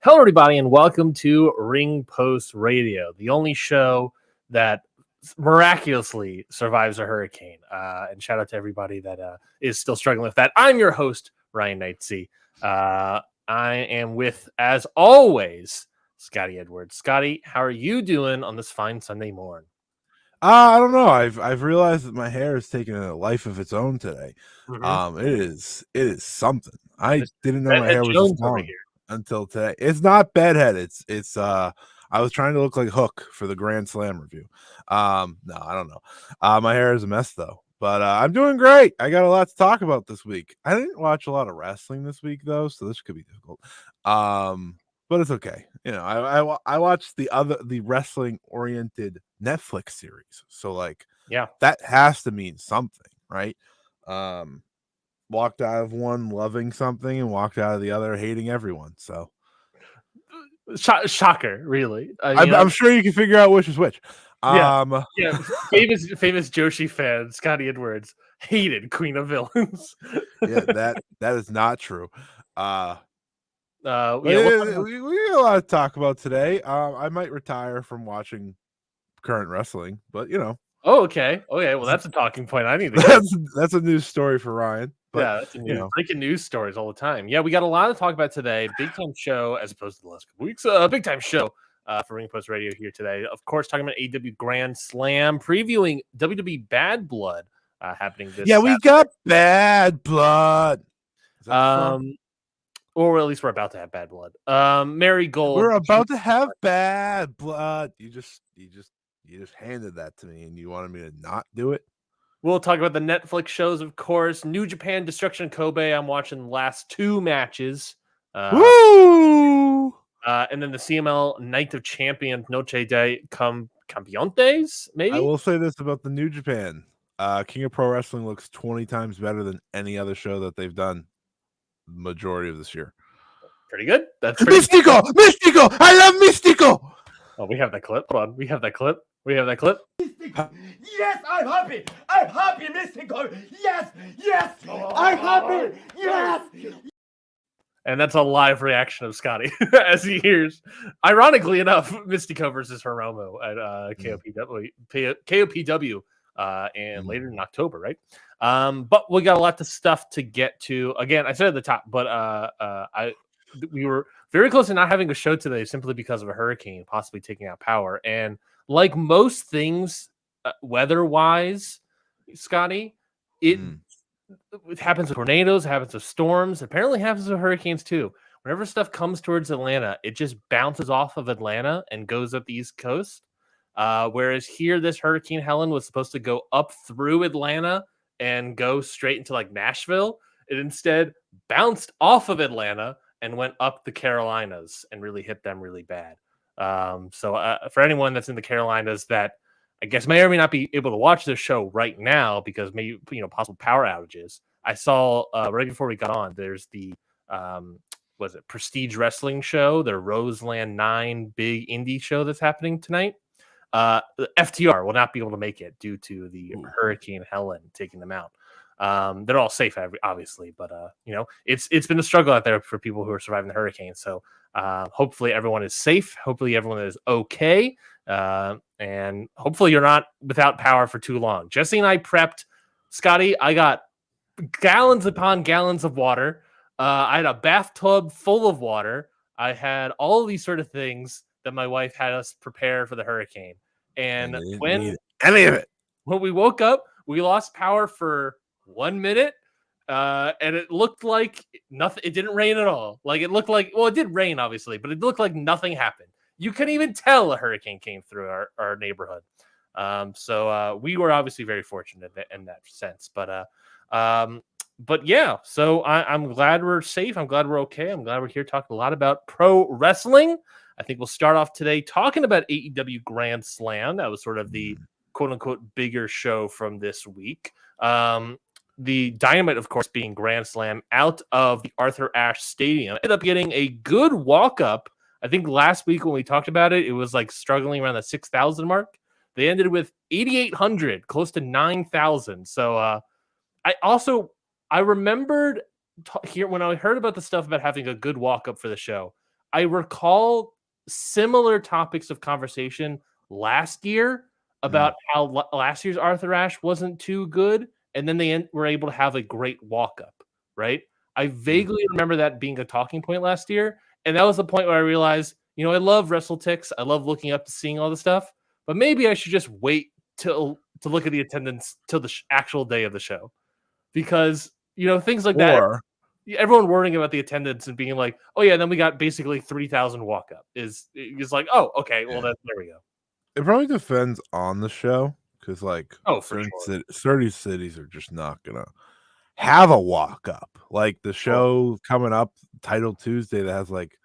Hello, everybody, and welcome to Ring Post Radio, the only show that miraculously survives a hurricane. And shout out to everybody that is still struggling with that. I'm your host, Ryan Knightsey. I am with, as always, Scotty Edwards. Scotty, how are you doing on this fine Sunday morning? I don't know. I've realized that my hair is taking a life of its own today. It is something. I didn't know my hair was this long until today. It's not bedhead. It's I was trying to look like Hook for the Grand Slam review. No, I don't know. My hair is a mess though. But I'm doing great. I got a lot to talk about this week. I didn't watch a lot of wrestling this week though, so this could be difficult. But it's okay. You know, I watched the wrestling oriented Netflix series. So like, yeah, that has to mean something, right? Walked out of one loving something and walked out of the other hating everyone. So shocker, really. I'm sure you can figure out which is which. Yeah, famous Joshi fan Scotty Edwards hated Queen of Villains. Yeah, that is not true. We got a lot to talk about today. I might retire from watching current wrestling, but you know. Oh, okay. Well, that's a talking point. I need to. That's a news story for Ryan. But, yeah, that's breaking news stories all the time. Yeah, we got a lot to talk about today. Big time show as opposed to the last couple weeks. Big time show for Ring Post Radio here today. Of course, talking about AEW Grand Slam, previewing WWE Bad Blood happening this. Yeah, we got Bad Blood. Or at least we're about to have Bad Blood. Marigold. We're about to have Bad Blood. You just handed that to me, and you wanted me to not do it. We'll talk about the Netflix shows, of course. New Japan Destruction Kobe. I'm watching the last two matches. Woo! And then the CML Night of Champions Noche de Campeones, maybe? I will say this about the New Japan. King of Pro Wrestling looks 20 times better than any other show that they've done the majority of this year. Pretty good. That's Mystico! Good. Mystico! I love Mystico! Oh, we have that clip. Hold on. We have that clip. Yes, I'm happy. I'm happy, Mystico. Yes, I'm happy. Yes. And that's a live reaction of Scotty as he hears, ironically enough, Mystico versus Hiromu at KOPW and later in October, right? But we got a lot of stuff to get to. Again, I said at the top, but we were very close to not having a show today simply because of a hurricane possibly taking out power. And like most things, weather-wise, Scotty, it happens with tornadoes, it happens with storms, apparently happens with hurricanes too. Whenever stuff comes towards Atlanta, it just bounces off of Atlanta and goes up the East Coast. Whereas here, this Hurricane Helen was supposed to go up through Atlanta and go straight into like Nashville. It instead bounced off of Atlanta and went up the Carolinas and really hit them really bad. So for anyone that's in the Carolinas that I guess may or may not be able to watch this show right now because maybe possible power outages. I saw right before we got on, there's the Prestige Wrestling show, the Roseland 9 big indie show that's happening tonight. The FTR will not be able to make it due to the Hurricane Helen taking them out. They're all safe, obviously, but it's been a struggle out there for people who are surviving the hurricane. So hopefully everyone is safe. Hopefully everyone is okay. And hopefully you're not without power for too long. Jesse and I prepped. Scotty, I got gallons upon gallons of water. I had a bathtub full of water. I had all of these sort of things that my wife had us prepare for the hurricane. And when we woke up, we lost power for 1 minute. And it looked like nothing. It didn't rain at all. Like it looked like, well, it did rain obviously, but it looked like nothing happened. You couldn't even tell a hurricane came through our neighborhood. So we were obviously very fortunate in that sense. But yeah, so I'm glad we're safe. I'm glad we're okay. I'm glad we're here talking a lot about pro wrestling. I think we'll start off today talking about AEW Grand Slam. That was sort of the quote unquote bigger show from this week. The Dynamite, of course, being Grand Slam out of the Arthur Ashe Stadium. Ended up getting a good walk up. I think last week when we talked about it, it was like struggling around the 6,000 mark. They ended with 8,800, close to 9,000. So I remembered here when I heard about the stuff about having a good walk up for the show. I recall similar topics of conversation last year about how last year's Arthur Ashe wasn't too good, and then they were able to have a great walk up, right? I vaguely remember that being a talking point last year, and that was the point where I realized, I love WrestleTix, I love looking up to seeing all the stuff, but maybe I should just wait to look at the attendance till the actual day of the show, because things like that. Everyone worrying about the attendance and being like, "Oh yeah," and then we got basically 3,000 walk up. Is like, "Oh, okay, well then there we go." It probably depends on the show because, certain cities are just not gonna have a walk up. Like the show coming up, Title Tuesday, that has like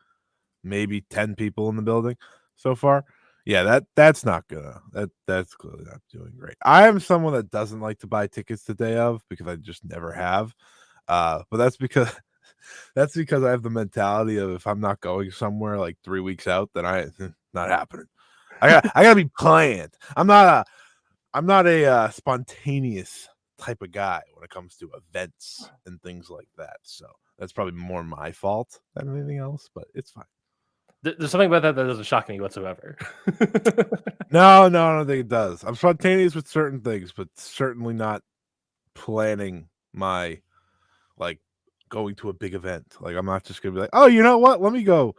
maybe 10 people in the building so far. Yeah, that's not gonna that's clearly not doing great. I am someone that doesn't like to buy tickets the day of because I just never have. But that's because I have the mentality of if I'm not going somewhere like 3 weeks out, then not happening. I gotta be planned. I'm not a spontaneous type of guy when it comes to events and things like that. So that's probably more my fault than anything else, but it's fine. There's something about that doesn't shock me whatsoever. No, I don't think it does. I'm spontaneous with certain things, but certainly not planning my going to a big event. Like I'm not just gonna be like, oh, you know what? Let me go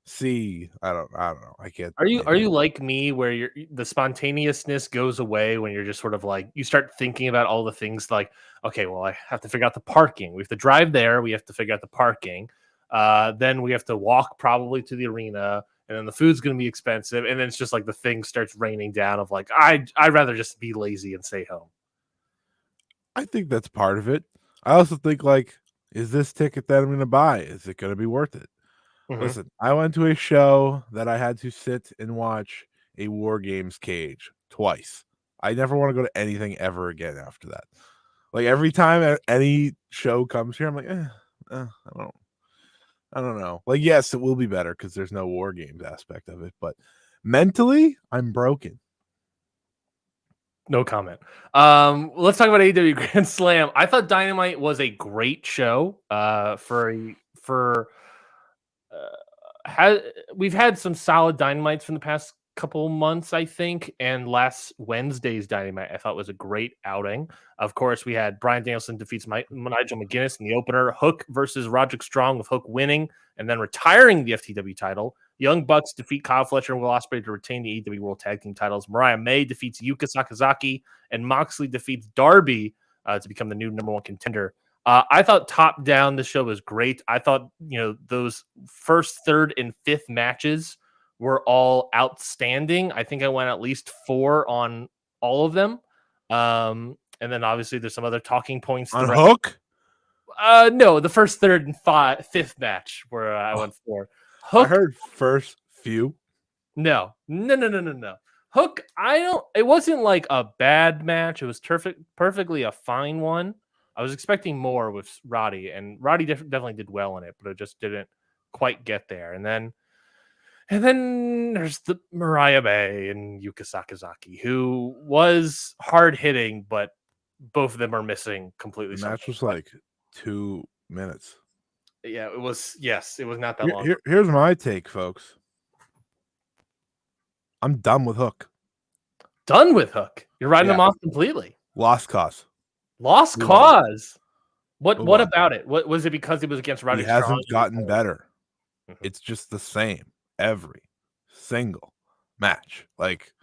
see. I don't know. I can't. Are you like me where the spontaneousness goes away when you're just sort of like you start thinking about all the things like, okay, well, I have to figure out the parking. We have to drive there. We have to figure out the parking. Then we have to walk probably to the arena, and then the food's going to be expensive. And then it's just like the thing starts raining down of like, I'd rather just be lazy and stay home. I think that's part of it. I also think is this ticket that I'm going to buy, is it going to be worth it? Mm-hmm. Listen, I went to a show that I had to sit and watch a War Games cage twice. I never want to go to anything ever again after that. Like every time any show comes here, I'm like, I don't know. Like, yes, it will be better because there's no War Games aspect of it, but mentally, I'm broken. No comment. Let's talk about AEW Grand Slam. I thought Dynamite was a great show. We've had some solid Dynamites from the past couple months, I think, and last Wednesday's Dynamite I thought was a great outing. Of course, we had Bryan Danielson defeats Nigel McGuinness in the opener. Hook versus Roderick Strong, with Hook winning and then retiring the FTW title. Young Bucks defeat Kyle Fletcher and Will Ospreay to retain the AEW World Tag Team titles. Mariah May defeats Yuka Sakazaki, and Moxley defeats Darby to become the new number one contender. I thought top down the show was great. I thought those first, third, and fifth matches were all outstanding. I think I went at least 4 on all of them. And then obviously there's some other talking points. On Hook? No, the first, third, and fifth match where I went 4. Hook, I heard first few. No. Hook, it wasn't like a bad match. It was perfectly a fine one. I was expecting more with Roddy, and Roddy definitely did well in it, but it just didn't quite get there. And then there's the Mariah May and Yuka Sakazaki, who was hard hitting, but both of them are missing completely. The match was like 2 minutes. Yeah, it was. Yes, it was not that long. Here's my take, folks. I'm done with Hook. Done with Hook? You're writing him off completely. Lost cause. Lost cause. What about it? What was it? Because it was against Roddy Strong? He hasn't gotten better. Mm-hmm. It's just the same every single match. Like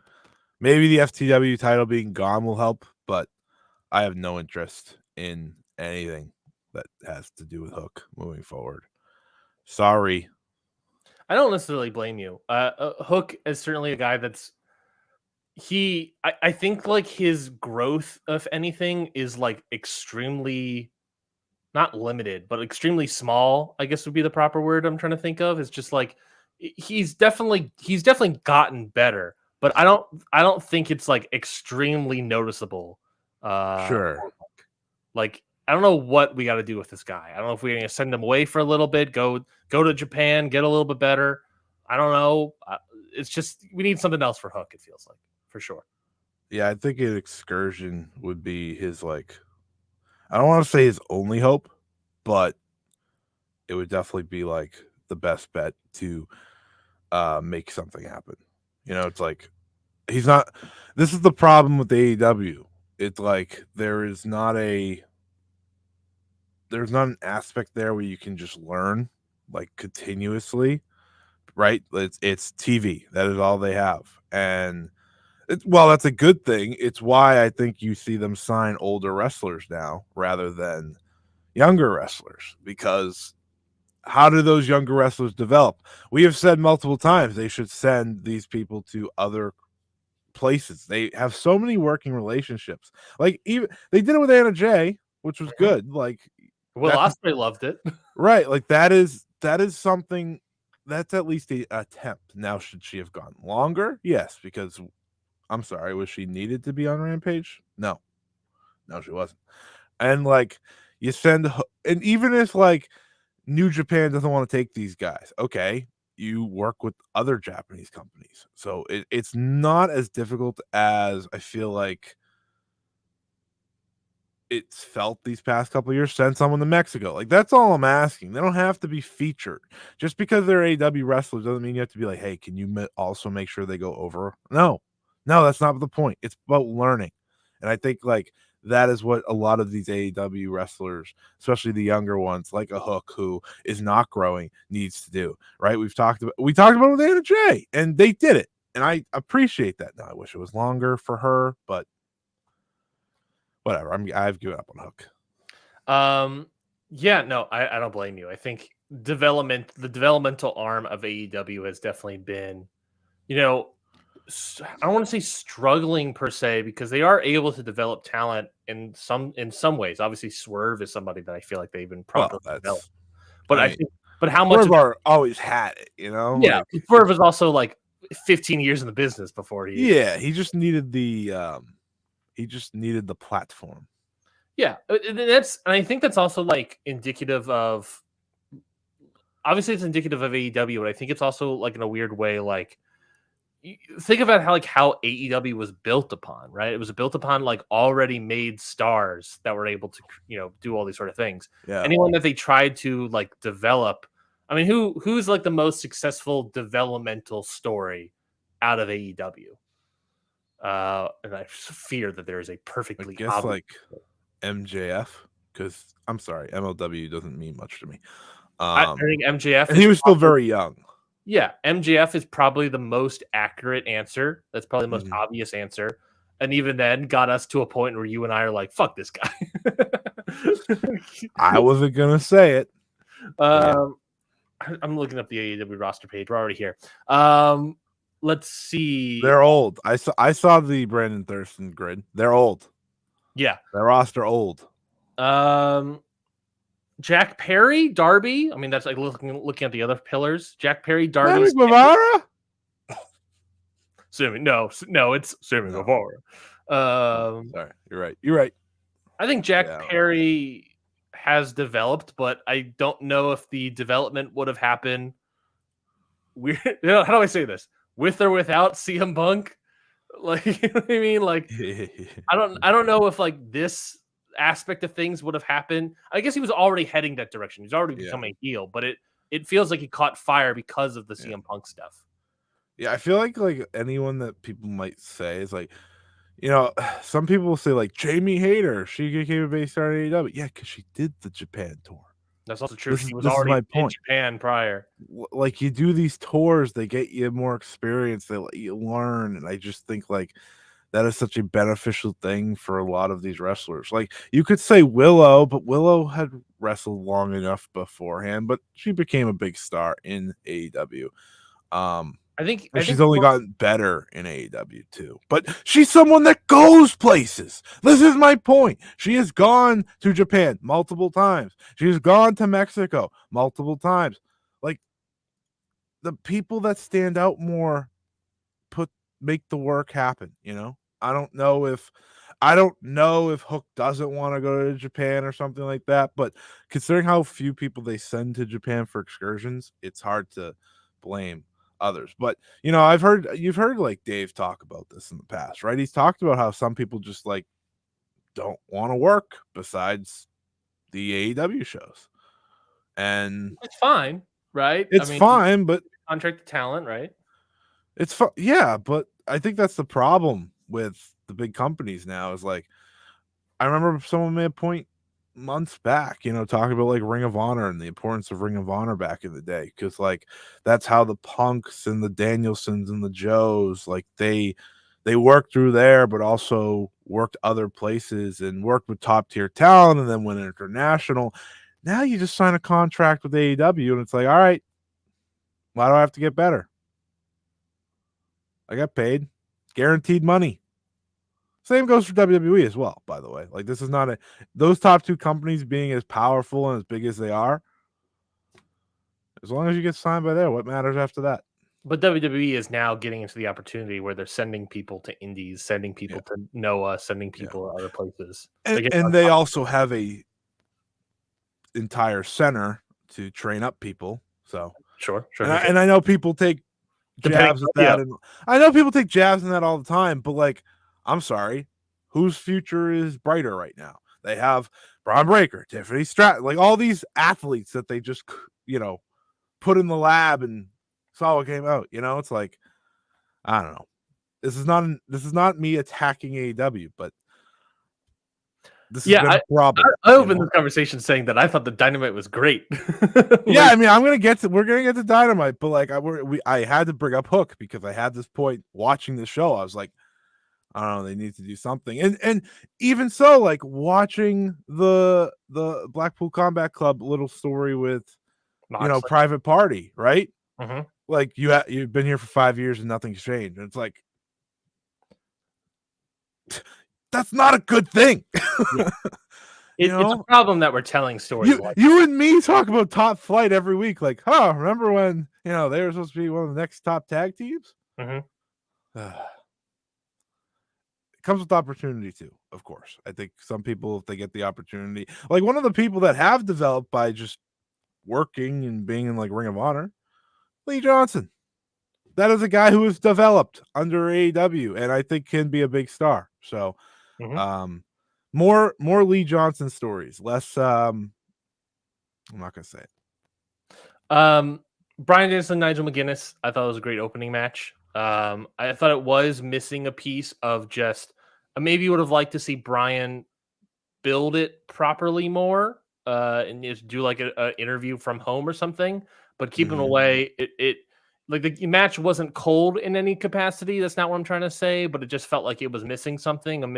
maybe the FTW title being gone will help, but I have no interest in anything that has to do with Hook moving forward. Sorry. I don't necessarily blame you. Hook is certainly a guy that's I think like his growth, if anything, is like extremely not limited, but extremely small, I guess would be the proper word I'm trying to think of. It's just like he's definitely gotten better, but I don't think it's like extremely noticeable. Sure. Like I don't know what we got to do with this guy. I don't know if we're going to send him away for a little bit, go to Japan, get a little bit better. I don't know. It's just we need something else for Hook, it feels like, for sure. Yeah, I think an excursion would be his, like, I don't want to say his only hope, but it would definitely be like the best bet to make something happen. You know, it's like he's not. This is the problem with AEW. It's like there's not an aspect there where you can just learn like continuously, right? It's TV. That is all they have, and well, that's a good thing. It's why I think you see them sign older wrestlers now rather than younger wrestlers, because how do those younger wrestlers develop? We have said multiple times they should send these people to other places. They have so many working relationships. Like even they did it with Anna Jay, which was good. Like Will Ospreay loved it. Right. Like that is something that's at least an attempt. Now, should she have gone longer? Yes, because I'm sorry, was she needed to be on Rampage? No, she wasn't. And like you send, and even if like New Japan doesn't want to take these guys, okay, you work with other Japanese companies. So it's not as difficult as I feel like it's felt these past couple of years. Send someone to Mexico. Like that's all I'm asking. They don't have to be featured. Just because they're AEW wrestlers doesn't mean you have to be like, hey, can you also make sure they go over? No, that's not the point. It's about learning. And I think like that is what a lot of these AEW wrestlers, especially the younger ones, like a Hook who is not growing, needs to do. Right? We talked about it with Anna Jay, and they did it, and I appreciate that. Now I wish it was longer for her, but whatever. I've given up on Hook. Yeah, no, I don't blame you. I think the developmental arm of AEW has definitely been, you know, I don't want to say struggling per se, because they are able to develop talent in some ways. Obviously, Swerve is somebody that I feel like they've been properly developed. But I think, how much Swerve always had it, you know? Yeah, like, Swerve was also like 15 years in the business before he. Yeah, he just needed the platform. Yeah, and I think that's also like indicative of. Obviously, it's indicative of AEW, but I think it's also like in a weird way, like. Think about how AEW was built upon, right? It was built upon like already made stars that were able to, do all these sort of things. Yeah. Anyone that they tried to like develop, I mean, who's like the most successful developmental story out of AEW? And I fear that there is a perfectly obvious like MJF, because I'm sorry, MLW doesn't mean much to me. I think MJF, and he was still very young. Yeah, MJF is probably the most accurate answer. That's probably the most obvious answer. And even then got us to a point where you and I are like, fuck this guy. I wasn't going to say it. I'm looking up the AEW roster page. We're already here. Let's see. They're old. I saw the Brandon Thurston grid. They're old. Yeah. Their roster old. Jack Perry, Darby. I mean, that's like looking at the other pillars. Jack Perry, Darby. Guevara? No, it's Sammy Guevara. Sorry, you're right. I think Jack Perry has developed, but I don't know if the development would have happened. How do I say this? With or without CM Punk? Like, you know what I mean? Like, I don't know if like this aspect of things would have happened. I guess he was already heading that direction. He's already become a heel, but it feels like he caught fire because of the CM Punk stuff. Yeah, I feel like anyone that people might say is like, some people will say like Jamie Hayter, she became a base star in AEW. Yeah, because she did the Japan tour. That's also true. She was already in Japan prior. Like you do these tours, they get you more experience, they let you learn, and I just think like that is such a beneficial thing for a lot of these wrestlers. Like you could say Willow, but Willow had wrestled long enough beforehand, but she became a big star in AEW. I think she's only gotten better in AEW too. But she's someone that goes places. This is my point. She has gone to Japan multiple times. She has gone to Mexico multiple times. Like the people that stand out more make the work happen, I don't know if Hook doesn't want to go to Japan or something like that, but considering how few people they send to Japan for excursions, it's hard to blame others. But you've heard like Dave talk about this in the past, right? He's talked about how some people just like don't want to work besides the AEW shows, and it's fine. right? It's fine, but contract talent, right? It's fun, yeah, but I think that's the problem with the big companies now. Is like, I remember someone made a point months back, talking about like Ring of Honor and the importance of Ring of Honor back in the day, because like that's how the Punks and the Danielsons and the Joes, like they worked through there, but also worked other places and worked with top tier talent, and then went international. Now you just sign a contract with AEW, and it's like, all right, why do I have to get better? I got paid, guaranteed money. Same goes for WWE as well, by the way. Like, this is not those top two companies being as powerful and as big as they are. As long as you get signed by there, what matters after that? But WWE is now getting into the opportunity where they're sending people to indies, sending people to Noah, sending people to other places. And they also have a entire center to train up people. So sure. And I know people take jabs at that, and I know people take jabs in that all the time, but like, I'm sorry, whose future is brighter right now? They have Braun Breaker, Tiffany Stratton, like all these athletes that they just put in the lab and saw what came out. It's like, I don't know. This is not me attacking AEW, but this has been a problem. I opened this conversation saying that I thought the Dynamite was great. Yeah, I mean, we're gonna get to Dynamite, but like I had to bring up Hook because I had this point watching the show. I was like, I don't know, they need to do something. And even so, like watching the Blackpool Combat Club little story with Moxley. Private Party, right? Mm-hmm. Like you've been here for 5 years and nothing's changed. And it's like, that's not a good thing. Yeah. It's a problem that we're telling stories like you and me talk about Top Flight every week. Like, remember when they were supposed to be one of the next top tag teams? Mm-hmm. It comes with opportunity too, of course. I think some people, if they get the opportunity, like one of the people that have developed by just working and being in like Ring of Honor, Lee Johnson. That is a guy who was developed under AEW and I think can be a big star. So, more Lee Johnson stories, less. I'm not gonna say it. Bryan Danielson, Nigel McGuinness. I thought it was a great opening match. I thought it was missing a piece of just maybe would have liked to see Bryan build it properly more and just do like an interview from home or something. But keeping away, it like the match wasn't cold in any capacity. That's not what I'm trying to say, but it just felt like it was missing something. And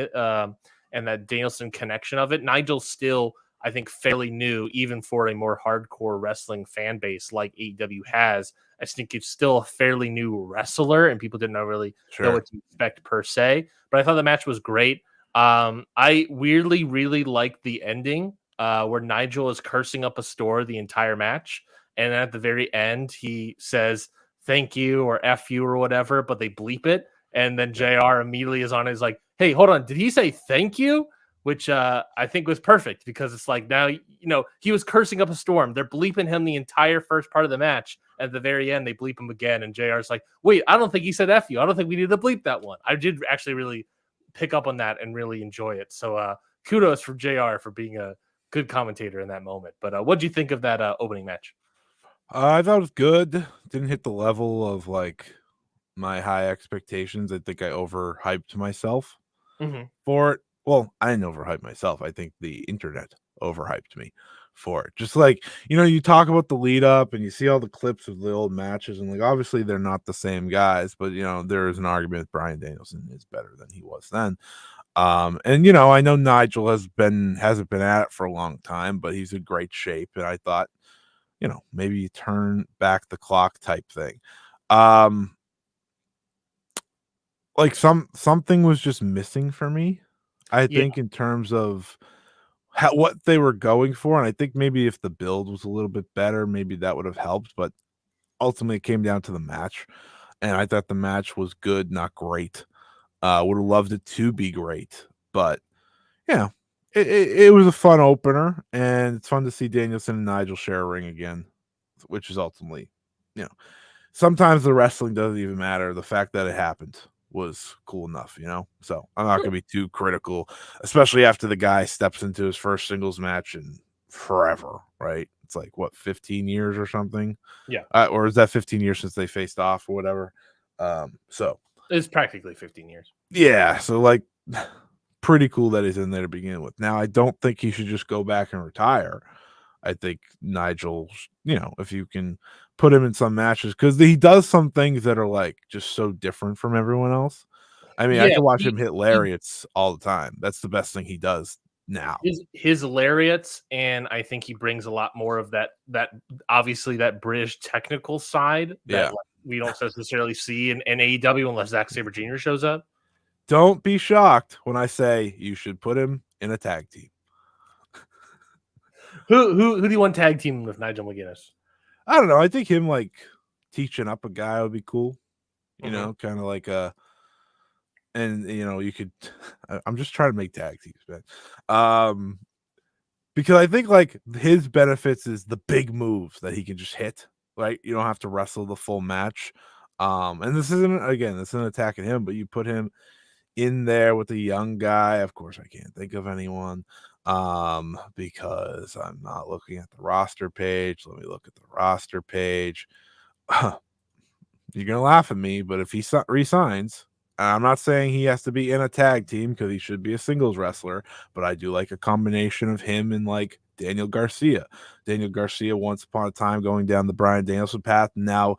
that Danielson connection of it. Nigel's still, I think, fairly new, even for a more hardcore wrestling fan base like AEW has. I think it's still a fairly new wrestler, and people didn't really know what to expect per se. But I thought the match was great. I weirdly really liked the ending where Nigel is cursing up a store the entire match. And then at the very end, he says, thank you or F you or whatever, but they bleep it. And then JR immediately is on it. Is like, hey, hold on. Did he say thank you? Which I think was perfect because it's like now, he was cursing up a storm. They're bleeping him the entire first part of the match. At the very end, they bleep him again. And JR's like, wait, I don't think he said F you. I don't think we need to bleep that one. I did actually really pick up on that and really enjoy it. So kudos for JR for being a good commentator in that moment. But what do you think of that opening match? I thought it was good. Didn't hit the level of like my high expectations. I think I overhyped myself for it. Well, I didn't overhype myself. I think the internet overhyped me for it. Just like, you talk about the lead up and you see all the clips of the old matches and like, obviously they're not the same guys, but there is an argument Bryan Danielson is better than he was then. And I know Nigel hasn't been at it for a long time, but he's in great shape. And I thought, maybe you turn back the clock type thing. Like something was just missing for me, I think, in terms of what they were going for. And I think maybe if the build was a little bit better, maybe that would have helped. But ultimately, it came down to the match. And I thought the match was good, not great. Would have loved it to be great. But, it was a fun opener. And it's fun to see Danielson and Nigel share a ring again, which is ultimately, sometimes the wrestling doesn't even matter. The fact that it happened was cool enough, so I'm not gonna be too critical, especially after the guy steps into his first singles match in forever, right? that's like what 15 years or something. Yeah, or is that 15 years since they faced off or whatever? So it's practically 15 years. Yeah, so like pretty cool that he's in there to begin with. Now, I don't think he should just go back and retire. I think Nigel, if you can put him in some matches, because he does some things that are like just so different from everyone else. I mean, I can watch him hit lariats all the time. That's the best thing he does now. His lariats, and I think he brings a lot more of that obviously that British technical side that we don't necessarily see in AEW unless Zack Sabre Jr. shows up. Don't be shocked when I say you should put him in a tag team. Who do you want tag team with Nigel McGuinness? I don't know. I think him like teaching up a guy would be cool. Kind of like and you could. I'm just trying to make tag teams, man. Because I think like his benefits is the big moves that he can just hit. Right, you don't have to wrestle the full match. And this isn't attacking him, but you put him in there with the young guy. Of course, I can't think of anyone because I'm not looking at the roster page. Let me look at the roster page. You're gonna laugh at me, but if he resigns, I'm not saying he has to be in a tag team because he should be a singles wrestler, but I do like a combination of him and like Daniel Garcia. Daniel Garcia, once upon a time, going down the Bryan Danielson path, now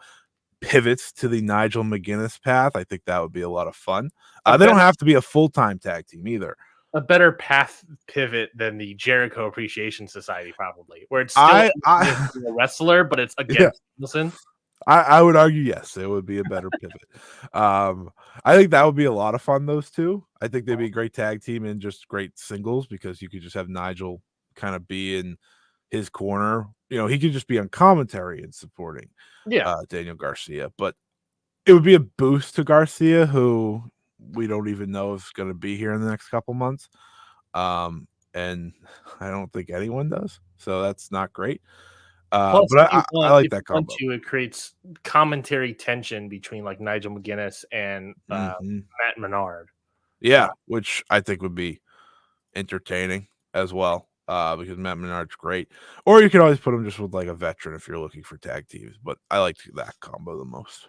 pivots to the Nigel McGuinness path. I think that would be a lot of fun. They don't have to be a full-time tag team either. A better path pivot than the Jericho Appreciation Society, probably, where it's still a wrestler, but it's against Danielson. I would argue yes, it would be a better pivot. I think that would be a lot of fun. Those two, I think they'd be a great tag team and just great singles because you could just have Nigel kind of be in his corner. He could just be on commentary and supporting Daniel Garcia, but it would be a boost to Garcia, who we don't even know if is going to be here in the next couple months. And I don't think anyone does, so that's not great. Plus, but I like that combo. It creates commentary tension between like Nigel McGuinness and Matt Menard. Yeah, which I think would be entertaining as well. Because Matt Menard's great. Or you can always put him just with like a veteran if you're looking for tag teams. But I like that combo the most.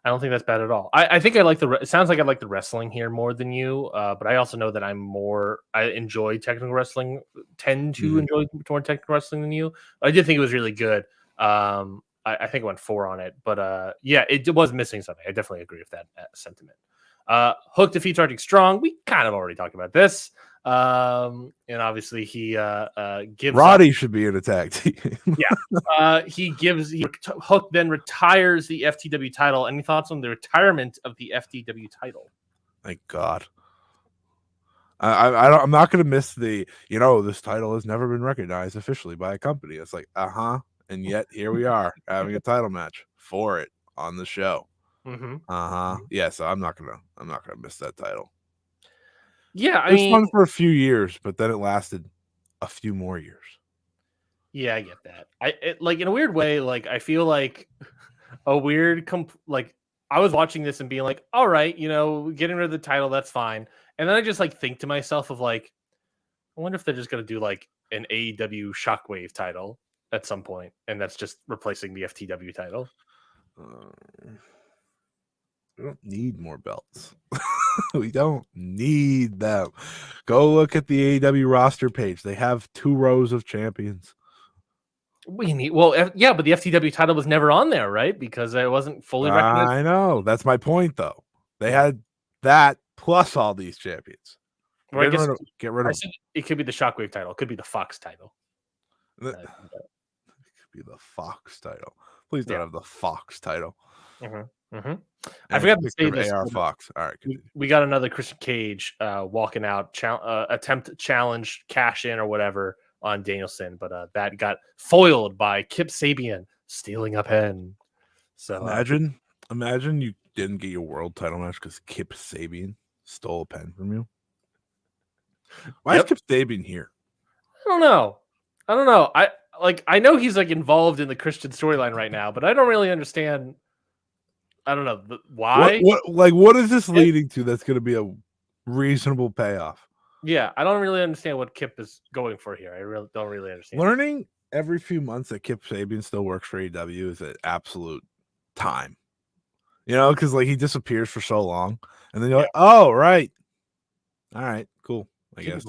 I don't think that's bad at all. I think I like it sounds like I like the wrestling here more than you. But I also know that I enjoy technical wrestling, tend to enjoy more technical wrestling than you. I did think it was really good. I think I went 4 on it. But it was missing something. I definitely agree with that sentiment. Hook defeats Roderick Strong. We kind of already talked about this. And obviously he gives Roddy should be in a tag team. Hook then retires the FTW title. Any thoughts on the retirement of the FTW title? Thank God. I'm not going to miss the this title has never been recognized officially by a company. It's like and yet here we are having a title match for it on the show. Yeah, so I'm not gonna miss that title. Yeah, it was fun for a few years, but then it lasted a few more years. Yeah, I get that. Like in a weird way, like I feel like a weird I was watching this and being like, all right, getting rid of the title, that's fine. And then I just like think to myself of like, I wonder if they're just gonna do like an AEW Shockwave title at some point, and that's just replacing the FTW title. We don't need more belts. We don't need them. Go look at the AEW roster page. They have 2 rows of champions. But the FTW title was never on there, right? Because it wasn't fully recognized. I know. That's my point, though. They had that plus all these champions. Get rid of it. Could be the Shockwave title. It could be the Fox title. It could be the Fox title. Please don't have the Fox title. I forgot to say this. AR Fox. All right, we got another Christian Cage walking out, attempt challenge, cash in or whatever on Danielson, but that got foiled by Kip Sabian stealing a pen. So imagine you didn't get your world title match because Kip Sabian stole a pen from you. Why is Kip Sabian here? I don't know. I know he's like involved in the Christian storyline right now, but I don't really understand. I don't know why. What is this leading to? That's going to be a reasonable payoff. Yeah, I don't really understand what Kip is going for here. I really don't really understand. Learning every few months that Kip Sabian still works for AEW is an absolute time. You know, because like he disappears for so long, and then you're like, oh right, all right, cool. I guess.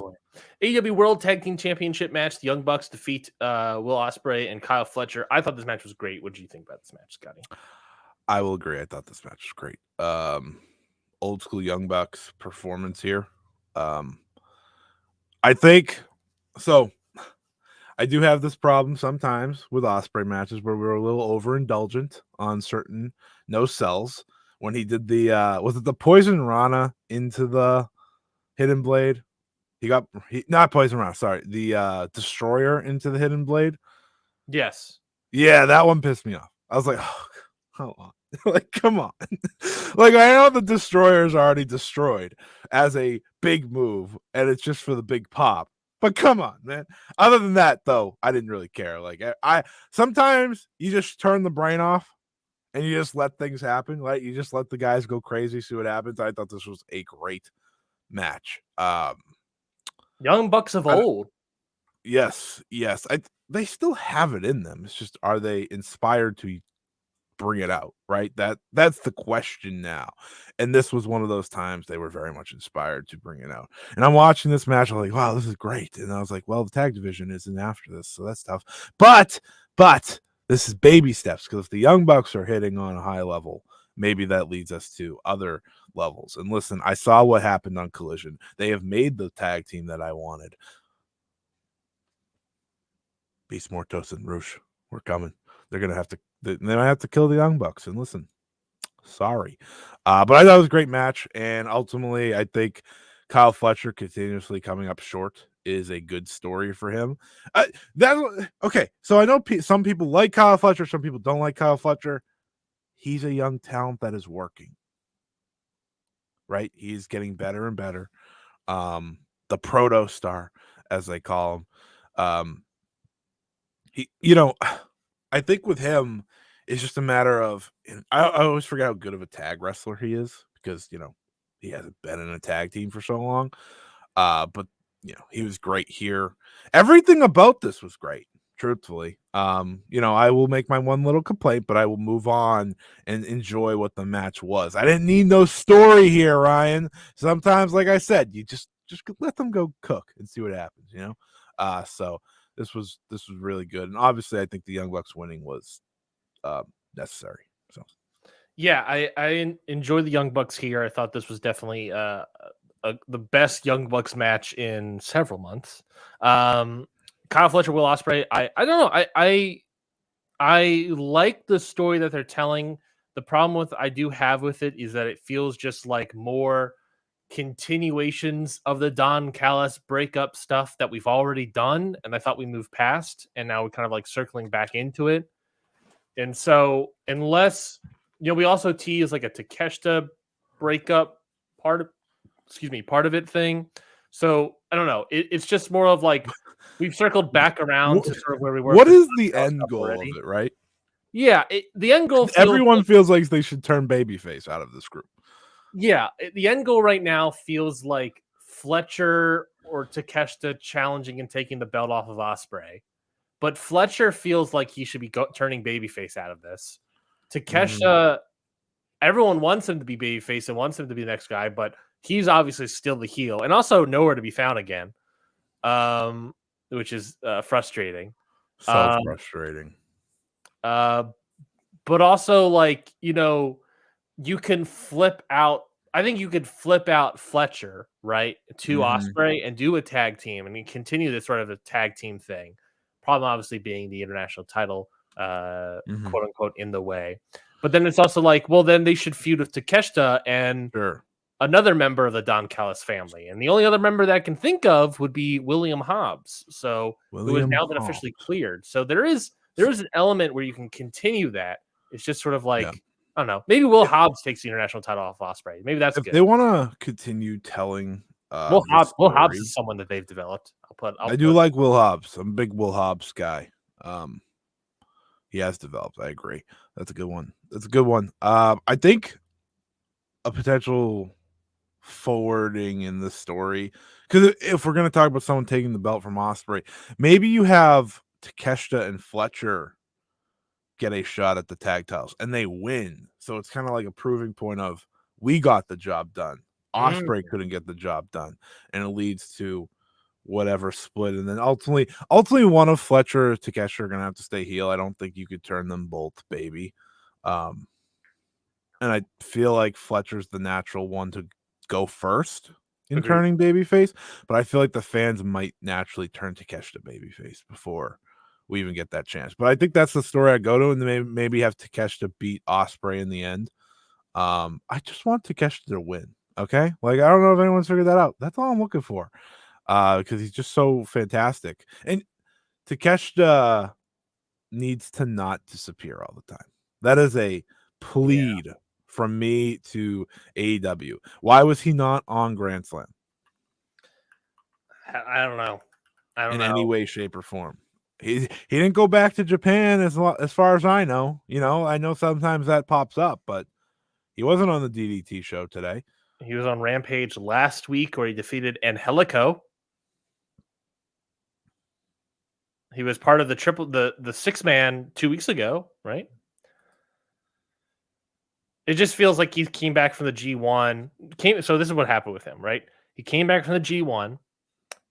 AEW World Tag Team Championship match. The Young Bucks defeat Will Ospreay and Kyle Fletcher. I thought this match was great. What did you think about this match, Scotty? I will agree. I thought this match was great. Old school Young Bucks performance here. I think so. I do have this problem sometimes with Ospreay matches where we're a little overindulgent on certain no sells. When he did the was it the Poison Rana into the Hidden Blade? Not Poison Rana, sorry, the Destroyer into the Hidden Blade. Yes. Yeah, that one pissed me off. I was like, oh, come on. Like, come on. Like, I know the Destroyer is already destroyed as a big move, and it's just for the big pop. But come on, man. Other than that, though, I didn't really care. Like, I sometimes you just turn the brain off and you just let things happen. Like, you just let the guys go crazy, see what happens. I thought this was a great match. Young Bucks of old. Yes. They still have it in them. It's just, are they inspired to bring it out, right? That's the question now. And this was one of those times they were very much inspired to bring it out. And I'm watching this match, I'm like, wow, this is great. And I was like, well, the tag division isn't after this, so that's tough. But this is baby steps, because if the Young Bucks are hitting on a high level, maybe that leads us to other levels. And listen, I saw what happened on Collision. They have made the tag team that I wanted. Beast Mortos and Roosh, we're coming. They're gonna have to. They might have to kill the Young Bucks. And listen, sorry, but I thought it was a great match. And ultimately, I think Kyle Fletcher continuously coming up short is a good story for him. That's okay. So I know some people like Kyle Fletcher, some people don't like Kyle Fletcher. He's a young talent that is working. Right, he's getting better and better. The proto star, as they call him. I think with him, it's just a matter of, I always forget how good of a tag wrestler he is, because, he hasn't been in a tag team for so long. But, he was great here. Everything about this was great, truthfully. I will make my one little complaint, but I will move on and enjoy what the match was. I didn't need no story here, Ryan. Sometimes, like I said, you just let them go cook and see what happens, So this was really good, and obviously, I think the Young Bucks winning was necessary. So, yeah, I enjoy the Young Bucks here. I thought this was definitely the best Young Bucks match in several months. Kyle Fletcher, Will Ospreay. I don't know. I like the story that they're telling. The problem I do have with it is that it feels just like more continuations of the Don Callis breakup stuff that we've already done, and I thought we moved past, and now we're kind of like circling back into it. And so, unless we also tease like a Takeshita breakup part of it thing. So I don't know. It's just more of like we've circled back around to sort of where we were. What is the end goal already of it, right? Yeah, the end goal. Everyone feels like they should turn babyface out of this group. Yeah, the end goal right now feels like Fletcher or Takeshita challenging and taking the belt off of Ospreay. But Fletcher feels like he should be turning babyface out of this. Takeshita, everyone wants him to be babyface and wants him to be the next guy, but he's obviously still the heel and also nowhere to be found again, which is frustrating. So frustrating. But also, like, you can flip out. I think you could flip out Fletcher, right, to Ospreay and do a tag team and continue this sort of a tag team thing. Problem obviously being the international title, quote unquote, in the way. But then it's also like, well, then they should feud with Takeshita and another member of the Don Callis family. And the only other member that I can think of would be William Hobbs. So who has now been officially cleared. So there is an element where you can continue that. It's just sort of like, I don't know. Maybe Will Hobbs takes the international title off Ospreay. Maybe that's good. They want to continue telling. Will Hobbs is someone that they've developed. I do like Will Hobbs. I'm a big Will Hobbs guy. He has developed. I agree. That's a good one. I think a potential forwarding in the story, because if we're going to talk about someone taking the belt from Ospreay, maybe you have Takeshita and Fletcher get a shot at the tag titles, and they win. So it's kind of like a proving point of we got the job done. Ospreay couldn't get the job done, and it leads to whatever split. And then ultimately one of Fletcher or Takeshita are gonna have to stay heel. I don't think you could turn them both, baby. And I feel like Fletcher's the natural one to go first in turning babyface, but I feel like the fans might naturally turn Takeshita babyface before we even get that chance. But I think that's the story I go to, and maybe have Takeshita beat Ospreay in the end. I just want Takeshita to win. Okay, like I don't know if anyone's figured that out. That's all I'm looking for, because he's just so fantastic. And Takeshita needs to not disappear all the time. That is a plead from me to AEW. Why was he not on Grand Slam? I don't know. In any way, shape, or form. He didn't go back to Japan as far as I know. You know, I know sometimes that pops up, but he wasn't on the DDT show today. He was on Rampage last week where he defeated Angelico. He was part of the 6-man 2 weeks ago, right? It just feels like he came back from the G1. So this is what happened with him, right? He came back from the G1.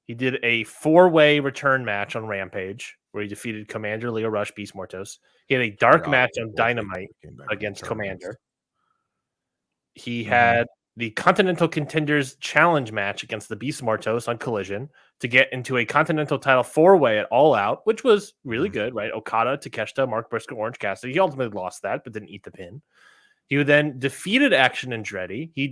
He did a 4-way return match on Rampage where he defeated Commander, Leo Rush, Beast Mortos. He had a dark match on Dynamite against Commander. He had the Continental Contenders Challenge match against the Beast Mortos on Collision to get into a Continental title 4-way at All Out, which was really good, right? Okada, Takeshita, Mark Briscoe, Orange Cassidy. He ultimately lost that, but didn't eat the pin. He then defeated Action Andretti. He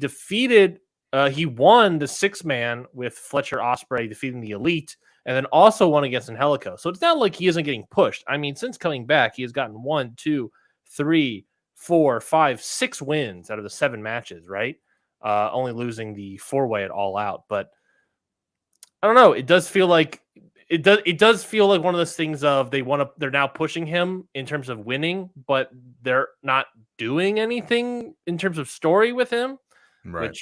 won the 6-man with Fletcher Ospreay defeating the Elite, and then also won against Angelico. So it's not like he isn't getting pushed. I mean, since coming back, he has gotten 1, 2, 3, 4, 5, 6 wins out of the 7 matches, right? Only losing the 4-way at All Out. But I don't know. It does feel like one of those things of they're now pushing him in terms of winning, but they're not doing anything in terms of story with him. Right.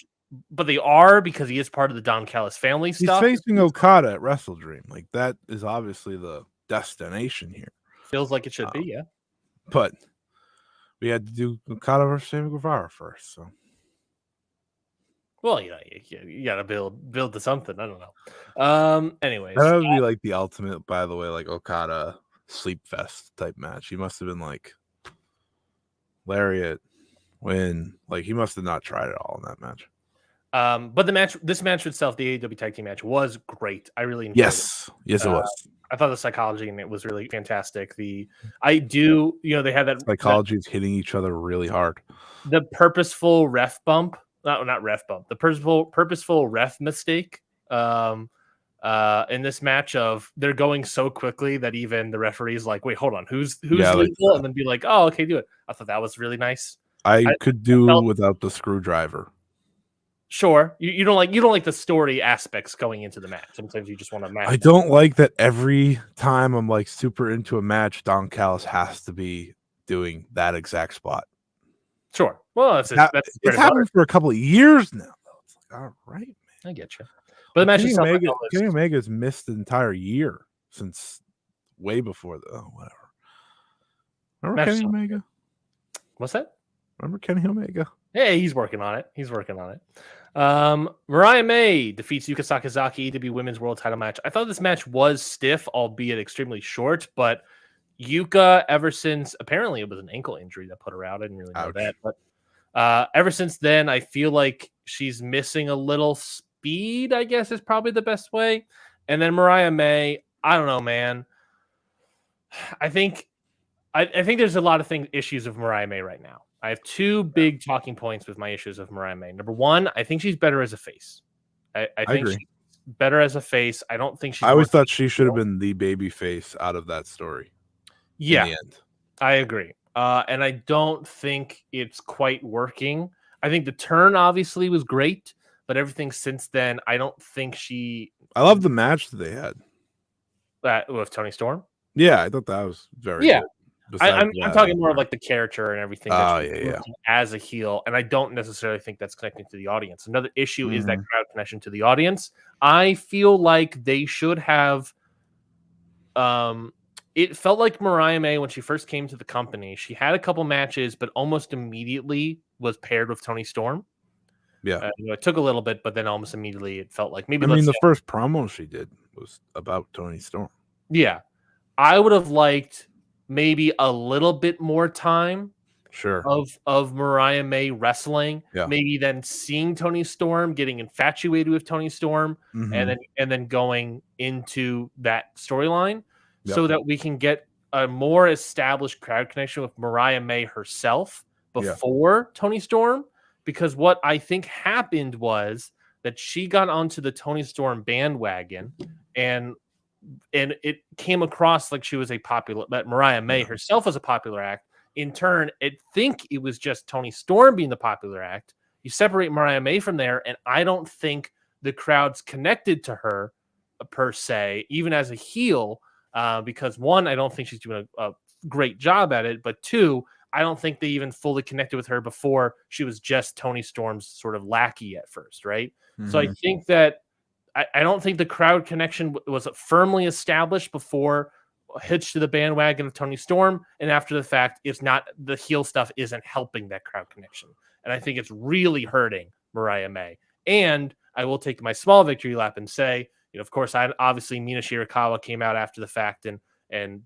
But they are, because he is part of the Don Callis family stuff. He's facing Okada at Wrestle Dream. Like, that is obviously the destination here. Feels like it should be, yeah. But we had to do Okada versus Sammy Guevara first, so. Well, you got to build to something. I don't know. Anyways. That would be like the ultimate, by the way, like Okada sleep fest type match. He must have been like lariat when, like, he must have not tried it all in that match. But this match itself, the AEW Tag Team match, was great. I really enjoyed it. Yes, it was. I thought the psychology in it was really fantastic. They had that psychology is hitting each other really hard. The purposeful ref bump, not ref bump, the purposeful ref mistake. In this match of they're going so quickly that even the referee's like, wait, hold on, who's legal? And then be like, oh, okay, do it. I thought that was really nice. I could do without the screwdriver. Sure, you don't like the story aspects going into the match. Sometimes you just want to match. I don't like that every time I'm like super into a match, Don Callis has to be doing that exact spot. Sure. Well, it's happened for a couple of years now. It's like, all right, man. I get you. But the match itself, Kenny Omega's missed the entire year since way before whatever. Remember Kenny Omega? What's that? Remember Kenny Omega? Hey, he's working on it. Mariah May defeats Yuka Sakazaki, AEW Women's World Title match. I thought this match was stiff, albeit extremely short, but Yuka, ever since, apparently it was an ankle injury that put her out. I didn't really know that. But ever since then, I feel like she's missing a little speed, I guess is probably the best way. And then Mariah May, I don't know, man. I think there's a lot of issues of Mariah May right now. I have 2 big talking points with my issues of Mariah May. Number 1, I think she's better as a face. I think she's better as a face. I don't think she's. I always thought she should have been the baby face out of that story. Yeah, in the end. I agree. And I don't think it's quite working. I think the turn obviously was great, but everything since then, I don't think she. I love the match that they had. With Toni Storm? Yeah, I thought that was very good. I'm talking more of like the character and everything that as a heel, and I don't necessarily think that's connecting to the audience. Another issue is that crowd connection to the audience. I feel like they should have it felt like Mariah May, when she first came to the company, she had a couple matches, but almost immediately was paired with Toni Storm. Yeah. It took a little bit, but then almost immediately it felt like maybe. I mean, the first promo she did was about Toni Storm. Yeah. I would have liked maybe a little bit more time of Mariah May wrestling. Yeah. Maybe then seeing Toni Storm, getting infatuated with Toni Storm, and then going into that storyline so that we can get a more established crowd connection with Mariah May herself before Toni Storm. Because what I think happened was that she got onto the Toni Storm bandwagon, and it came across like she was that Mariah May herself was a popular act. In turn, I think it was just Toni Storm being the popular act. You separate Mariah May from there, and I don't think the crowd's connected to her per se, even as a heel, because one, I don't think she's doing a great job at it, but two, I don't think they even fully connected with her before she was just Toni Storm's sort of lackey at first, right? So I think that I don't think the crowd connection was firmly established before hitched to the bandwagon of Toni Storm, and after the fact, it's not, the heel stuff isn't helping that crowd connection, and I think it's really hurting Mariah May. And I will take my small victory lap and say, of course, obviously Mina Shirakawa came out after the fact and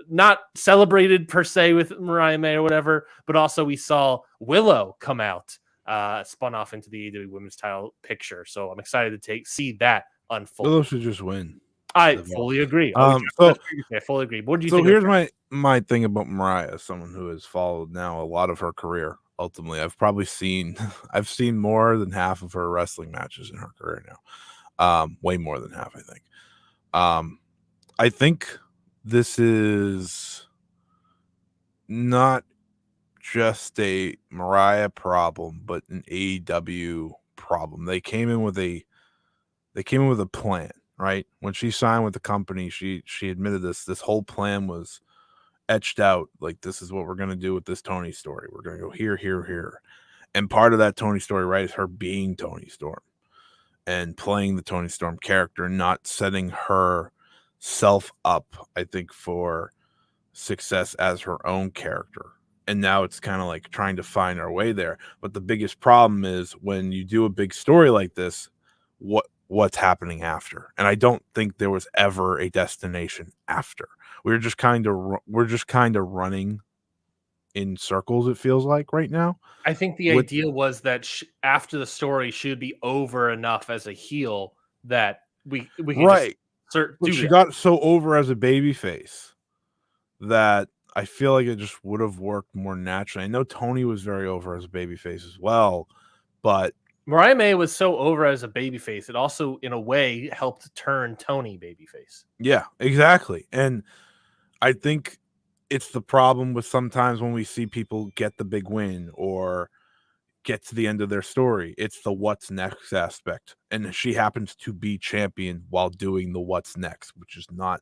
not celebrated per se with Mariah May or whatever, but also we saw Willow come out, spun off into the AEW Women's Title picture. So I'm excited to see that unfold. Willow should just win. I fully agree. I fully agree. What do you think? So here's my thing about Mariah, someone who has followed now a lot of her career. Ultimately, I've seen more than half of her wrestling matches in her career now. Way more than half, I think. I think this is not just a Mariah problem, but an AEW problem. They came in with a plan, right? When she signed with the company, she admitted this whole plan was etched out. Like, this is what we're going to do with this Toni story. We're going to go here, here, here. And part of that Toni story, right, is her being Toni Storm and playing the Toni Storm character, not setting herself up, I think, for success as her own character. And now it's kind of like trying to find our way there. But the biggest problem is when you do a big story like this, what's happening after? And I don't think there was ever a destination after. We're just kind of running in circles, it feels like right now. I think the idea was that after the story should be over enough as a heel that we can right. But she got so over as a babyface that I feel like it just would have worked more naturally. I know Toni was very over as a babyface as well, but Mariah May was so over as a babyface, it also, in a way, helped turn Toni babyface. Yeah, exactly. And I think it's the problem with sometimes when we see people get the big win or get to the end of their story. It's the what's next aspect. And she happens to be champion while doing the what's next, which is not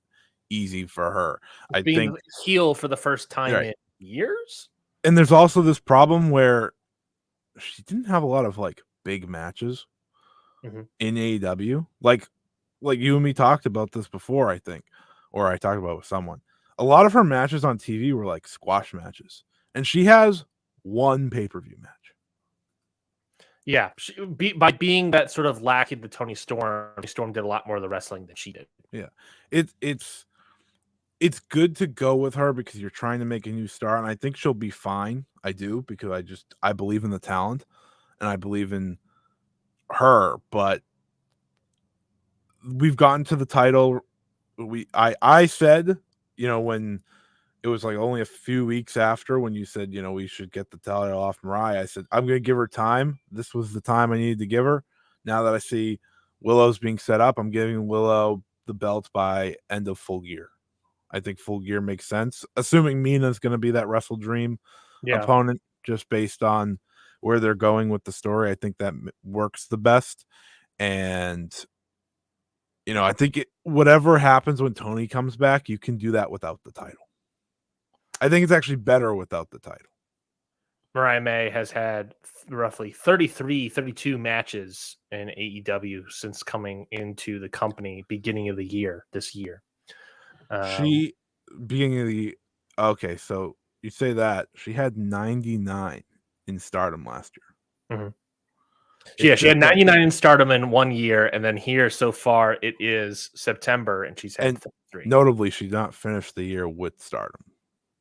easy for her. I think heel for the first time in years. And there's also this problem where she didn't have a lot of like big matches in AEW. Like you and me talked about this before, I think, or I talked about it with someone. A lot of her matches on TV were like squash matches, and she has one pay-per-view match. Yeah, by being that sort of lackey to Toni Storm, Storm did a lot more of the wrestling than she did. Yeah, it's good to go with her because you're trying to make a new star, and I think she'll be fine. I do, because I believe in the talent, and I believe in her. But we've gotten to the title. I said, when it was like only a few weeks after when you said, we should get the title off Mariah, I said, I'm going to give her time. This was the time I needed to give her. Now that I see Willow's being set up, I'm giving Willow the belt by end of Full Gear. I think Full Gear makes sense, assuming Mina's going to be that Wrestle Dream opponent, just based on where they're going with the story. I think that works the best. And I think whatever happens when Toni comes back, you can do that without the title. I think it's actually better without the title. Mariah May has had roughly 32 matches in AEW since coming into the company beginning of the year, this year. beginning of the okay, so you say that she had 99 in Stardom last year. Mm-hmm. She had 99 in Stardom in 1 year, and then here so far it is September, and she's had 33. Notably, she not finished the year with Stardom.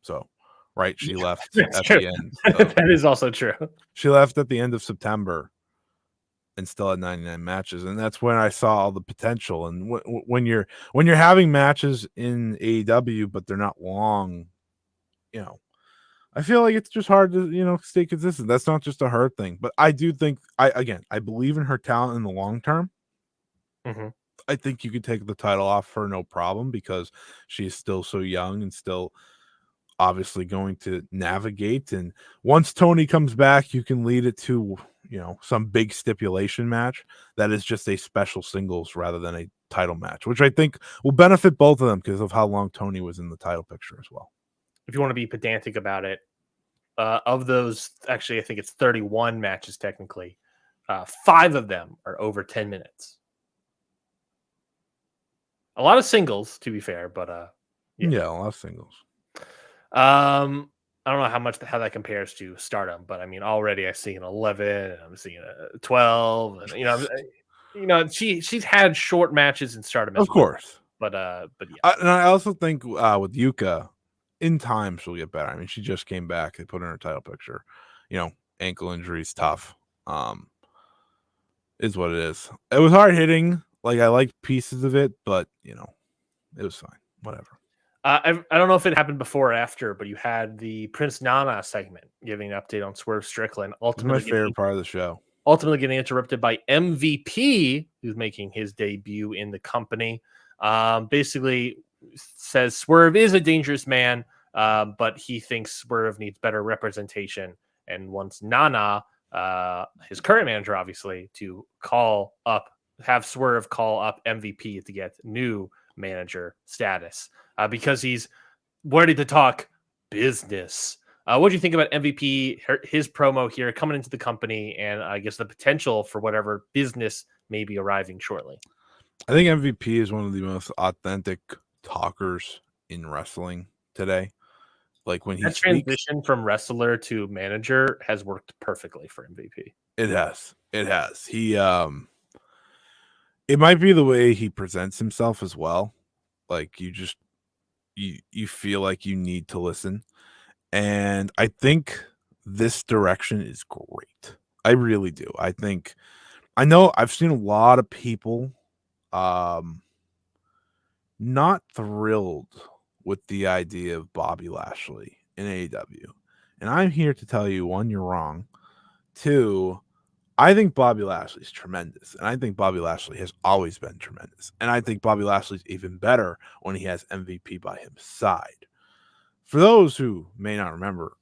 So, right, she left at true. the end. That is also true. She left at the end of September and still had 99 matches, and that's when I saw all the potential. And when you're having matches in AEW, but they're not long, I feel like it's just hard to stay consistent. That's not just a her thing, but I do think I believe in her talent in the long term. Mm-hmm. I think you could take the title off her no problem because she's still so young and still obviously going to navigate. And once Tony comes back, you can lead it to some big stipulation match that is just a special singles rather than a title match, which I think will benefit both of them because of how long Tony was in the title picture as well. If you want to be pedantic about it, of those, actually, I think it's 31 matches technically. 5 of them are over 10 minutes. A lot of singles, to be fair, but yeah, a lot of singles. I don't know how that compares to Stardom, but I mean, already I see an 11, and I'm seeing a 12, and she's had short matches in Stardom, of course, but yeah. And I also think with Yuka, in time she'll get better. I mean, she just came back; they put her in her title picture. Ankle injuries, tough. Is what it is. It was hard hitting. Like, I liked pieces of it, but it was fine. Whatever. I don't know if it happened before or after, but you had the Prince Nana segment giving an update on Swerve Strickland. Ultimately, my favorite part of the show. Ultimately getting interrupted by MVP, who's making his debut in the company. Basically says Swerve is a dangerous man, but he thinks Swerve needs better representation and wants Nana, his current manager, obviously, to have Swerve call up MVP to get new manager status because he's ready to talk business. What do you think about MVP, his promo here coming into the company, and I guess the potential for whatever business may be arriving shortly? I think MVP is one of the most authentic talkers in wrestling today. Like, when he transition from wrestler to manager has worked perfectly for MVP. It has. He it might be the way he presents himself as well. Like, you feel like you need to listen. And I think this direction is great. I really do. I know I've seen a lot of people not thrilled with the idea of Bobby Lashley in AEW. And I'm here to tell you, 1, you're wrong. 2, I think Bobby Lashley's tremendous. And I think Bobby Lashley has always been tremendous. And I think Bobby Lashley's even better when he has MVP by his side. For those who may not remember,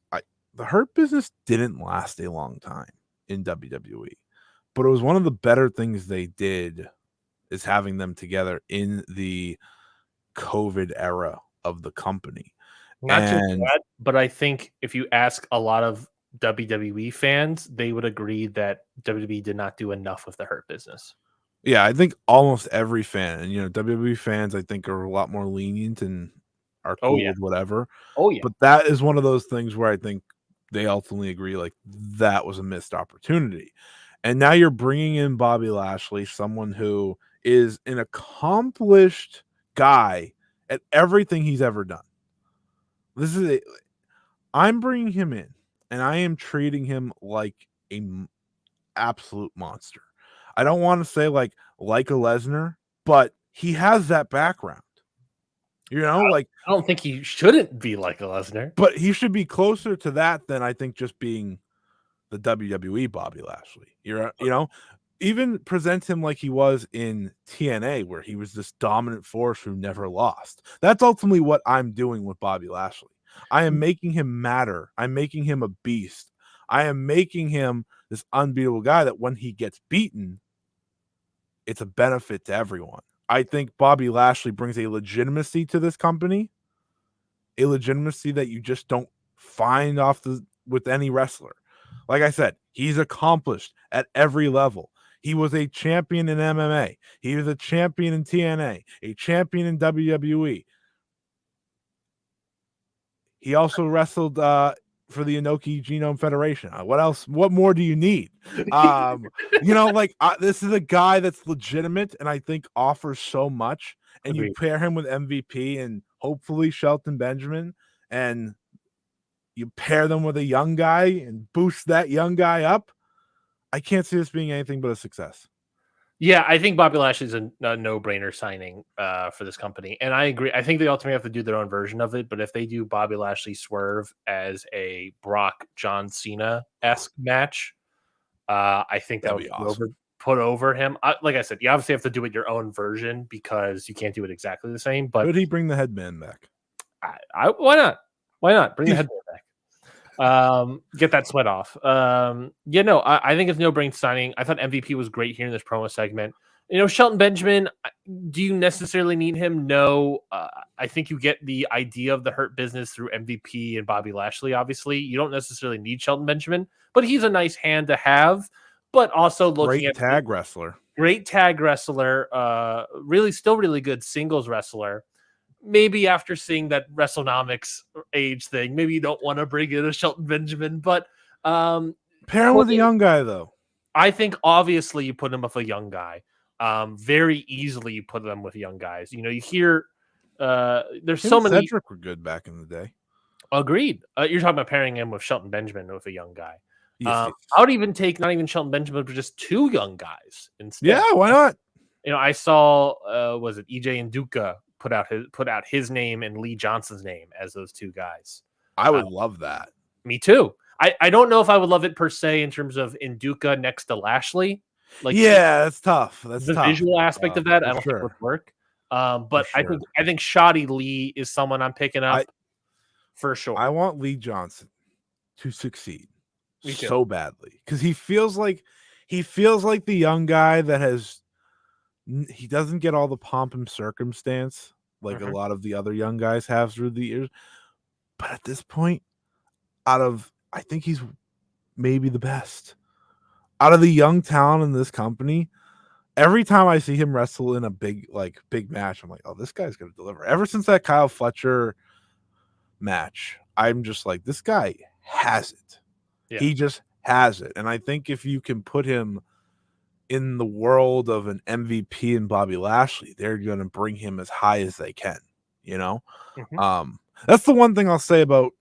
the Hurt Business didn't last a long time in WWE, but it was one of the better things they did is having them together in the COVID era of the company. Not just that, but I think if you ask a lot of WWE fans, they would agree that WWE did not do enough with the Hurt Business. Yeah, I think almost every fan, and WWE fans, I think, are a lot more lenient and are cool with whatever. Oh yeah. But that is one of those things where I think they ultimately agree, like, that was a missed opportunity. And now you're bringing in Bobby Lashley, someone who is an accomplished guy at everything he's ever done. I'm bringing him in, and I am treating him like an absolute monster. I don't want to say like a Lesnar, but he has that background. I don't think he shouldn't be like a Lesnar, but he should be closer to that than I think just being the WWE Bobby Lashley. Even present him like he was in TNA, where he was this dominant force who never lost. That's ultimately what I'm doing with Bobby Lashley. I am making him matter. I'm making him a beast. I am making him this unbeatable guy that when he gets beaten, it's a benefit to everyone. I think Bobby Lashley brings a legitimacy to this company, a legitimacy that you just don't find with any wrestler. Like I said, he's accomplished at every level. He was a champion in MMA. He was a champion in TNA, a champion in WWE. He also wrestled for the Inoki Genome Federation. What else? What more do you need? This is a guy that's legitimate and I think offers so much. And you pair him with MVP and hopefully Shelton Benjamin, and you pair them with a young guy and boost that young guy up. I can't see this being anything but a success. Yeah, I think Bobby Lashley's a no-brainer signing for this company. And I agree. I think they ultimately have to do their own version of it. But if they do Bobby Lashley Swerve as a Brock John Cena-esque match, I think that would be awesome. Put over him. Like I said, you obviously have to do it your own version because you can't do it exactly the same. But could he bring the headband back? Why not? Why not? Bring the headband back. Get that sweat off. I think it's no brain signing. I thought MVP was great here in this promo segment. Shelton Benjamin, do you necessarily need him? No. I think you get the idea of the Hurt Business through MVP and Bobby Lashley. Obviously, you don't necessarily need Shelton Benjamin, but he's a nice hand to have. But also looking at tag wrestler, great tag wrestler, still really good singles wrestler. Maybe after seeing that WrestleNomics age thing, maybe you don't want to bring in a Shelton Benjamin, but pair him with a young guy, though. I think obviously you put him with a young guy. Very easily you put them with young guys. You hear there's so many. Cedric were good back in the day. Agreed. You're talking about pairing him with Shelton Benjamin with a young guy. Yes. I would even take not even Shelton Benjamin, but just two young guys instead. Yeah, why not? I saw was it EJ Nduka put out his name and Lee Johnson's name as those two guys. I would love that. Me too. I don't know if I would love it per se in terms of Nduka next to Lashley. That's tough. That's the tough. Visual aspect of that. I don't think it would work. But sure. I think Shoddy Lee is someone I'm picking up for sure. I want Lee Johnson to succeed so badly because he feels like the young guy that he doesn't get all the pomp and circumstance like a lot of the other young guys have through the years. But at this point, I think he's maybe the best out of the young talent in this company. Every time I see him wrestle in a big match, I'm like, oh, this guy's going to deliver. Ever since that Kyle Fletcher match, I'm just like, this guy has it. Yeah. He just has it. And I think if you can put him in the world of an MVP and Bobby Lashley, they're going to bring him as high as they can, That's the one thing I'll say about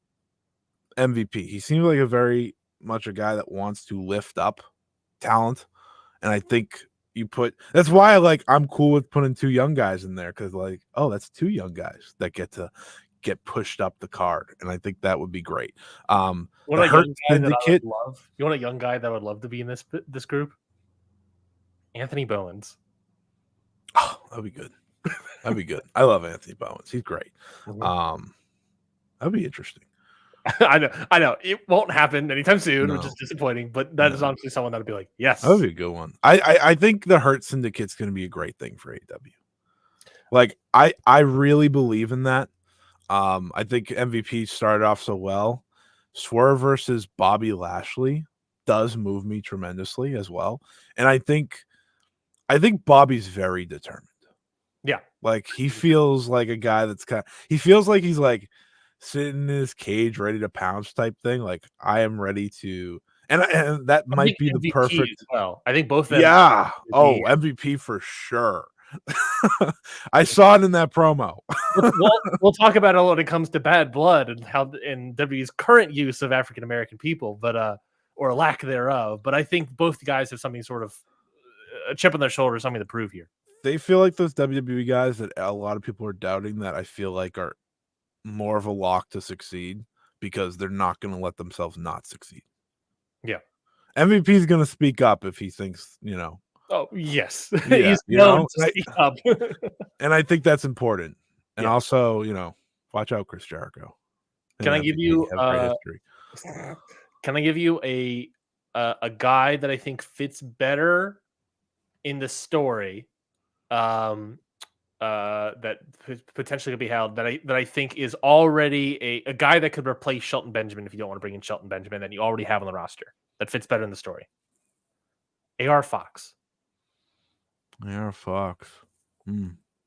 MVP. He seems like very much a guy that wants to lift up talent. And I think that's why I'm cool with putting two young guys in there. Cause that's two young guys that get pushed up the card. And I think that would be great. You want a young guy that would love to be in this group? Anthony Bowens. Oh, that'd be good. That'd be good. I love Anthony Bowens. He's great. That'd be interesting. I know. It won't happen anytime soon, which is disappointing, but that is honestly someone that would be like, yes. That would be a good one. I think the Hurt Syndicate's going to be a great thing for AEW. I really believe in that. I think MVP started off so well. Swerve versus Bobby Lashley does move me tremendously as well. And I think Bobby's very determined. Yeah. He feels like a guy that's he feels like he's sitting in his cage ready to pounce type thing. I am ready to, and that might be the perfect. Well, I think both of them. Yeah. MVP for sure. I saw it in that promo. we'll talk about it when it comes to Bad Blood and how in WWE's current use of African American people, but or lack thereof. But I think both guys have something sort of a chip on their shoulder, something to prove here. They feel like those WWE guys that a lot of people are doubting that I feel like are more of a lock to succeed because they're not going to let themselves not succeed. Yeah. MVP is going to speak up if he thinks, Oh, yes. Yeah, he's known to speak up. And I think that's important. And also, watch out, Chris Jericho. Can I give you a guy that I think fits better in the story that potentially could be held that I think is already a guy that could replace Shelton Benjamin if you don't want to bring in Shelton Benjamin that you already have on the roster that fits better in the story. AR Fox. AR Fox.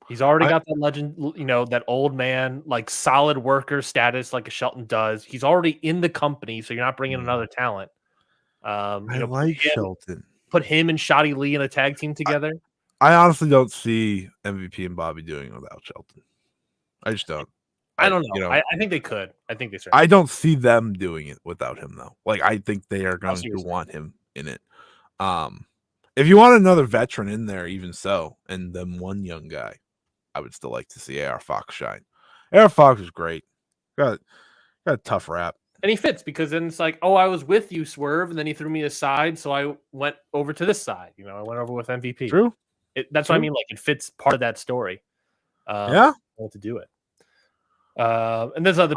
He's already got that legend, that old man, like solid worker status, like a Shelton does. He's already in the company, so you're not bringing another talent. I like Shelton. Put him and Shotty Lee in a tag team together. I honestly don't see MVP and Bobby doing it without Shelton. I just don't. I don't know. I think they could. I think they I don't see them doing it without him, though. Like, I think they are going to want him in it. If you want another veteran in there, even so, and then one young guy, I would still like to see AR Fox shine. AR Fox is great. Got a tough rap. And he fits because then it's like, oh, I was with you, Swerve, and then he threw me aside, so I went over to this side. I went over with MVP. True. That's what I mean. Like, it fits part of that story. Yeah. To do it. And there's other.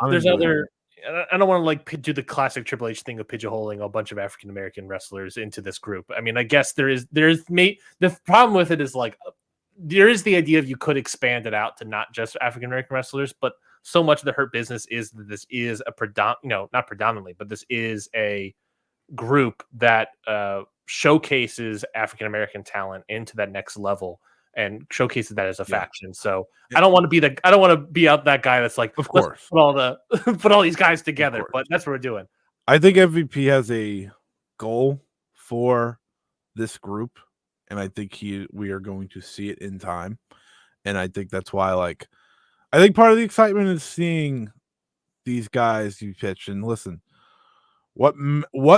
I don't want to like do the classic Triple H thing of pigeonholing a bunch of African American wrestlers into this group. I mean, I guess the problem with it is like there is the idea of you could expand it out to not just African American wrestlers, but so much of the Hurt Business is that this is a not predominantly, but this is a group that showcases African American talent into that next level and showcases that as a faction. So I don't want to be out that guy that's like, of course, put all these guys together, but that's what we're doing. I think MVP has a goal for this group, and I think we are going to see it in time. And I think that's why, I think part of the excitement is seeing these guys you pitch. And listen, what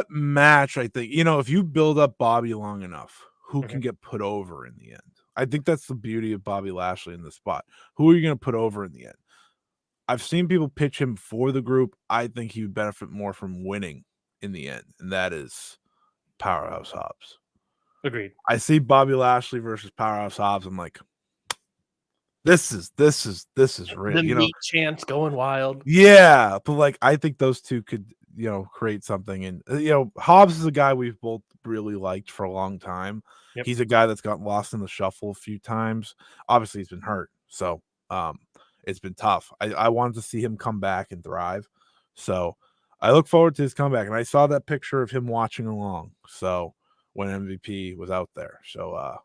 match I think, if you build up Bobby long enough, who can get put over in the end? I think that's the beauty of Bobby Lashley in this spot. Who are you going to put over in the end? I've seen people pitch him for the group. I think he would benefit more from winning in the end, and that is Powerhouse Hobbs. Agreed. I see Bobby Lashley versus Powerhouse Hobbs. I'm like, this is real. The meat chance going wild. Yeah, but I think those two could create something. And Hobbs is a guy we've both really liked for a long time. Yep. He's a guy that's gotten lost in the shuffle a few times. Obviously, he's been hurt, so it's been tough. I wanted to see him come back and thrive, so I look forward to his comeback. And I saw that picture of him watching along. So when MVP was out there, so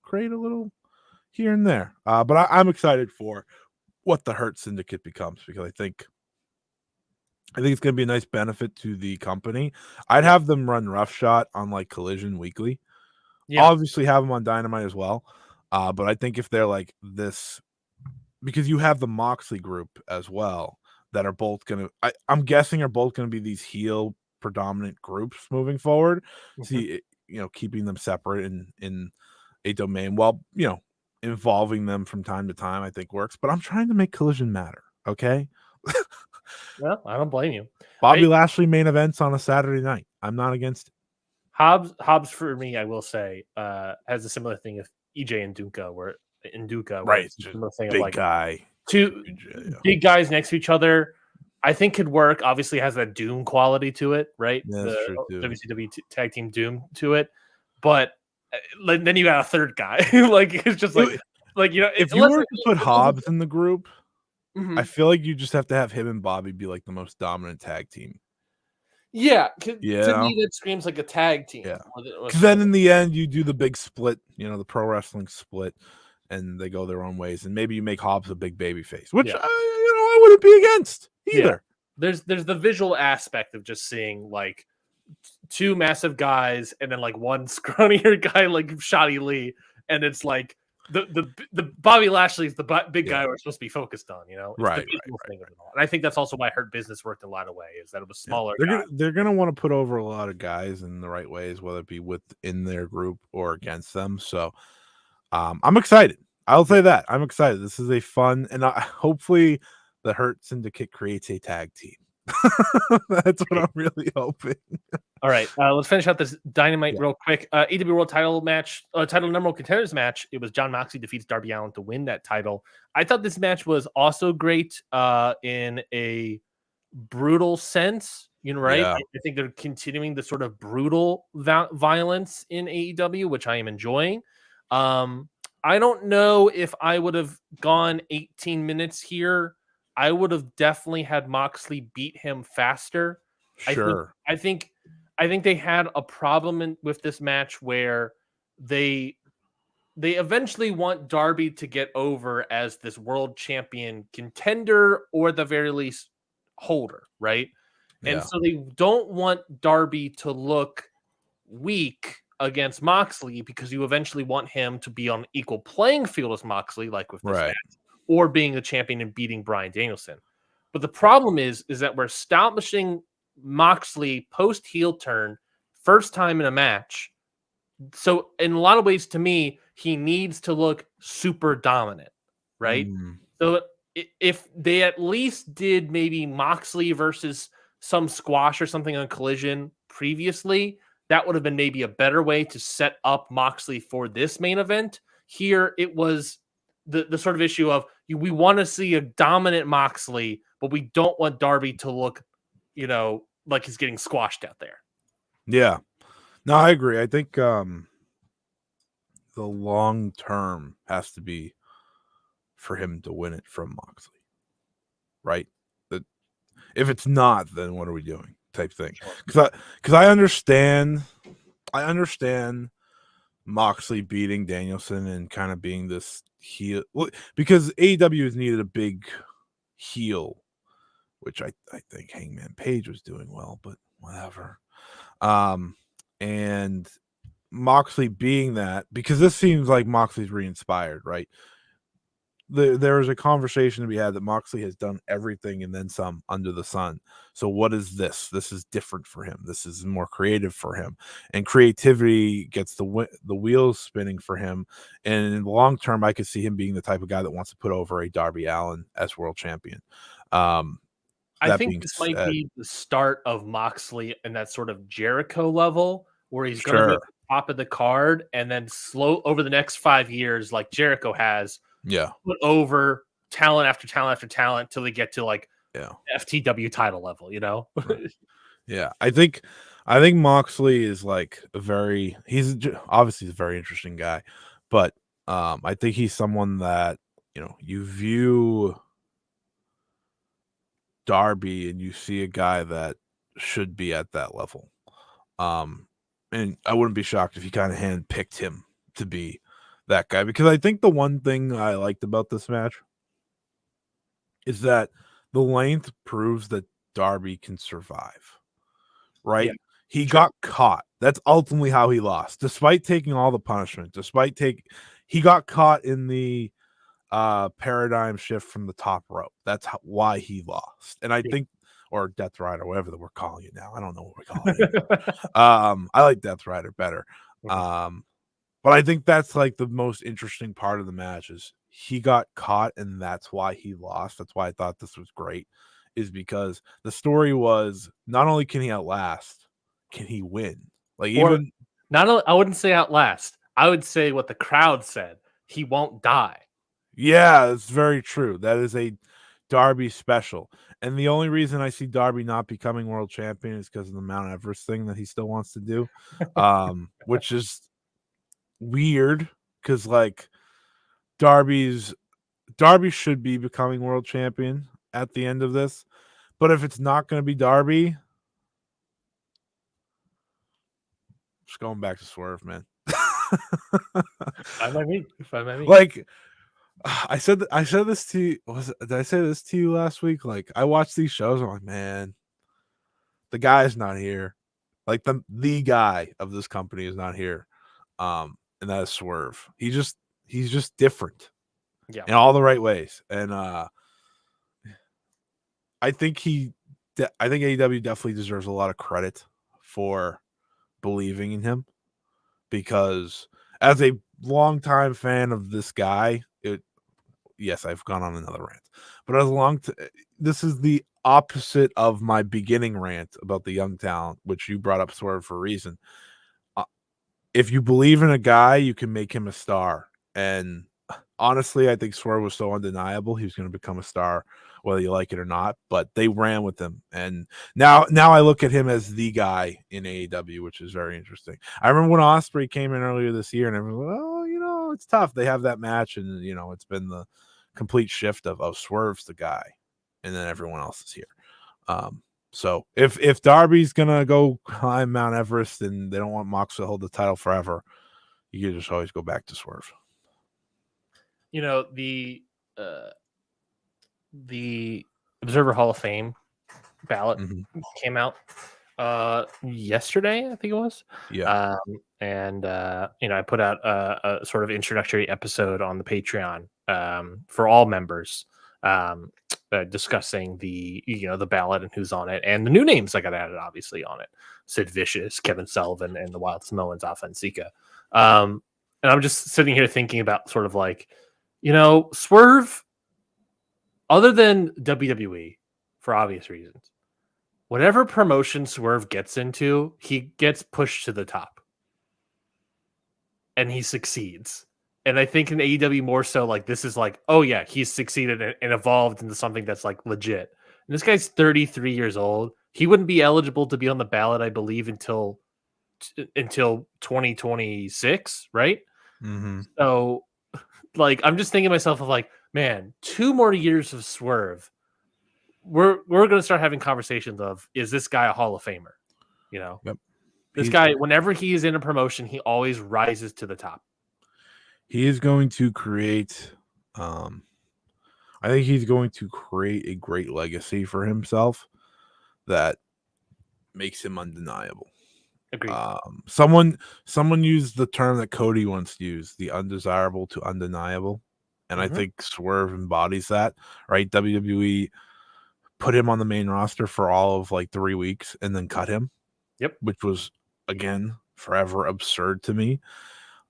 create a little here and there. But I'm excited for what the Hurt Syndicate becomes, because I think it's going to be a nice benefit to the company. I'd have them run Roughshod on Collision weekly. Yeah. Obviously have them on Dynamite as well. But I think if they're like this, because you have the Moxley group as well that are both going to, I'm guessing are both going to be these heel predominant groups moving forward. Mm-hmm. See, keeping them separate in a domain while, involving them from time to time, I think works. But I'm trying to make Collision matter. Okay. Well, I don't blame you. Bobby Lashley main events on a Saturday night. I'm not against it. Hobbs for me, I will say, has a similar thing of EJ and Duca, right? Big guy, two big guys next to each other. I think could work. Obviously, has that Doom quality to it, right? Yeah, that's true too. WCW tag team Doom to it, but then you got a third guy. It's just if you were to put Hobbs in the group. Mm-hmm. I feel like you just have to have him and Bobby be the most dominant tag team. Yeah, to me that screams like a tag team. Yeah, because then in the end you do the big split, the pro wrestling split, and they go their own ways. And maybe you make Hobbs a big baby face, which I wouldn't be against either. Yeah. There's the visual aspect of just seeing two massive guys and then one scrawnier guy like Shotty Lee, and it's the Bobby Lashley is the big guy we're supposed to be focused on, It's right. And I think that's also why Hurt Business worked in a lot of ways, that it was smaller. They're gonna want to put over a lot of guys in the right ways, whether it be within their group or against them. So I'm excited. I'll say that. I'm excited. This is a fun, and hopefully the Hurt Syndicate creates a tag team. That's what I'm really hoping. All right, let's finish out this Dynamite real quick. AEW World Title match, title number one contenders match. It was Jon Moxley defeats Darby Allin to win that title. I thought this match was also great in a brutal sense. Right? Yeah. I think they're continuing the sort of brutal violence in AEW, which I am enjoying. I don't know if I would have gone 18 minutes here. I would have definitely had Moxley beat him faster. Sure. I think they had a problem with this match where they they eventually want Darby to get over as this world champion contender, or the very least holder, right? Yeah. And so they don't want Darby to look weak against Moxley, because you eventually want him to be on equal playing field as Moxley, like with this match, or being a champion and beating Bryan Danielson. But the problem is that we're establishing Moxley post heel turn, first time in a match. So in a lot of ways, to me, he needs to look super dominant, right? So if they at least did maybe Moxley versus some squash or something on Collision previously, that would have been maybe a better way to set up Moxley for this main event. Here, it was the sort of issue of we want to see a dominant Moxley, but we don't want Darby to look, like he's getting squashed out there. Yeah. No, I agree. I think the long term has to be for him to win it from Moxley, right? If it's not, then what are we doing? Type thing. Because I understand Moxley beating Danielson and kind of being this heel, because AEW has needed a big heel, which I think Hangman Page was doing well, but whatever. And Moxley being that, because this seems like Moxley's re-inspired, right? There was a conversation to be had that Moxley has done everything and then some under the sun. So what is this? This is different for him. This is more creative for him, and creativity gets the wheels spinning for him. And in the long term, I could see him being the type of guy that wants to put over a Darby Allin as world champion. I think this might be the start of Moxley in that sort of Jericho level, where he's going to be at the top of the card, and then slow over the next 5 years, like Jericho has. Put over talent after talent after talent till they get to like FTW title level, Right. Yeah, I think Moxley is like he's obviously a very interesting guy, but I think he's someone that you view Darby and you see a guy that should be at that level, and I wouldn't be shocked if he kind of handpicked him to be that guy, because I think the one thing I liked about this match is that the length proves that Darby can survive, right? Yeah, he got caught. That's ultimately how he lost, despite taking all the punishment, he got caught in the paradigm shift from the top rope. That's why he lost. And I think, or Death Rider, whatever that we're calling it now. I don't know what we're calling it. I like Death Rider better. But I think that's like the most interesting part of the match is he got caught, and that's why he lost. That's why I thought this was great, is because the story was not only can he outlast, can he win? Like, even not only, I wouldn't say outlast. I would say what the crowd said. He won't die. Yeah, it's very true. That is a Darby special. And the only reason I see Darby not becoming world champion is because of the Mount Everest thing that he still wants to do, which is weird, because like Darby should be becoming world champion at the end of this, but if it's not going to be Darby, just going back to Swerve, man. Fine by me. Like I said this to you. Did I say this to you last week? Like, I watch these shows, I'm like, man, the guy's not here. Like the guy of this company is not here. And that is Swerve. He's just different, in all the right ways. And I think AEW definitely deserves a lot of credit for believing in him, because as a longtime fan of this guy, yes, I've gone on another rant, but this is the opposite of my beginning rant about the young talent, which you brought up Swerve for a reason. If you believe in a guy, you can make him a star. And honestly, I think Swerve was so undeniable. He was going to become a star, whether you like it or not, but they ran with him. And now I look at him as the guy in AEW, which is very interesting. I remember when Ospreay came in earlier this year and everyone was like, oh, it's tough. They have that match, and it's been the complete shift of Swerve's the guy, and then everyone else is here. So if Darby's gonna go climb Mount Everest and they don't want Mox to hold the title forever, you can just always go back to Swerve. the Observer Hall of Fame ballot came out yesterday, I think it was. Yeah. And I put out a sort of introductory episode on the Patreon for all members, discussing the ballot and who's on it, and the new names I got added obviously on it: Sid Vicious, Kevin Sullivan, and the Wild Samoans, Authentica. And I'm just sitting here thinking about sort of like, Swerve, other than WWE, for obvious reasons, whatever promotion Swerve gets into, he gets pushed to the top. And he succeeds. And I think in AEW more so, like, this is like, oh yeah, he's succeeded and evolved into something that's like legit. And this guy's 33 years old. He wouldn't be eligible to be on the ballot, I believe, until 2026, right? So, like, I'm just thinking to myself of like, man, 2 more years of Swerve. We're going to start having conversations of, is this guy a Hall of Famer? Yep. This guy, whenever he is in a promotion, he always rises to the top. He is going to create, I think he's going to create a great legacy for himself that makes him undeniable. Agreed. Someone used the term that Cody once used, the undesirable to undeniable. And I think Swerve embodies that, right? WWE put him on the main roster for all of like 3 weeks and then cut him. Yep. Which was, again, forever absurd to me.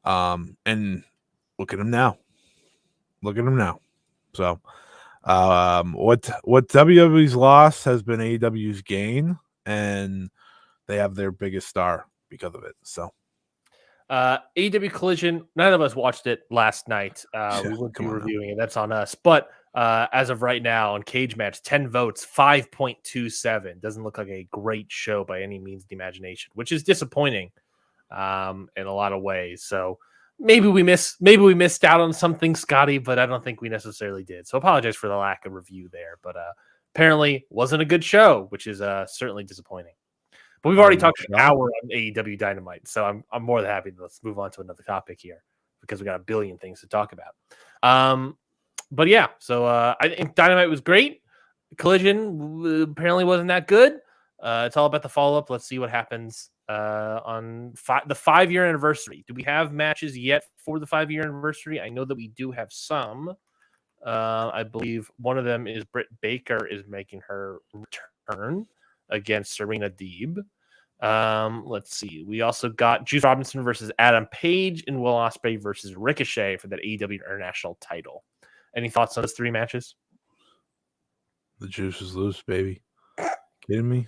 And look at him now. So, what WWE's loss has been AEW's gain, and they have their biggest star because of it. So, AEW Collision, none of us watched it last night. We would be reviewing it. That's on us. But as of right now, on Cage Match, 10 votes, 5.27. Doesn't look like a great show by any means of the imagination, which is disappointing in a lot of ways. So maybe we missed out on something, Scotty, but I don't think we necessarily did. So apologize for the lack of review there. But apparently wasn't a good show, which is certainly disappointing. But we've already talked an hour on AEW Dynamite, so I'm more than happy. Let's move on to another topic here because we got a billion things to talk about. But yeah, so I think Dynamite was great. Collision apparently wasn't that good. It's all about the follow-up. Let's see what happens on the 5-year anniversary. Do we have matches yet for the 5-year anniversary? I know that we do have some. I believe one of them is Britt Baker is making her return against Serena Deeb. Let's see. We also got Juice Robinson versus Adam Page and Will Ospreay versus Ricochet for that AEW International title. Any thoughts on those 3 matches? The juice is loose, baby. Kidding me?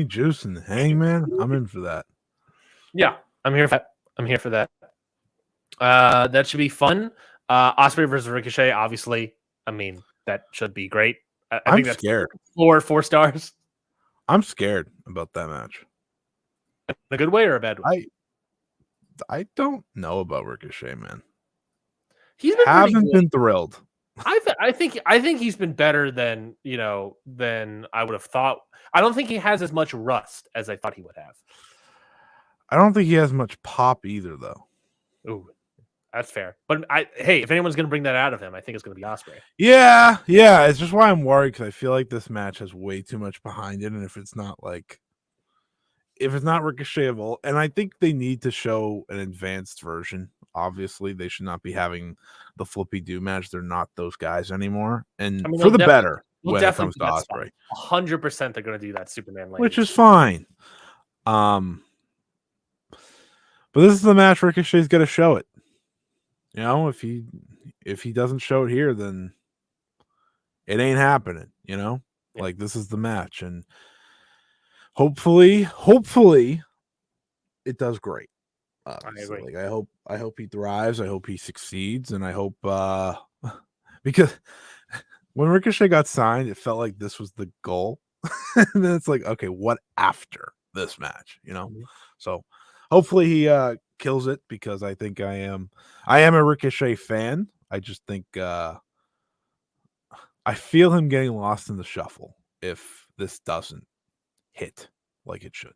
Juice and Hangman? I'm in for that. Yeah, I'm here for that. That should be fun. Ospreay versus Ricochet, obviously. I mean, that should be great. I think that's scared. 4 stars. I'm scared about that match. In a good way or a bad way? I don't know about Ricochet, man. He's been haven't been thrilled. I think he's been better than I would have thought. I don't think he has as much rust as I thought he would have. I don't think he has much pop either, though. Ooh, that's fair. But hey, if anyone's going to bring that out of him, I think it's going to be Ospreay. Yeah. It's just why I'm worried, because I feel like this match has way too much behind it, and if it's not Ricochet of old, and I think they need to show an advanced version. Obviously, they should not be having the flippy do match. They're not those guys anymore, and for the better when it comes to Ospreay. 100%, they're going to do that Superman language, which is fine. But this is the match Ricochet's got to show it. If he doesn't show it here, then it ain't happening. Like, this is the match, and hopefully it does great. Like, I hope he thrives. I hope he succeeds, and I hope because when Ricochet got signed, it felt like this was the goal, and then it's like, okay, what after this match? So hopefully he kills it, because I think I am a Ricochet fan. I just think I feel him getting lost in the shuffle if this doesn't hit like it should.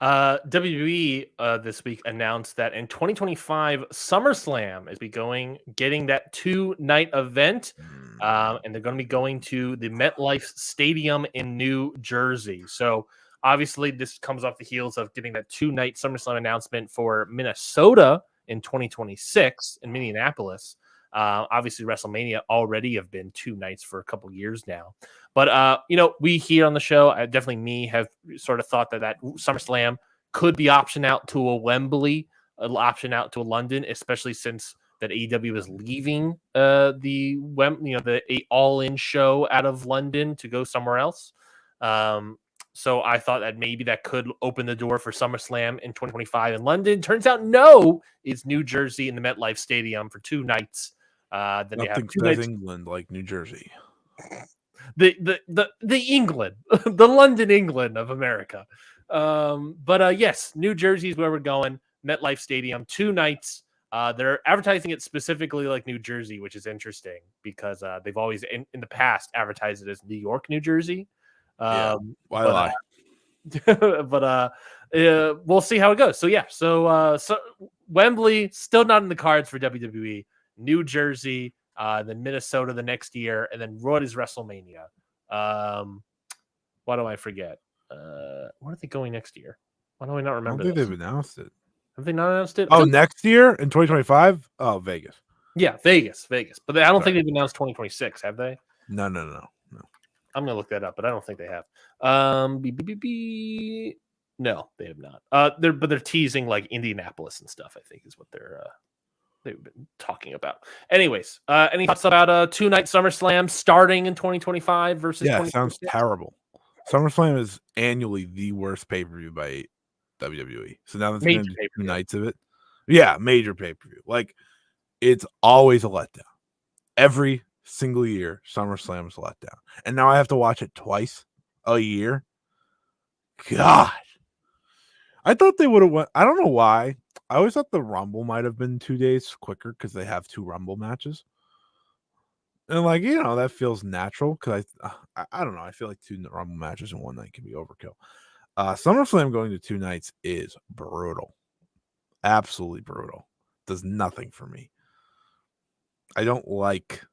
WWE this week announced that in 2025 SummerSlam is getting that 2-night event, and they're going to be going to the MetLife Stadium in New Jersey. So obviously this comes off the heels of getting that 2-night SummerSlam announcement for Minnesota in 2026 in Minneapolis. Obviously WrestleMania already have been 2 nights for a couple years now. But, we here on the show, definitely have sort of thought that SummerSlam could be optioned out to a Wembley, option out to a London, especially since that AEW is leaving the all-in show out of London to go somewhere else. So I thought that maybe that could open the door for SummerSlam in 2025 in London. Turns out no, it's New Jersey in the MetLife Stadium for 2 nights. Then Nothing they have 2 says nights. England like New Jersey. The England, the London England of America. Yes, New Jersey is where we're going. MetLife Stadium, 2 nights. They're advertising it specifically like New Jersey, which is interesting because they've always in the past advertised it as New York, New Jersey. Why lie? We'll see how it goes. So Wembley still not in the cards for WWE. New Jersey, then Minnesota the next year, and then what is WrestleMania? Why do I forget? What are they going next year? Why do I not remember? I don't think they've announced it. Have they not announced it? Oh, next year in 2025? Oh, Vegas. Yeah, Vegas. But I don't think they've announced 2026, have they? No. I'm gonna look that up, but I don't think they have. No, they have not. They're teasing like Indianapolis and stuff, I think is what they've been talking about. Anyways, any thoughts about a 2-night SummerSlam starting in 2025 versus? Yeah, sounds terrible. SummerSlam is annually the worst pay-per-view by WWE. So now that's going to be 2 nights of it. Yeah, major pay-per-view. Like, it's always a letdown. Every single year, SummerSlam is a letdown. And now I have to watch it twice a year. God. I thought they would have went. I don't know why. I always thought the Rumble might have been 2 days quicker because they have 2 Rumble matches. And that feels natural because I don't know. I feel like 2 Rumble matches in one night can be overkill. SummerSlam going to 2 nights is brutal. Absolutely brutal. Does nothing for me. I don't like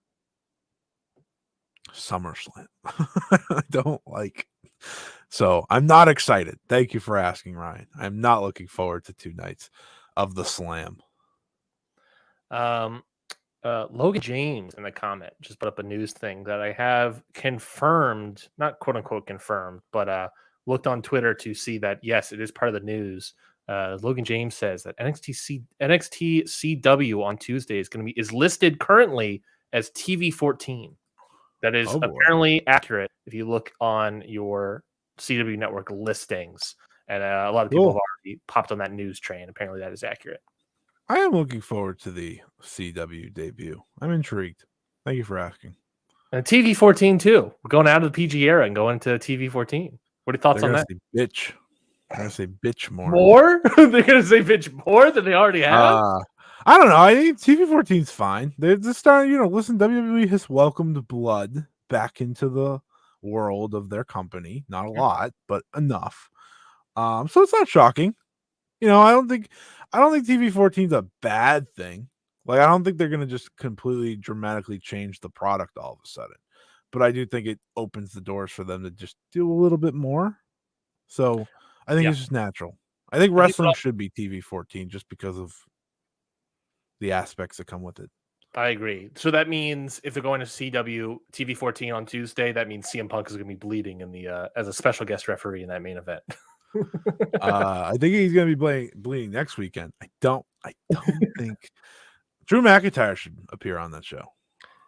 SummerSlam. I don't like. So I'm not excited. Thank you for asking, Ryan. I'm not looking forward to 2 nights of the slam. Logan James in the comment just put up a news thing that I have confirmed, not quote unquote confirmed, but looked on Twitter to see that yes, it is part of the news. Logan James says that NXT CW on Tuesday is listed currently as TV 14. That is apparently accurate if you look on your CW network listings, and a lot of people have already popped on that news train. Apparently, that is accurate. I am looking forward to the CW debut. I'm intrigued. Thank you for asking. And TV 14 too. We're going out of the PG era and going to TV 14. What are your thoughts on that? Bitch. They're gonna say bitch more. More? They're gonna say bitch more than they already have. I don't know. I think TV 14 is fine. They're just starting. Listen, WWE has welcomed blood back into the world of their company. Not a lot, but enough. So it's not shocking. I don't think TV 14 is a bad thing. Like, I don't think they're gonna just completely dramatically change the product all of a sudden. But I do think it opens the doors for them to just do a little bit more. So I think it's just natural. I think wrestling should be TV 14 just because of the aspects that come with it. I agree. So that means if they're going to CW TV 14 on Tuesday, that means CM Punk is going to be bleeding in the as a special guest referee in that main event. I think he's going to be bleeding next weekend. I don't think Drew McIntyre should appear on that show.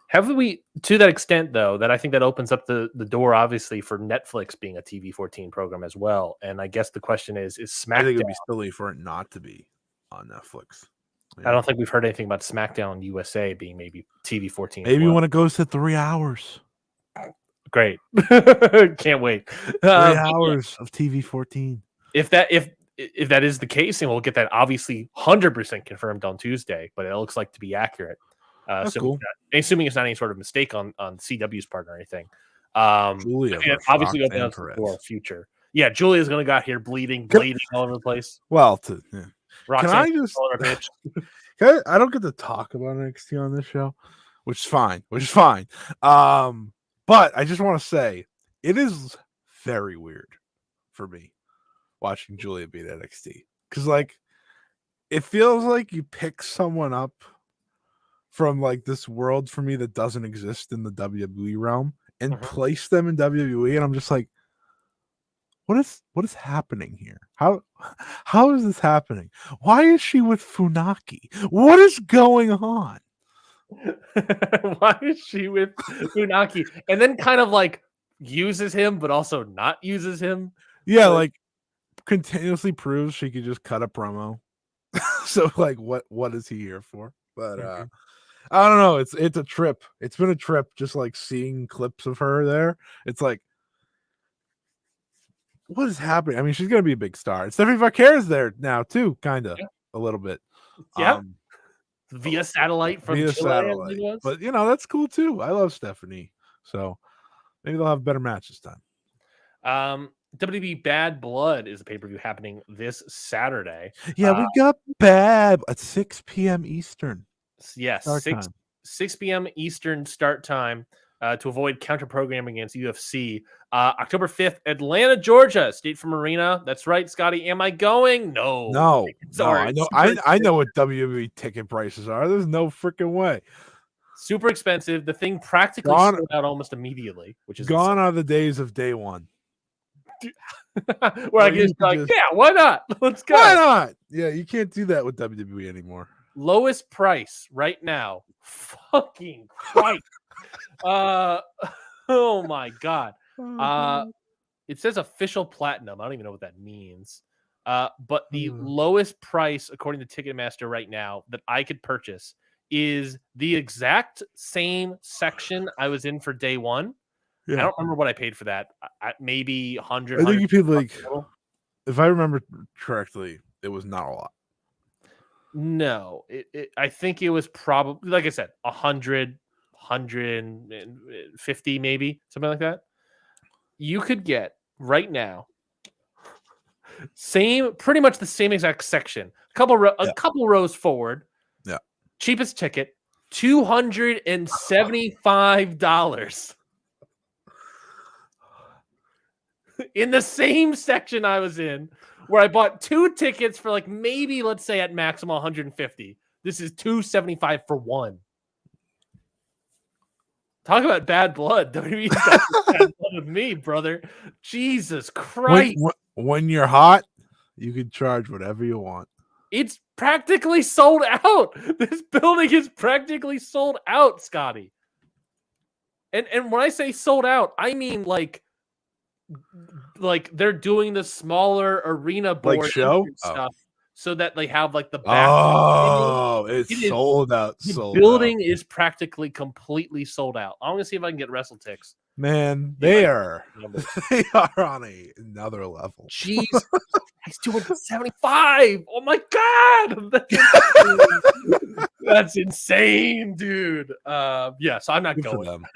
Have we, to that extent, though, that I think that opens up the door, obviously, for Netflix being a TV 14 program as well. And I guess the question is SmackDown? I think it'd be silly for it not to be on Netflix. Yeah. I don't think we've heard anything about SmackDown USA being maybe TV 14. Maybe when it goes to 3 hours. Great. Can't wait. 3 hours of TV 14. If that is the case, and we'll get that obviously 100% confirmed on Tuesday, but it looks like to be accurate. That's cool. Assuming it's not any sort of mistake on CW's part or anything. Julia, obviously opens up the door future. Yeah, Julia's gonna got here bleeding all over the place. Well, Roxanne, I don't get to talk about NXT on this show, which is fine. But I just want to say it is very weird for me watching Julia beat NXT because, like, it feels like you pick someone up from like this world for me that doesn't exist in the WWE realm and place them in WWE, and I'm just like, what is happening here? How is this happening? Why is she with Funaki? What is going on? Why is she with Funaki? And then kind of like uses him, but also not uses him. Yeah, like continuously proves she could just cut a promo. So like what is he here for? But I don't know. It's a trip. It's been a trip just like seeing clips of her there. It's like, what is happening? I mean, she's gonna be a big star. Stephanie Vaquer's there now too, kind of a little bit. Yeah. Via satellite from Chile. But you know, that's cool too. I love Stephanie. So maybe they'll have better match this time. WWE Bad Blood is a pay-per-view happening this Saturday. Yeah, we got Bad at 6 p.m. Eastern. Yes, 6 p.m. Eastern start time to avoid counter-programming against UFC. October 5th, Atlanta, Georgia, State Farm Arena. That's right, Scotty. Am I going? No. Sorry. I know what WWE ticket prices are. There's no freaking way. Super expensive. The thing practically sold out almost immediately, which is gone insane. are the days of day one. Where I guess like, yeah, why not? Let's go. Why not? Yeah, you can't do that with WWE anymore. Lowest price right now. Fucking Christ. Oh my God. It says official platinum. I don't even know what that means. But the lowest price, according to Ticketmaster right now, that I could purchase is the exact same section I was in for day one. Yeah. I don't remember what I paid for that. Maybe 100. I think you paid like, if I remember correctly, it was not a lot. No, I think it was probably, like I said, 100, 150, maybe something like that. You could get right now, pretty much the same exact section, a couple rows forward. Yeah, cheapest ticket, $275. In the same section I was in, where I bought 2 tickets for like maybe, let's say at maximum 150. This is $275 for one. Talk about bad blood. WWE's got bad blood with me, brother. Jesus Christ. When you're hot, you can charge whatever you want. It's practically sold out. This building is practically sold out, Scotty. And when I say sold out, I mean like they're doing the smaller arena board like show stuff so that they have like the back. It's sold out. The building is practically completely sold out. I'm gonna see if I can get WrestleTix. Man, they are on another level. Jeez, he's 275. Oh my God, that's insane, dude. Yeah, so I'm not going. For them.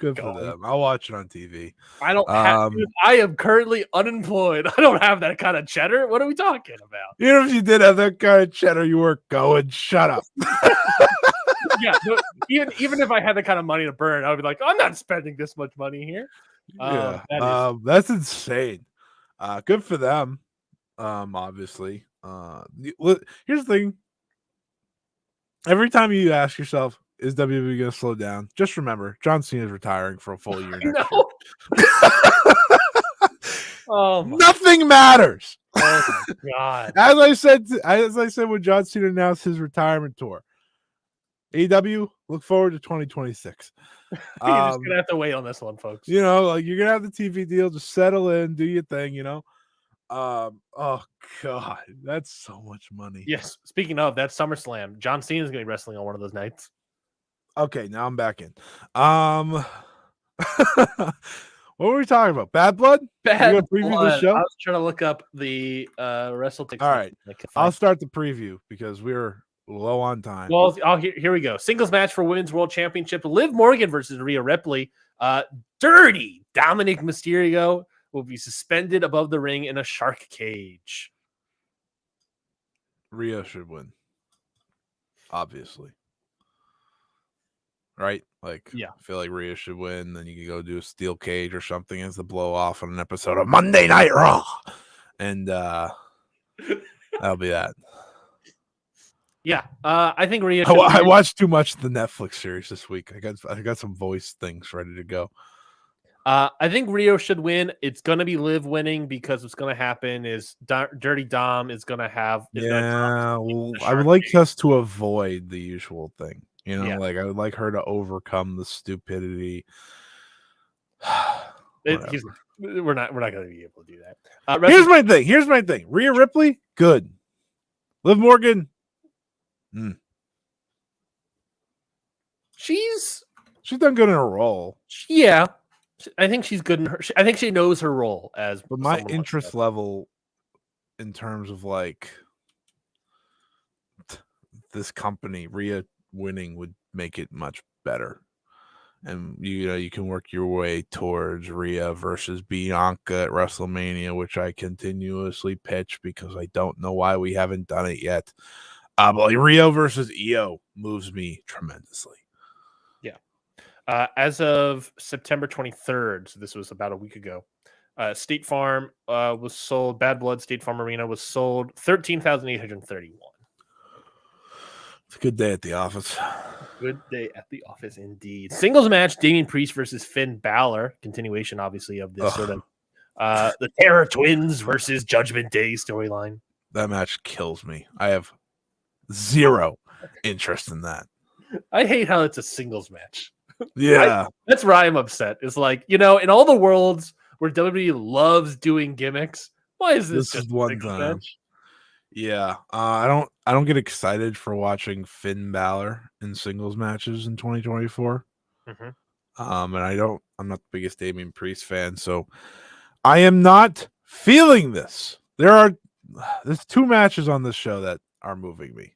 Good for them. I'll watch it on TV. I don't have. I am currently unemployed. I don't have that kind of cheddar. What are we talking about? Even if you did have that kind of cheddar, you weren't going. Shut up. Yeah, even if I had the kind of money to burn, I would be like, I'm not spending this much money here. That's insane. Good for them. Obviously. Here's the thing. Every time you ask yourself, is WWE going to slow down? Just remember, John Cena is retiring for a full year next year. Nothing matters. Oh my God! As I said when John Cena announced his retirement tour, AEW, look forward to 2026. You're just gonna have to wait on this one, folks. You know, like you're gonna have the TV deal. Just settle in, do your thing. You know. Oh God, that's so much money. Yes. Speaking of that, SummerSlam, John Cena is gonna be wrestling on one of those nights. Okay, now I'm back in. What were we talking about? Bad Blood? Bad Blood. The show? I was trying to look up the WrestleTix. All right, I'll start the preview because we're low on time. Well, here we go. Singles match for Women's World Championship: Liv Morgan versus Rhea Ripley. Dirty Dominic Mysterio will be suspended above the ring in a shark cage. Rhea should win. Obviously. Right? Like, yeah. I feel like Rhea should win. Then you can go do a steel cage or something as the blow off on an episode of Monday Night Raw. And that'll be that. Yeah. I think Rhea I watched too much of the Netflix series this week. I got some voice things ready to go. I think Rio should win. It's going to be Liv winning because what's going to happen is Dirty Dom is going to have. I would like us to avoid the usual thing. You know, Yeah. like I would like her to overcome the stupidity. We're not going to be able to do that. Here's my thing. Rhea Ripley, good. Liv Morgan, she's done good in her role. Yeah. I think she's good in her. I think she knows her role as. But my interest level, in terms of like this company, Rhea winning would make it much better. And you can work your way towards Rhea versus Bianca at WrestleMania, which I continuously pitch because I don't know why we haven't done it yet. But like Rhea versus Io moves me tremendously. As of September 23rd, so this was about a week ago, State Farm was sold. Bad Blood State Farm Arena was sold 13,831. It's a good day at the office. Good day at the office, indeed. Singles match: Damian Priest versus Finn Balor. Continuation, obviously, of this sort of the Terror Twins versus Judgment Day storyline. That match kills me. I have zero interest in that. I hate how it's a singles match. Yeah, that's where I'm upset. It's like, in all the worlds where WWE loves doing gimmicks, why is this just one match? Yeah, I don't get excited for watching Finn Balor in singles matches in 2024. Mm-hmm. And I'm not the biggest Damian Priest fan, so I am not feeling this. There's 2 matches on this show that are moving me,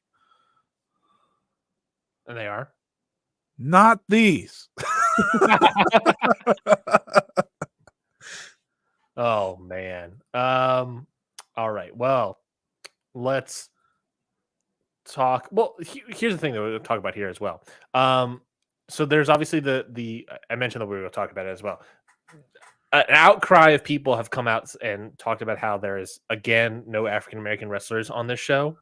and they are. Not these. Oh man. All right. Well, let's talk. Well, here's the thing that we'll talk about here as well. So there's obviously the I mentioned that we were going to talk about it as well. An outcry of people have come out and talked about how there is again no African American wrestlers on this show.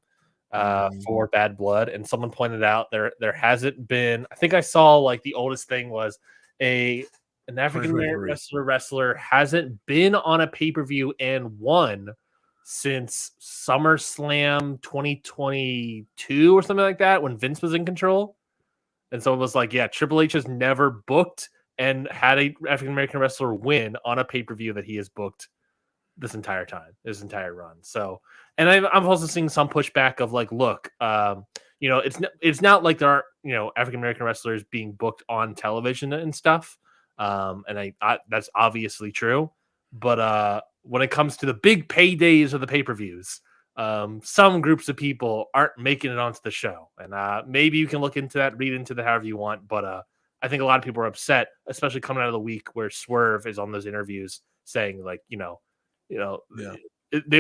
For Bad Blood, and someone pointed out there hasn't been. I think I saw like the oldest thing was an African American wrestler hasn't been on a pay-per-view and won since SummerSlam 2022 or something like that, when Vince was in control. And so it was like, yeah, Triple H has never booked and had a African American wrestler win on a pay-per-view that he has booked this entire time, this entire run. So, and I'm also seeing some pushback of like, look, it's not like there aren't, African American wrestlers being booked on television and stuff. And I that's obviously true. But when it comes to the big paydays of the pay-per-views, some groups of people aren't making it onto the show. And maybe you can look into that, read into that however you want. But I think a lot of people are upset, especially coming out of the week where Swerve is on those interviews saying like,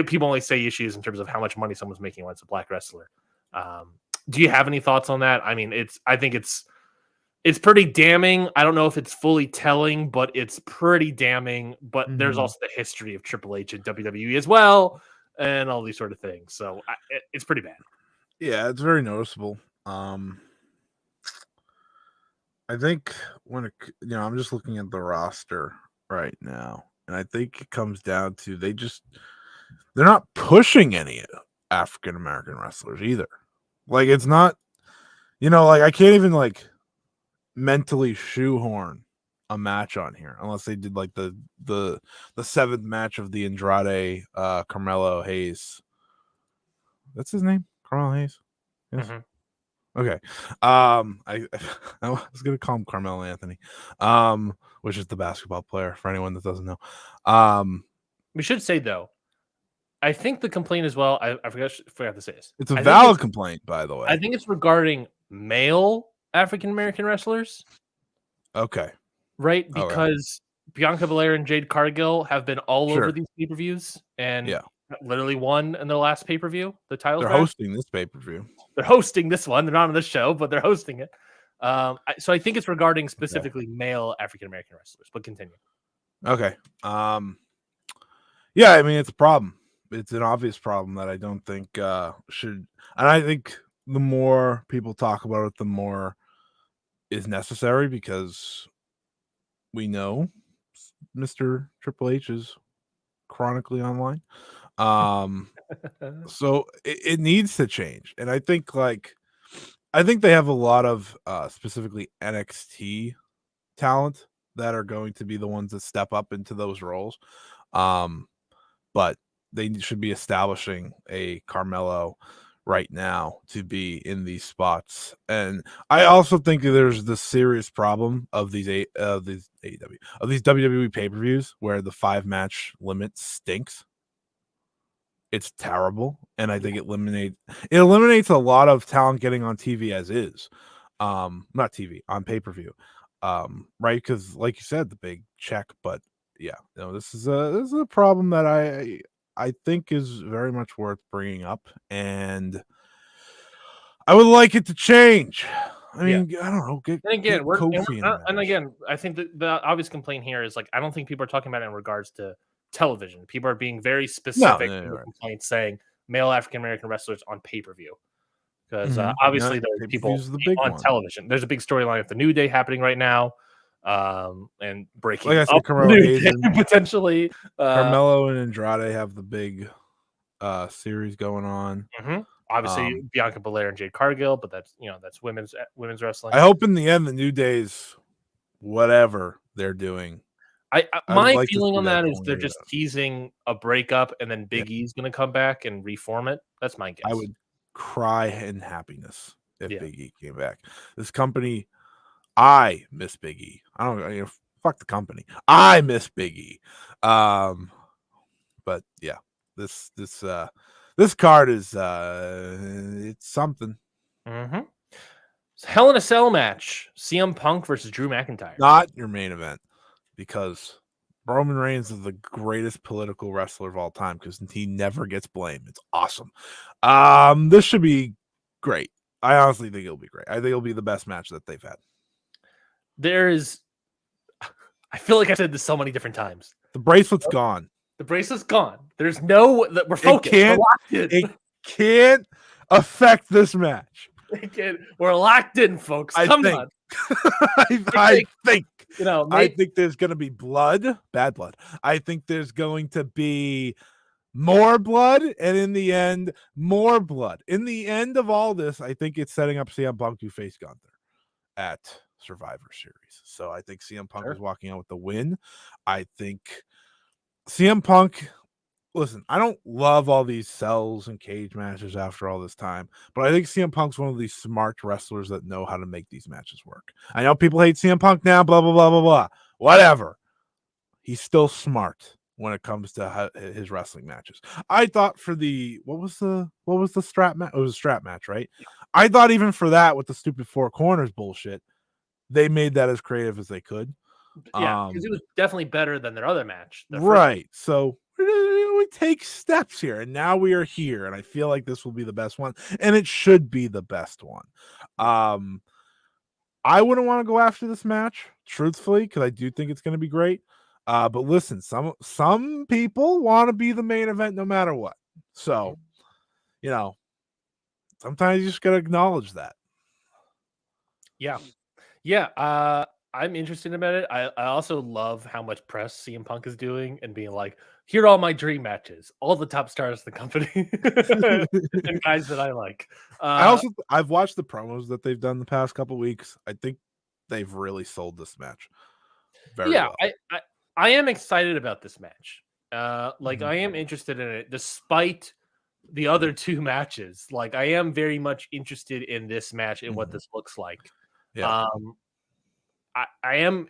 people only say issues in terms of how much money someone's making when it's a black wrestler. Do you have any thoughts on that? I mean, I think it's pretty damning. I don't know if it's fully telling, but it's pretty damning. But there's also the history of Triple H and WWE as well, and all these sort of things. So it's pretty bad. Yeah, it's very noticeable. I think when I'm just looking at the roster right now, and I think it comes down to they're not pushing any African American wrestlers either. Like it's not, like I can't even like mentally shoehorn a match on here unless they did like the 7th match of the Andrade Carmelo Hayes. That's his name, Carmelo Hayes. Yes. Mm-hmm. Okay. I was gonna call him Carmelo Anthony, which is the basketball player for anyone that doesn't know. We should say though, I think the complaint as well. I forgot to say this. It's a valid complaint, by the way. I think it's regarding male African American wrestlers. Okay. Right, because Bianca Belair and Jade Cargill have been all over these pay-per-views and literally won in their last pay-per-view. The titles. They're hosting this pay-per-view. They're hosting this one. They're not on the show, but they're hosting it. So I think it's regarding specifically male African American wrestlers. But continue. Okay. Yeah, I mean it's a problem. It's an obvious problem that I don't think should. And I think the more people talk about it, the more is necessary because we know Mr. Triple H is chronically online. So it needs to change. And I think they have a lot of specifically NXT talent that are going to be the ones that step up into those roles. But they should be establishing a Carmelo right now to be in these spots. And I also think there's the serious problem of these WWE pay-per-views where the 5-match limit stinks. It's terrible, and I think it eliminates a lot of talent getting on TV as is. Not TV, on pay-per-view. Right? Because like you said, the big check, but yeah, this is a problem that I think is very much worth bringing up, and I would like it to change. I mean, I don't know. Again, I think the obvious complaint here is I don't think people are talking about it in regards to television. People are being very specific in the complaints saying male African American wrestlers on pay-per-view. Because obviously there's people on television. There's a big storyline with the New Day happening right now. And breaking up potentially. Carmelo and Andrade have the big series going on. Obviously, Bianca Belair and Jade Cargill, but that's women's wrestling. I hope in the end the New Day's whatever they're doing. My feeling on that is they're just teasing a breakup, and then Big E's going to come back and reform it. That's my guess. I would cry in happiness if Big E came back. This company. I miss Big E. I don't fuck the company. I miss Big E. But yeah, this card is it's something. Hell in a Cell match: CM Punk versus Drew McIntyre. Not your main event because Roman Reigns is the greatest political wrestler of all time because he never gets blamed. It's awesome. This should be great. I honestly think it'll be great. I think it'll be the best match that they've had. I feel like I said this so many different times. The bracelet's gone. The bracelet's gone. There's no we're focused. It can't affect this match. We're locked in, folks. Come on. I think there's going to be bad blood. I think there's going to be more blood, and in the end, more blood. In the end of all this, I think it's setting up CM Punk to face Gunther at Survivor Series. So I think CM Punk is walking out with the win. I think CM Punk, listen, I don't love all these cells and cage matches after all this time, but I think CM Punk's one of these smart wrestlers that know how to make these matches work. I know people hate CM Punk now, blah, blah, blah, blah, blah. Whatever. He's still smart when it comes to his wrestling matches. I thought for what was the strap match? It was a strap match, right? I thought even for that with the stupid 4 corners bullshit, they made that as creative as they could. Yeah, because it was definitely better than their other match. Right. So we take steps here, and now we are here, and I feel like this will be the best one, and it should be the best one. I wouldn't want to go after this match, truthfully, because I do think it's going to be great. But listen, some people want to be the main event no matter what. So, sometimes you just got to acknowledge that. Yeah. I'm interested about it. I also love how much press CM Punk is doing and being like, here are all my dream matches, all the top stars of the company and guys that I like. I've watched the promos that they've done the past couple weeks. I think they've really sold this match very well. I am excited about this match. I am interested in it despite the other 2 matches. I am very much interested in this match and what this looks like. Yeah. I am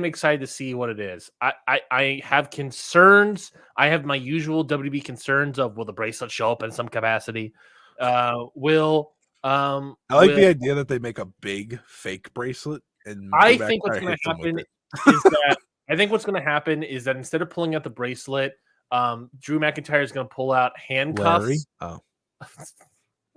excited to see what it is. I have concerns. I have my usual WWE concerns of will the bracelet show up in some capacity? I like the idea that they make a big fake bracelet, and I think what's going to happen is that I think what's going to happen is that instead of pulling out the bracelet, Drew McIntyre is going to pull out handcuffs out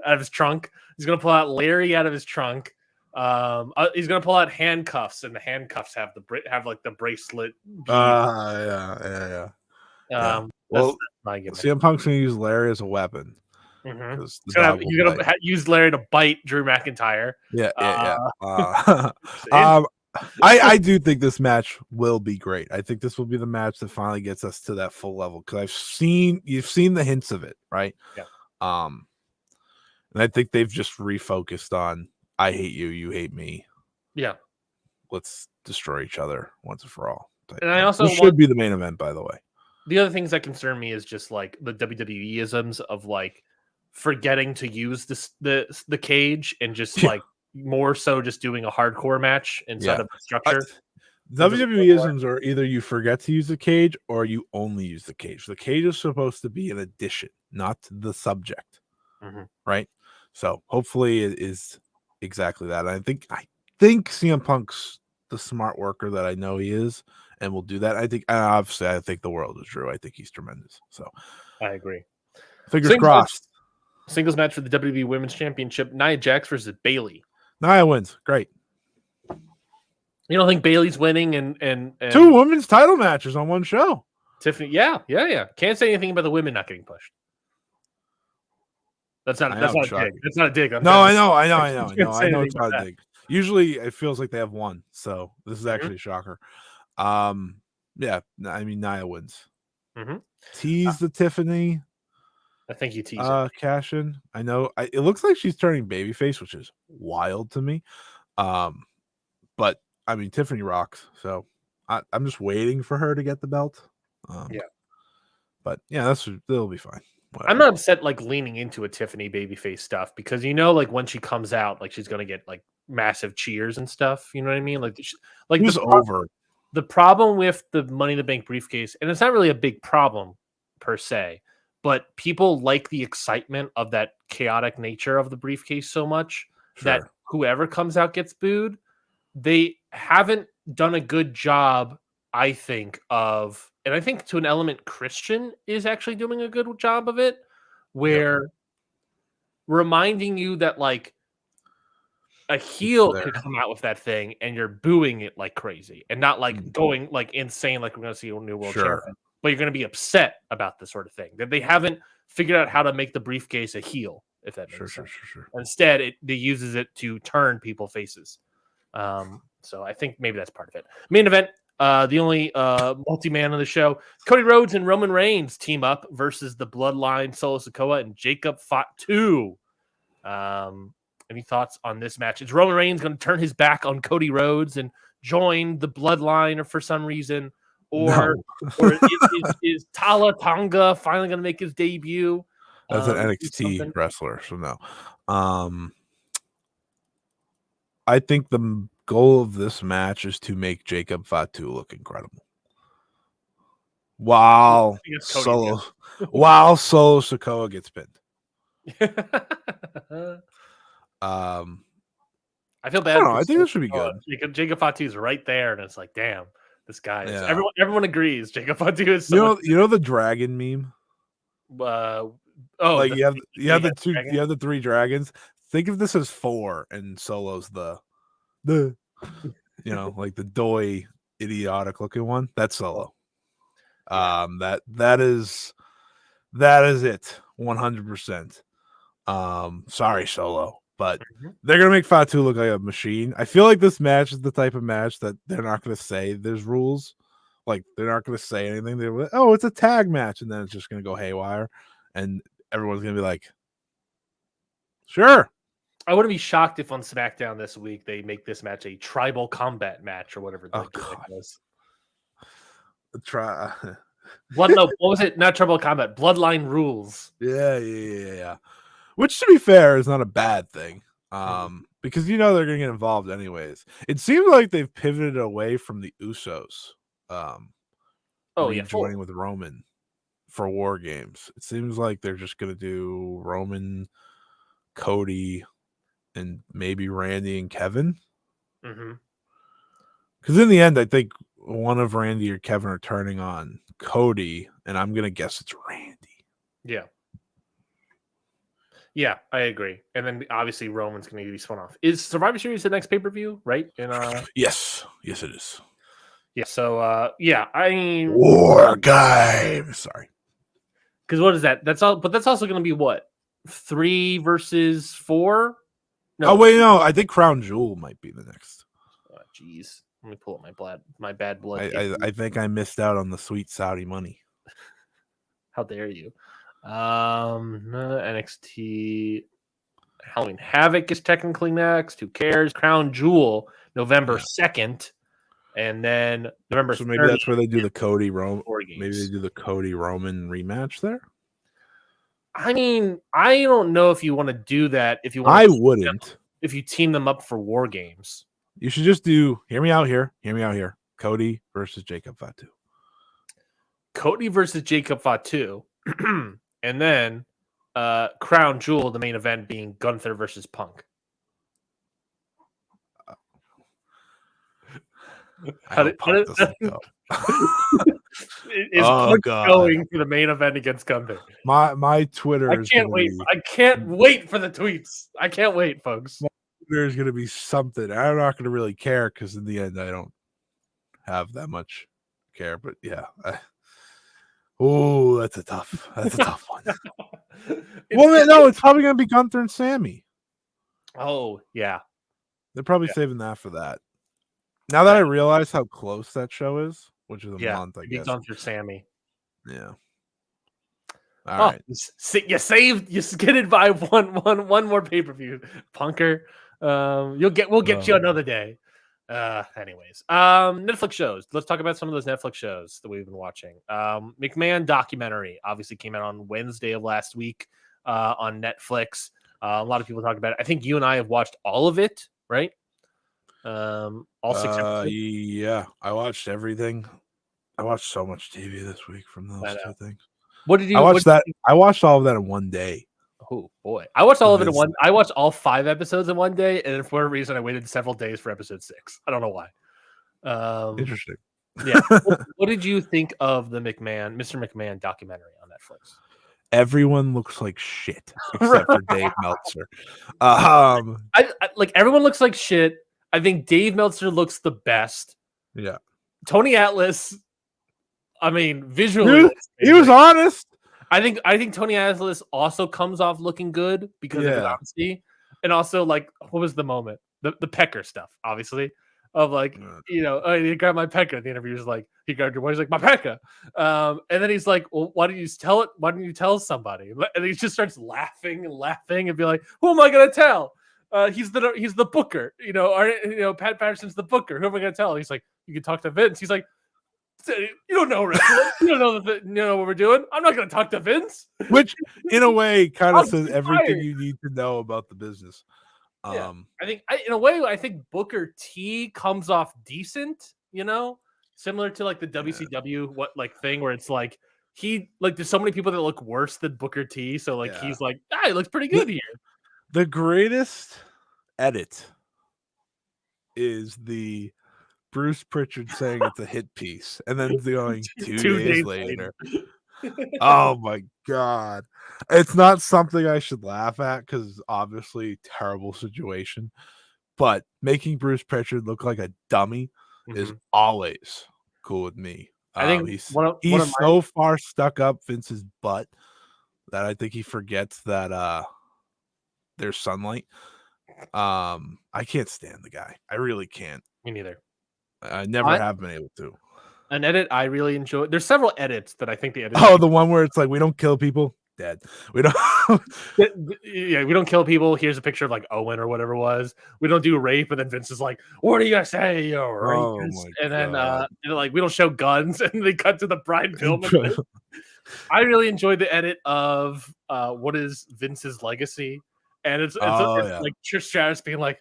of his trunk. He's going to pull out Larry out of his trunk. He's going to pull out handcuffs, and the handcuffs have the bracelet. Yeah. Well, CM Punk's going to use Larry as a weapon. Mm-hmm. He's going to use Larry to bite Drew McIntyre. Yeah. I do think this match will be great. I think this will be the match that finally gets us to that full level, because you've seen the hints of it, right? Yeah. And I think they've just refocused on I hate you, you hate me. Yeah. Let's destroy each other once and for all. And I also should be the main event, by the way. The other things that concern me is just like the WWE-isms of like forgetting to use the cage and just like more so just doing a hardcore match instead of the structure. WWE-isms are either you forget to use the cage or you only use the cage. The cage is supposed to be an addition, not the subject. Mm-hmm. Right? So hopefully it is exactly that. I think CM Punk's the smart worker that I know he is, and will do that. I think the world is Drew. I think he's tremendous. So I agree. Fingers crossed. Singles match for the WWE Women's Championship: Nia Jax versus Bayley. Nia wins. Great. You don't think Bayley's winning and 2 women's title matches on one show? Tiffany, yeah. Can't say anything about the women not getting pushed. That's not a dig. That's not a dig. I know. It's not a dig. Usually it feels like they have one, so this is actually a shocker. Yeah, I mean, Nia wins. Mm-hmm. Tease the Tiffany. I think you tease cash in. I know. It looks like she's turning babyface, which is wild to me. But I mean, Tiffany rocks. So I'm just waiting for her to get the belt. But yeah, it'll be fine. Whatever. I'm not upset like leaning into a Tiffany babyface stuff, because like when she comes out, like she's gonna get like massive cheers and stuff. You know what I mean? Like it's over. The problem with the Money in the Bank briefcase, and it's not really a big problem per se, but people like the excitement of that chaotic nature of the briefcase so much that whoever comes out gets booed. They haven't done a good job, I think, and I think to an element, Christian is actually doing a good job of it, where reminding you that like a heel could come out with that thing and you're booing it like crazy and not like going like insane like we're going to see a new world champion, but you're going to be upset about this sort of thing, that they haven't figured out how to make the briefcase a heel, if that makes sense. Sure. Instead, it uses it to turn people faces. So I think maybe that's part of it. Main event, the only multi-man on the show, Cody Rhodes and Roman Reigns team up versus the Bloodline, Solo Sikoa and Jacob Fatu. Any thoughts on this match? Is Roman Reigns going to turn his back on Cody Rhodes and join the Bloodline, or for some reason, or is Tala Tonga finally going to make his debut? As an NXT wrestler, so no. I think the goal of this match is to make Jacob Fatu look incredible, while Solo Sikoa gets pinned. I feel bad. I think this should be good. Jacob Fatu is right there, and it's like, damn, this guy is. Everyone agrees. Jacob Fatu is. You know the dragon meme. You have the 3 dragons. Think of this as 4, and Solo's the like the doy idiotic looking one. That's Solo. That is it 100%. Sorry, Solo, but they're gonna make Fatu look like a machine. I feel like this match is the type of match that they're not gonna say there's rules. Like, they're not gonna say anything. They're like, oh, it's a tag match, and then it's just gonna go haywire, and everyone's gonna be like, sure. I wouldn't be shocked if on SmackDown this week they make this match a tribal combat match or whatever. Oh God. Was. What was it? Not tribal combat. Bloodline rules. Yeah. Which, to be fair, is not a bad thing. Because they're gonna get involved anyways. It seems like they've pivoted away from the Usos. Joining with Roman for War Games. It seems like they're just gonna do Roman, Cody, and maybe Randy and Kevin. Mm-hmm. Because in the end, I think one of Randy or Kevin are turning on Cody, and I'm gonna guess it's Randy. Yeah. Yeah, I agree. And then obviously Roman's going to be spun off. Is Survivor Series the next pay-per-view, right? Yes, it is. Yeah, so I mean War Game. Sorry. Because what is that? That's all, but that's also going to be what? 3 versus 4? No. Oh wait, no. I think Crown Jewel might be the next. Oh, jeez. Let me pull up my bad blood. I think I missed out on the sweet Saudi money. How dare you? NXT Halloween Havoc is technically next. Who cares? Crown Jewel November 2nd, and then November. So maybe that's where they do the Cody Roman. Maybe they do the Cody Roman rematch there. I mean, I don't know if you want to do that. If you want, I wouldn't. If you team them up for War Games, you should just do. Hear me out here. Cody versus Jacob Fatu. Cody versus Jacob Fatu, and then Crown Jewel, the main event being Gunther versus Punk. Is Punk going for the main event against Gunther? My Twitter. I can't wait. I can't wait for the tweets. I can't wait, folks. My Twitter is going to be something. I'm not going to really care because in the end, I don't have that much care. But yeah. Oh, that's a tough one. Well, no, it's probably going to be Gunther and Sammy. Oh, yeah. They're probably saving that for that. Now that I realize how close that show is, which is a month, I guess. Gunther Sammy. Yeah. All right. You skidded by one more pay-per-view, Punker. We'll get you another day. Anyways, Netflix shows. Let's talk about some of those Netflix shows that we've been watching. McMahon documentary obviously came out on Wednesday of last week on Netflix. A lot of people talk about it. I think you and I have watched all of it, right? All 6 episodes. Yeah, I watched everything. I watched so much TV this week from those 2 things. What did you? I watched all of that in one day. Oh boy, I watched all of it in one. I watched all 5 episodes in one day, and for a reason, I waited several days for episode 6. I don't know why. Interesting. Yeah. What did you think of the Mr. McMahon documentary on Netflix? Everyone looks like shit except for Dave Meltzer. Like everyone looks like shit. I think Dave Meltzer looks the best. Yeah. Tony Atlas. I mean, visually, he was honest. I think Tony Atlas also comes off looking good because of his honesty, and also like what was the moment? The pecker stuff, obviously, of like he grabbed my pecker. The interviewer's like he grabbed your wife. He's like my pecker, and then he's like, well, why didn't you tell it? Why didn't you tell somebody? And he just starts laughing and be like, who am I gonna tell? He's the booker. Pat Patterson's the booker. Who am I gonna tell? He's like, you can talk to Vince. He's like, you don't know wrestling. You don't know what we're doing. I'm not going to talk to Vince. Which, in a way, kind of says everything you need to know about the business. I think Booker T comes off decent. Similar to like the WCW thing where it's like there's so many people that look worse than Booker T. So he's like, he looks pretty good here. The greatest edit is the Bruce Pritchard saying it's a hit piece, and then going 2 days later. Oh my god. It's not something I should laugh at because obviously terrible situation. But making Bruce Pritchard look like a dummy is always cool with me. I think he's so far stuck up Vince's butt that I think he forgets that there's sunlight. I can't stand the guy. I really can't. Me neither. I never have been able to. An edit I really enjoy. There's several edits that I think the edit. Oh, the one where it's like we don't kill people. Dead. We don't. Yeah, we don't kill people. Here's a picture of like Owen or whatever it was. We don't do rape, and then Vince is like, "What do you say, you rapist?" And then we don't show guns, and they cut to the Brian Pillman. I really enjoyed the edit of what is Vince's legacy, and it's like Trish Stratus being like,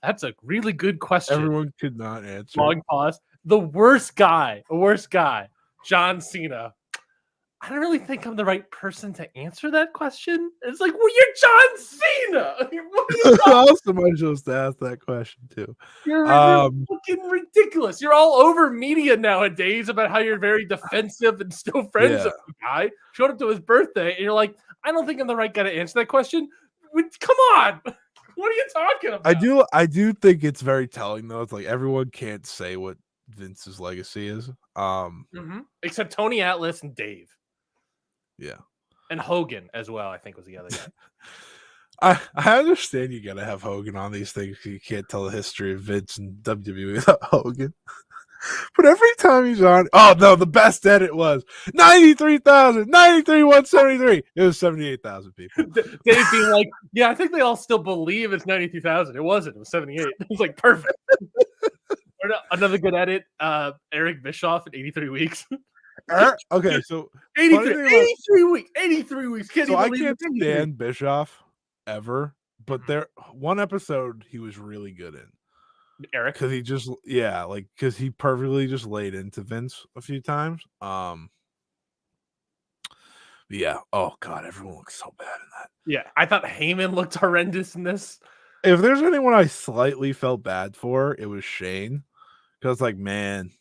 that's a really good question. Everyone could not answer. Long pause. The worst guy, John Cena. I don't really think I'm the right person to answer that question. It's like, well, you're John Cena. Also, somebody supposed to ask that question too. You're fucking ridiculous. You're all over media nowadays about how you're very defensive and still friends with the guy. Showed up to his birthday, and you're like, I don't think I'm the right guy to answer that question. Come on. What are you talking about? I do think it's very telling though. It's like everyone can't say what Vince's legacy is. Except Tony Atlas and Dave. Yeah. And Hogan as well, I think was the other guy. I understand you gotta have Hogan on these things. You can't tell the history of Vince and WWE without Hogan. But every time he's on, oh no, the best edit was 93,000, 93,173. It was 78,000 people. Dave being like, yeah, I think they all still believe it's 92,000. It wasn't. It was 78. It was like perfect. Another good edit. Eric Bischoff in 83 weeks. Okay, so 83 weeks. 83 weeks. So I can't stand Bischoff ever, but there one episode he was really good in. Eric, because he just because he perfectly just laid into Vince a few times. Yeah. Oh god, everyone looks so bad in that. Yeah, I thought Heyman looked horrendous in this. If there's anyone I slightly felt bad for, it was Shane. Because like, man,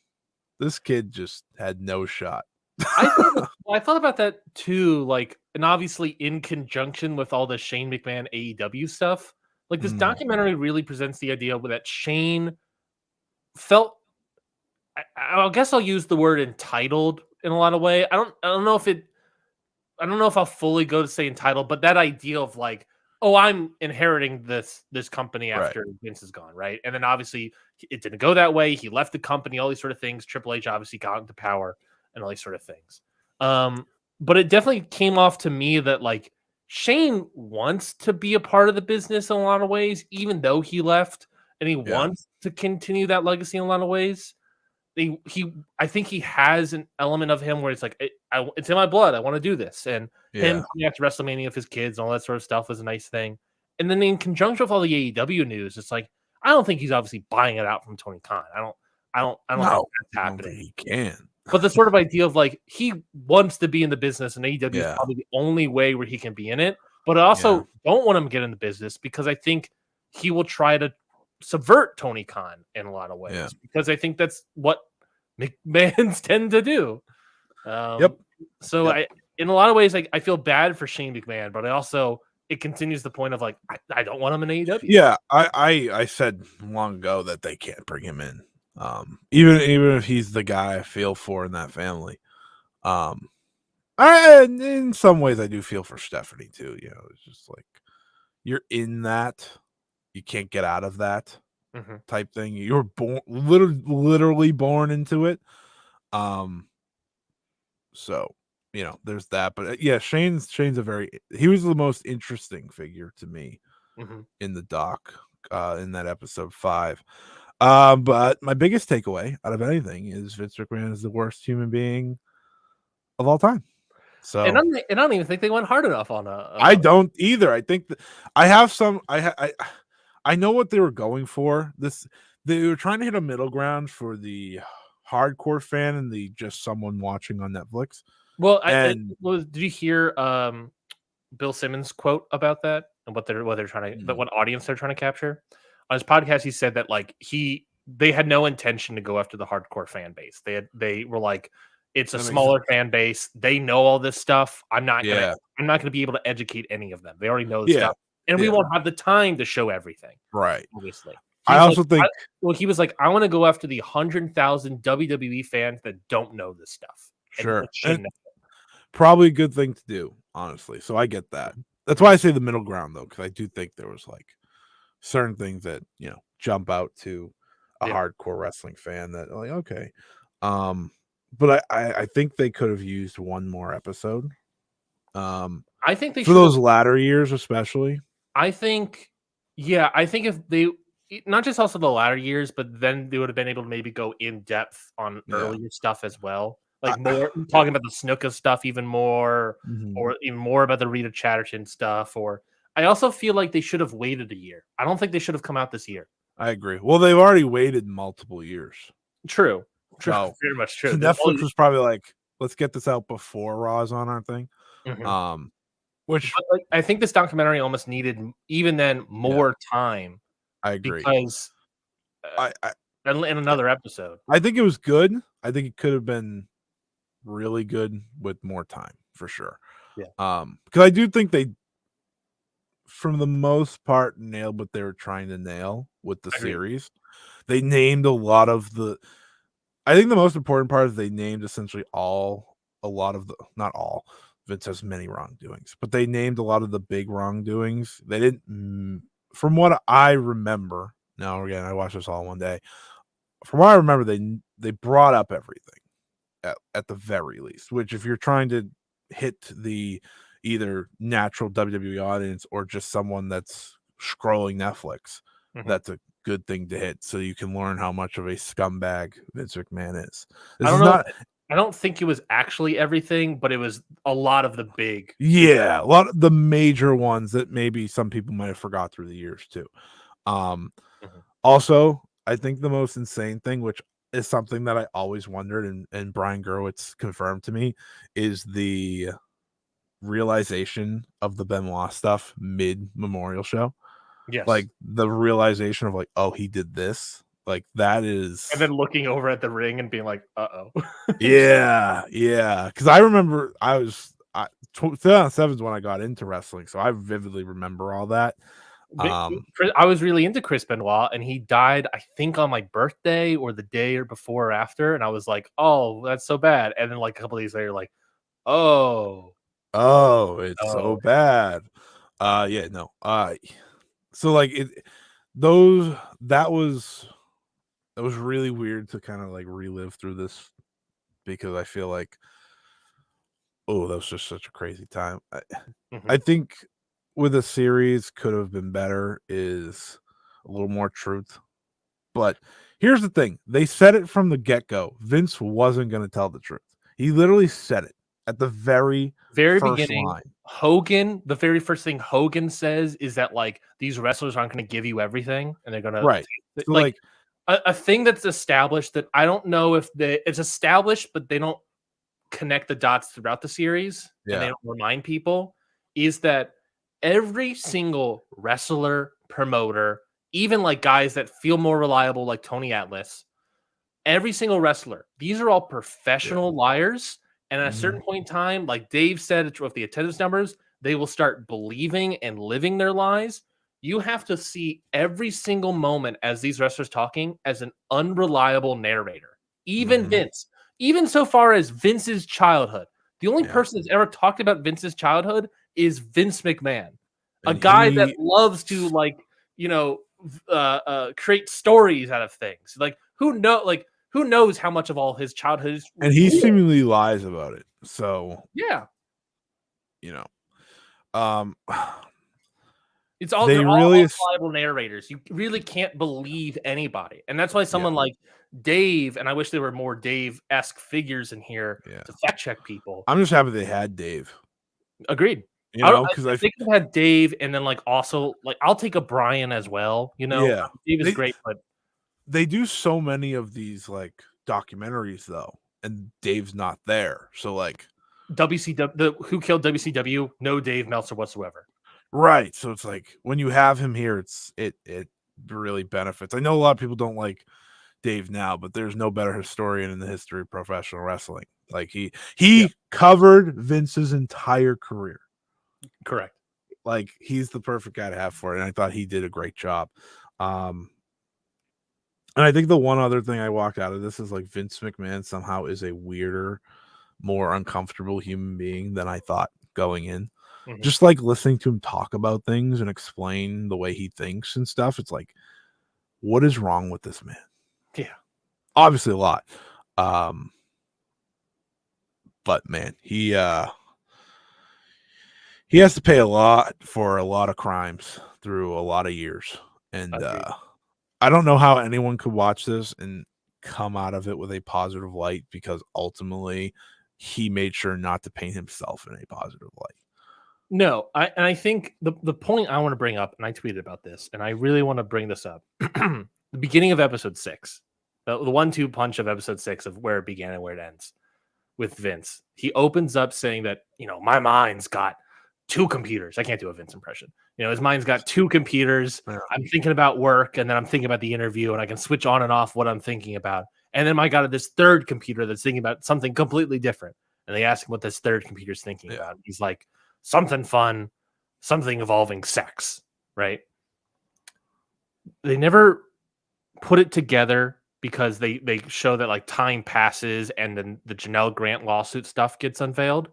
this kid just had no shot. I thought about that too, like, and obviously in conjunction with all the Shane McMahon AEW stuff. Like this documentary really presents the idea that Shane felt, I guess I'll use the word entitled in a lot of ways. I don't know if I'll fully go to say entitled, but that idea of like, oh, I'm inheriting this company after Vince is gone, right? And then obviously it didn't go that way. He left the company, all these sort of things. Triple H obviously got into power and all these sort of things. But it definitely came off to me that like Shane wants to be a part of the business in a lot of ways, even though he left, and he wants to continue that legacy in a lot of ways. I think he has an element of him where it's like, it's in my blood. I want to do this. And him coming after WrestleMania with his kids and all that sort of stuff was a nice thing. And then in conjunction with all the AEW news, it's like, I don't think he's obviously buying it out from Tony Khan. I don't think that's happening. He can. But the sort of idea of like, he wants to be in the business and AEW is probably the only way where he can be in it. But I also don't want him to get in the business because I think he will try to subvert Tony Khan in a lot of ways because I think that's what McMahons tend to do. So in a lot of ways, I feel bad for Shane McMahon, but it continues the point of like, I don't want him in AEW. Yeah, I said long ago that they can't bring him in. Even if he's the guy I feel for in that family. In some ways I do feel for Stephanie too. You know, it's just like you're in that, you can't get out of that type thing. You're born literally born into it. So you know, there's that. But Shane's he was the most interesting figure to me in the doc in that episode 5. But my biggest takeaway out of anything is Vince McMahon is the worst human being of all time. So, and I don't even think they went hard enough on I don't either. I think that I have some. I know what they were going for. They were trying to hit a middle ground for the hardcore fan and the just someone watching on Netflix. Well, did you hear Bill Simmons' quote about that and what they're trying to, what audience they're trying to capture? On his podcast, he said that like they had no intention to go after the hardcore fan base. They were like, it's a smaller fan base. They know all this stuff. I'm not gonna be able to educate any of them. They already know this stuff, and we won't have the time to show everything. Right. Obviously. I also think. He was like, I want to go after the 100,000 WWE fans that don't know this stuff. Sure. And probably a good thing to do, honestly. So I get that. That's why I say the middle ground, though, because I do think there was like certain things that jump out to a hardcore wrestling fan that like okay. But I think they could have used one more episode. I think they for those latter years, especially. I think if they not just also the latter years, but then they would have been able to maybe go in depth on earlier stuff as well. Like more talking about the Snuka stuff even more, or even more about the Rita Chatterton stuff. Or I also feel like they should have waited a year. I don't think they should have come out this year. I agree. Well, they've already waited multiple years. True. Very much true. So Netflix was probably like, let's get this out before Raw's on our thing. Which I think this documentary almost needed even then more time. I agree because in another episode, I think it was good. I think it could have been really good with more time for sure. Yeah. Because I do think they, from the most part, nailed what they were trying to nail with the series. They named a lot of the. I think the most important part is they named essentially a lot of the, not all. Vince has many wrongdoings, but they named a lot of the big wrongdoings. They didn't, from what I remember. Now again, I watched this all one day. From what I remember, they brought up everything at the very least. Which, if you're trying to hit the either natural WWE audience or just someone that's scrolling Netflix, that's a good thing to hit, so you can learn how much of a scumbag Vince McMahon is. I don't think it was actually everything, but it was a lot of the big. Yeah, a lot of the major ones that maybe some people might have forgot through the years too. Also, I think the most insane thing, which is something that I always wondered, and Brian Gerwitz confirmed to me, is the realization of the Benoit stuff mid Memorial show. Yes. Like the realization of like, oh, he did this. Like that is, and then looking over at the ring and being like, "Uh-oh." yeah. Because I remember 2007 is when I got into wrestling, so I vividly remember all that. I was really into Chris Benoit, and he died, I think, on my birthday or the day or before or after, and I was like, "Oh, that's so bad." And then like a couple of days later, like, "Oh, it's so bad." So like that was really weird to kind of like relive through this, because I feel like, that was just such a crazy time. I think with a series could have been better is a little more truth. But here's the thing. They said it from the get-go. Vince wasn't going to tell the truth. He literally said it at the very first beginning. Line. Hogan, the very first thing Hogan says is that like these wrestlers aren't going to give you everything, and they're going to So like a thing that's established that I don't know if it's established, but they don't connect the dots throughout the series, and they don't remind people, is that every single wrestler, promoter, even like guys that feel more reliable like Tony Atlas, every single wrestler, these are all professional liars. And at a certain point in time, like Dave said with the attendance numbers, they will start believing and living their lies. You have to see every single moment as these wrestlers talking as an unreliable narrator. Even Vince, even so far as Vince's childhood. The only person that's ever talked about Vince's childhood is Vince McMahon, a guy that loves to create stories out of things. Like who knows how much of all his childhood is, and he seemingly lies about it. So yeah, it's all they're all reliable narrators. You really can't believe anybody, and that's why someone like Dave, and I wish there were more Dave-esque figures in here to fact check people. I'm just happy they had Dave. Agreed. Because I think they had Dave, and then like also like I'll take a Brian as well. Dave is great, but they do so many of these like documentaries though, and Dave's not there. So like WCW, Who Killed WCW? No Dave Meltzer whatsoever. Right. So it's like when you have him here, it really benefits. I know a lot of people don't like Dave now, but there's no better historian in the history of professional wrestling. Like he covered Vince's entire career. Correct. Like he's the perfect guy to have for it, and I thought he did a great job. And I think the one other thing I walked out of this is like Vince McMahon somehow is a weirder, more uncomfortable human being than I thought going in. Just like listening to him talk about things and explain the way he thinks and stuff. It's like, what is wrong with this man? Yeah. Obviously a lot. But man, he has to pay a lot for a lot of crimes through a lot of years. And I don't know how anyone could watch this and come out of it with a positive light, because ultimately he made sure not to paint himself in a positive light. No, I think the point I want to bring up, and I tweeted about this, and I really want to bring this up. The beginning of episode 6, the 1-2 punch of episode 6 of where it began and where it ends. with Vince. He opens up saying that, my mind's got 2 computers. I can't do a Vince impression. His mind's got 2 computers. Yeah. I'm thinking about work, and then I'm thinking about the interview, and I can switch on and off what I'm thinking about. And then I got this 3rd computer that's thinking about something completely different. And they ask him what this 3rd computer's thinking about. He's like, something fun, something involving sex, right? They never put it together because they show that like time passes and then the Janelle Grant lawsuit stuff gets unveiled.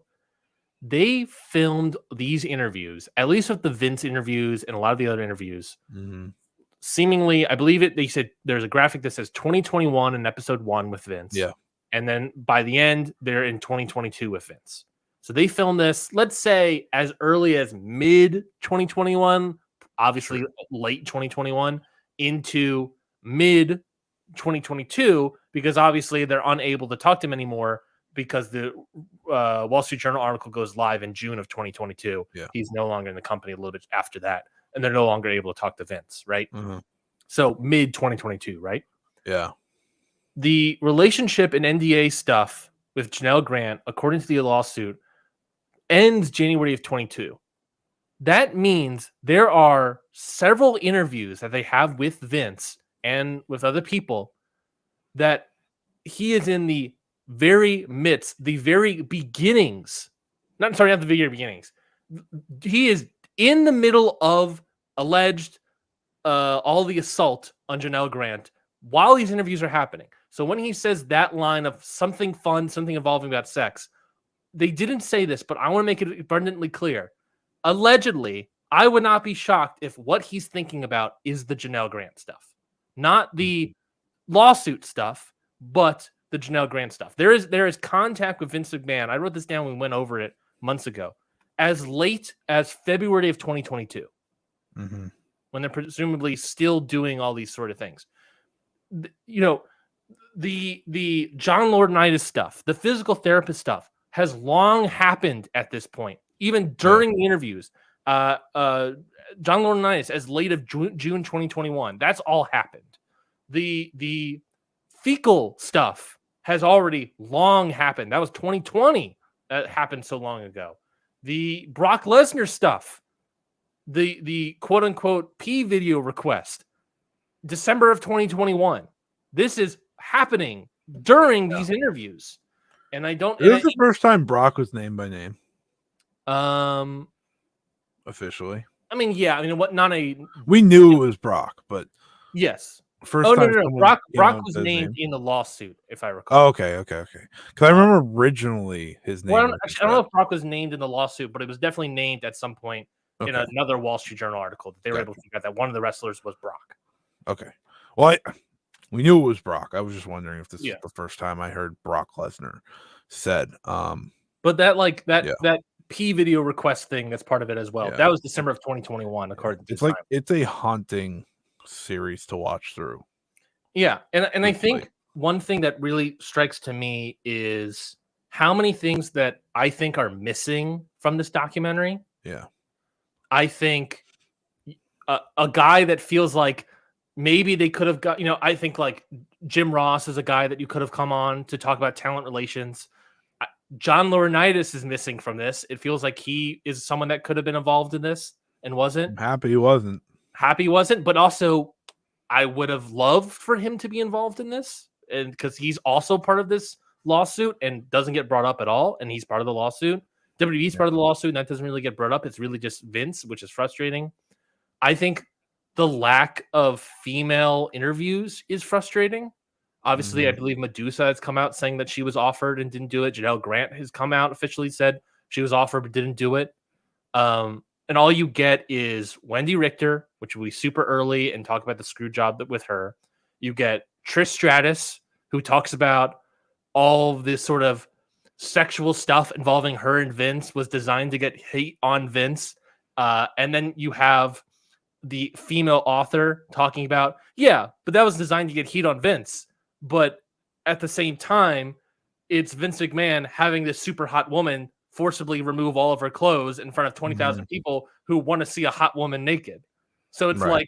They filmed these interviews, at least with the Vince interviews and a lot of the other interviews. Seemingly, I believe it. They said there's a graphic that says 2021 in episode 1 with Vince. Yeah. And then by the end, they're in 2022 with Vince. So they filmed this, let's say, as early as mid 2021, obviously late 2021, into mid 2022, because obviously they're unable to talk to him anymore because the Wall Street Journal article goes live in June of 2022. Yeah. He's no longer in the company a little bit after that, and they're no longer able to talk to Vince, right? So mid 2022, right? Yeah. The relationship and NDA stuff with Janelle Grant, according to the lawsuit, ends January of 22. That means there are several interviews that they have with Vince and with other people that he is in the very midst, the very beginnings. Not the very beginnings. He is in the middle of alleged all the assault on Janelle Grant while these interviews are happening. So when he says that line of something fun, something involving about sex, they didn't say this, but I want to make it abundantly clear. Allegedly, I would not be shocked if what he's thinking about is the Janelle Grant stuff. Not the lawsuit stuff, but the Janelle Grant stuff. There is contact with Vince McMahon. I wrote this down when we went over it months ago. As late as February of 2022. When they're presumably still doing all these sort of things. The John Laurinaitis stuff, the physical therapist stuff has long happened at this point. Even during the interviews, John Laurinaitis as late of June 2021, that's all happened. The fecal stuff has already long happened. That was 2020. That happened so long ago. The Brock Lesnar stuff, the quote unquote P video request, December of 2021. This is happening during these interviews. And I don't. This is the first time Brock was named by name. Officially. I mean, yeah. I mean, what? Not a. We knew it was Brock, but yes. First time no. Brock was named in the lawsuit, if I recall. Oh, okay. Because I remember originally his name. Well, I don't know if Brock was named in the lawsuit, but it was definitely named at some point in another Wall Street Journal article that they were able to figure out that one of the wrestlers was Brock. Okay. Well, we knew it was Brock. I was just wondering if this is the first time I heard Brock Lesnar said. But that P video request thing, that's part of it as well. That was December of 2021, according to this. It's a haunting series to watch through. Yeah, and I think one thing that really strikes to me is how many things that I think are missing from this documentary. Yeah. I think a guy that feels like maybe they could have got, I think like Jim Ross is a guy that you could have come on to talk about talent relations. John Laurinaitis is missing from this. It feels like he is someone that could have been involved in this and wasn't. I'm happy he wasn't. But also I would have loved for him to be involved in this, and because he's also part of this lawsuit and doesn't get brought up at all, and he's part of the lawsuit. WWE's part of the lawsuit, and that doesn't really get brought up. It's really just Vince, which is frustrating. I think the lack of female interviews is frustrating. Obviously, I believe Medusa has come out saying that she was offered and didn't do it. Janelle Grant has come out officially said she was offered but didn't do it. And all you get is Wendy Richter, which will be super early and talk about the screw job with her. You get Trish Stratus, who talks about all of this sort of sexual stuff involving her and Vince was designed to get hate on Vince. And then you have the female author talking about, but that was designed to get heat on Vince. But at the same time, it's Vince McMahon having this super hot woman forcibly remove all of her clothes in front of 20,000 people who want to see a hot woman naked. So it's like,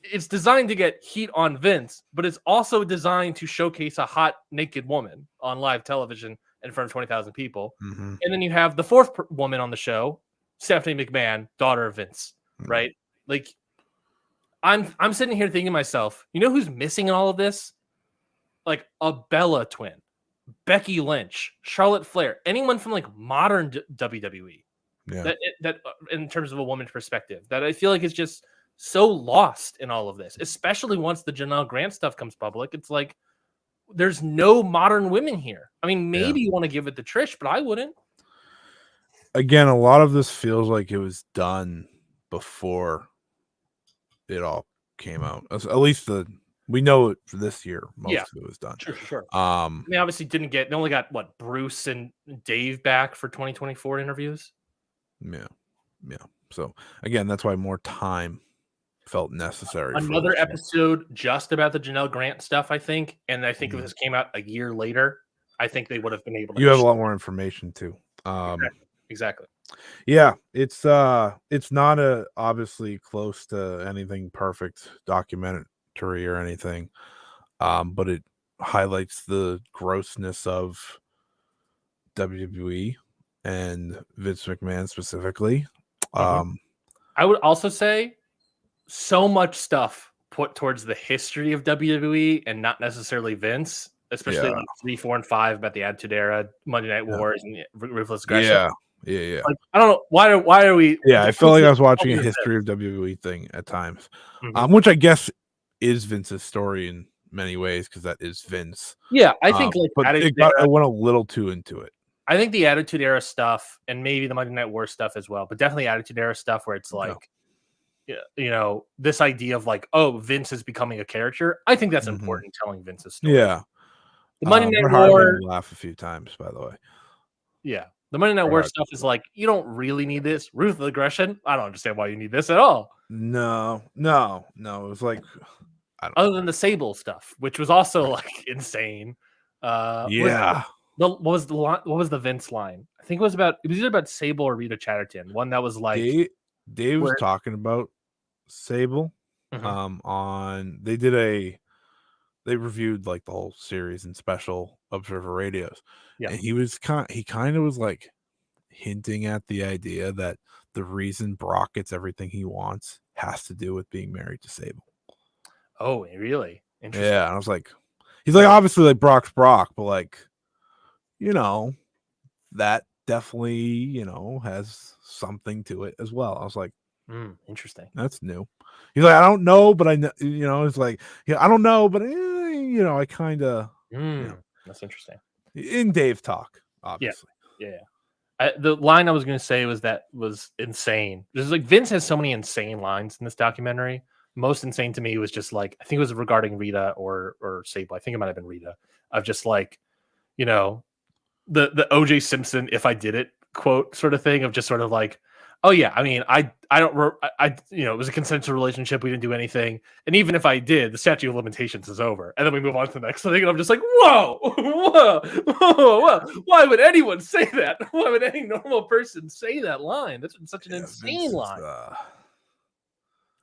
it's designed to get heat on Vince, but it's also designed to showcase a hot naked woman on live television in front of 20,000 people. Mm-hmm. And then you have the fourth woman on the show, Stephanie McMahon, daughter of Vince, right? Like, I'm sitting here thinking to myself, you know who's missing in all of this? Like a Bella twin, Becky Lynch, Charlotte Flair, anyone from like modern WWE. Yeah. That in terms of a woman's perspective, that I feel like is just so lost in all of this, especially once the Janelle Grant stuff comes public. It's like there's no modern women here. I mean, maybe you want to give it to Trish, but I wouldn't. Again, a lot of this feels like it was done before it all came out. At least we know it for this year. Most of it was done. Sure. I mean, obviously they only got what, Bruce and Dave back for 2024 interviews. Yeah. So again, that's why more time felt necessary. Another episode just about the Janelle Grant stuff, I think. And I think if this came out a year later, I think they would have been able to. You have a lot more information too. Exactly. Yeah, it's not obviously close to anything perfect documentary or anything, but it highlights the grossness of WWE and Vince McMahon specifically. I would also say so much stuff put towards the history of WWE and not necessarily Vince, especially like 3, 4, and 5 about the Attitude Era, Monday Night Wars, and Ruthless Aggression. Yeah. Like, I don't know why are we? Yeah, I felt like I was watching a history of WWE thing at times, which I guess is Vince's story in many ways because that is Vince. Yeah, I think but I went a little too into it. I think the Attitude Era stuff and maybe the Monday Night Wars stuff as well, but definitely Attitude Era stuff where it's like, you know, this idea of like, oh, Vince is becoming a character. I think that's important telling Vince's story. Yeah, the Monday Night War laugh a few times, by the way. Yeah. The Monday Night War stuff is like, you don't really need this. Ruthless Aggression, I don't understand why you need this at all. No. It was like, other than the Sable stuff, which was also like insane. What was the Vince line? I think it was either about Sable or Rita Chatterton. One that was like Dave was talking about Sable. They reviewed like the whole series in special Observer Radios. Yeah. And he kind of was like hinting at the idea that the reason Brock gets everything he wants has to do with being married to Sable. Oh, really? Interesting. Yeah. And I was like, he's like, obviously like Brock's Brock, but like, you know, that definitely, you know, has something to it as well. I was like, interesting. That's new. He's like, I don't know, but I know, you know, it's like, I don't know, but you know, I kind of. That's interesting. In Dave talk, obviously. Yeah. The line I was going to say was insane. There's like Vince has so many insane lines in this documentary. Most insane to me was just like, I think it was regarding Rita or Sable. I think it might have been Rita. Of just like, you know, the OJ Simpson "if I did it" quote sort of thing of just sort of like, oh yeah, I mean, I you know, it was a consensual relationship. We didn't do anything, and even if I did, the statute of limitations is over. And then we move on to the next thing, and I'm just like, whoa. Why would anyone say that? Why would any normal person say that line? That's such an insane line.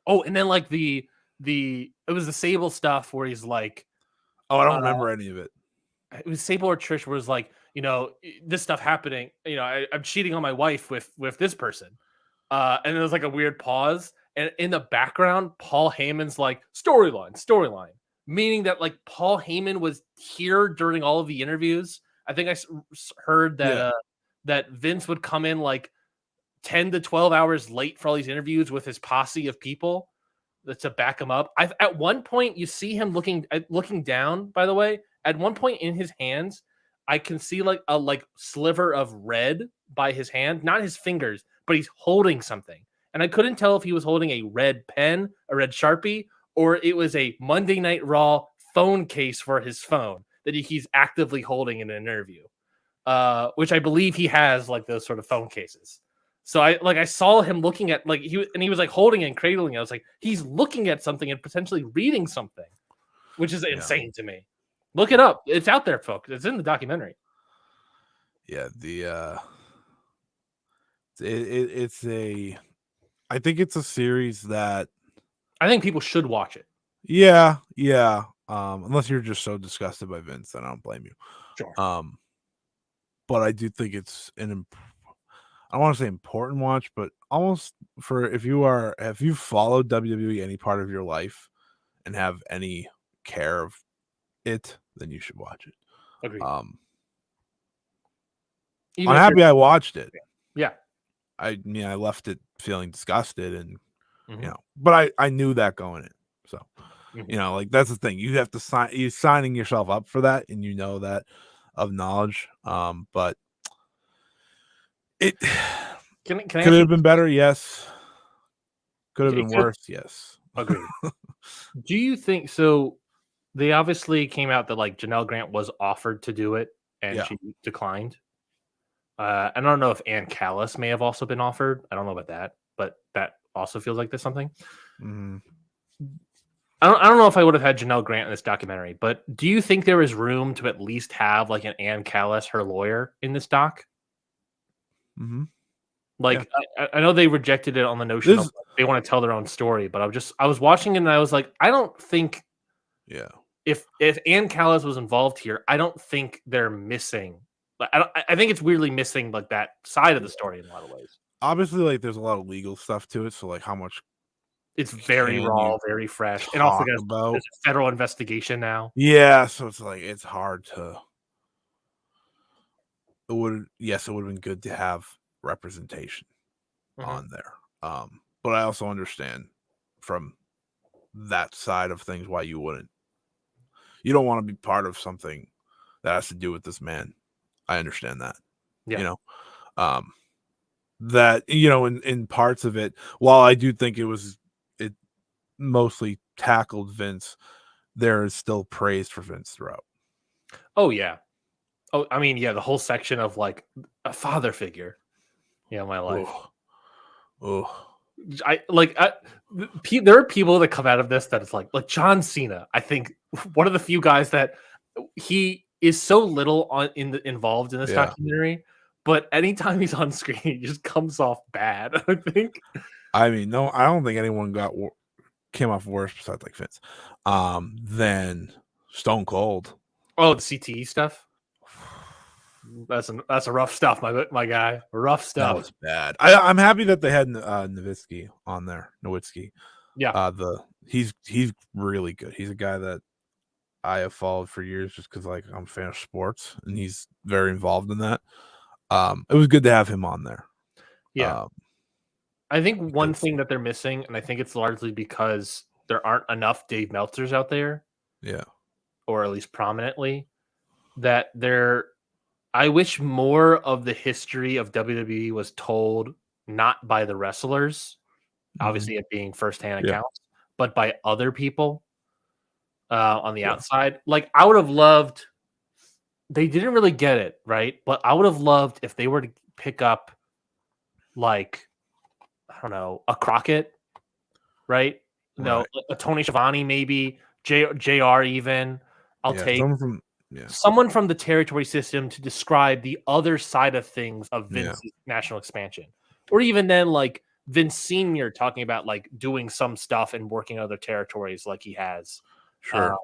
Oh, and then like it was the Sable stuff where he's like, oh, I don't remember any of it. It was Sable or Trish where it was like, you know, this stuff happening, you know, I'm cheating on my wife with this person. And there was like a weird pause. And in the background, Paul Heyman's like, storyline. Meaning that like Paul Heyman was here during all of the interviews. I think I heard that that Vince would come in like 10 to 12 hours late for all these interviews with his posse of people to back him up. At one point, you see him looking down, by the way. At one point in his hands, I can see like a sliver of red by his hand, not his fingers, but he's holding something. And I couldn't tell if he was holding a red pen, a red Sharpie, or it was a Monday Night Raw phone case for his phone that he's actively holding in an interview, which I believe he has like those sort of phone cases. So I saw him looking at he was like holding it and cradling it. I was like, he's looking at something and potentially reading something, which is insane to me. Look it up. It's out there, folks. It's in the documentary. Yeah, I think it's a series that I think people should watch it. Yeah. Unless you're just so disgusted by Vince, then I don't blame you. Sure. but I do think it's I don't want to say important watch, but almost for if you followed WWE any part of your life and have any care of it, then you should watch it. Agreed. I'm happy I watched it. Yeah. I left it feeling disgusted and but I knew that going in. So like that's the thing. You have to you're signing yourself up for that, and you know that of knowledge. But it could have been better, yes. Could have been worse, yes. Agreed. Do you think so? They obviously came out that like Janelle Grant was offered to do it and she declined. I don't know if Ann Callis may have also been offered. I don't know about that, but that also feels like there's something. Mm-hmm. I don't know if I would have had Janelle Grant in this documentary, but do you think there is room to at least have like an Ann Callis, her lawyer, in this doc? Mm-hmm. Like I know they rejected it on the notion of they want to tell their own story, but I was watching it and I was like, I don't think if Ann Callis was involved here, I don't think they're missing. I think it's weirdly missing like that side of the story in a lot of ways. Obviously, like there's a lot of legal stuff to it, so like how much it's very raw, very fresh, and also there's a federal investigation now. Yeah, so it's like it's hard to. It would have been good to have representation on there, but I also understand from that side of things why you wouldn't. You don't want to be part of something that has to do with this man. I understand that. That in parts of it, while I do think it mostly tackled Vince, there is still praise for Vince throughout. Oh yeah. Oh, I mean, the whole section of like a father figure. Yeah, my life. There are people that come out of this that it's like John Cena. I think one of the few guys that he is so little involved in this documentary, but anytime he's on screen, he just comes off bad. I think. I mean, no, I don't think anyone came off worse besides like Vince, than Stone Cold. Oh, the CTE stuff. That's a rough stuff, my guy. Rough stuff. That was bad. I'm happy that they had Nowitzki on there. Nowitzki. Yeah. He's really good. He's a guy that I have followed for years just because like I'm a fan of sports and he's very involved in that. It was good to have him on there. Yeah. I think one thing that they're missing, and I think it's largely because there aren't enough Dave Meltzers out there. Yeah. Or at least prominently, that I wish more of the history of WWE was told not by the wrestlers, obviously it being firsthand accounts, but by other people on the outside. Like I would have loved, they didn't really get it, right? But I would have loved if they were to pick up like, I don't know, a Crockett, right? No, a Tony Schiavone, maybe JR even. I'll take someone from the territory system to describe the other side of things of Vince's national expansion. Or even then, like Vince Sr. talking about like doing some stuff and working other territories like he has. Sure.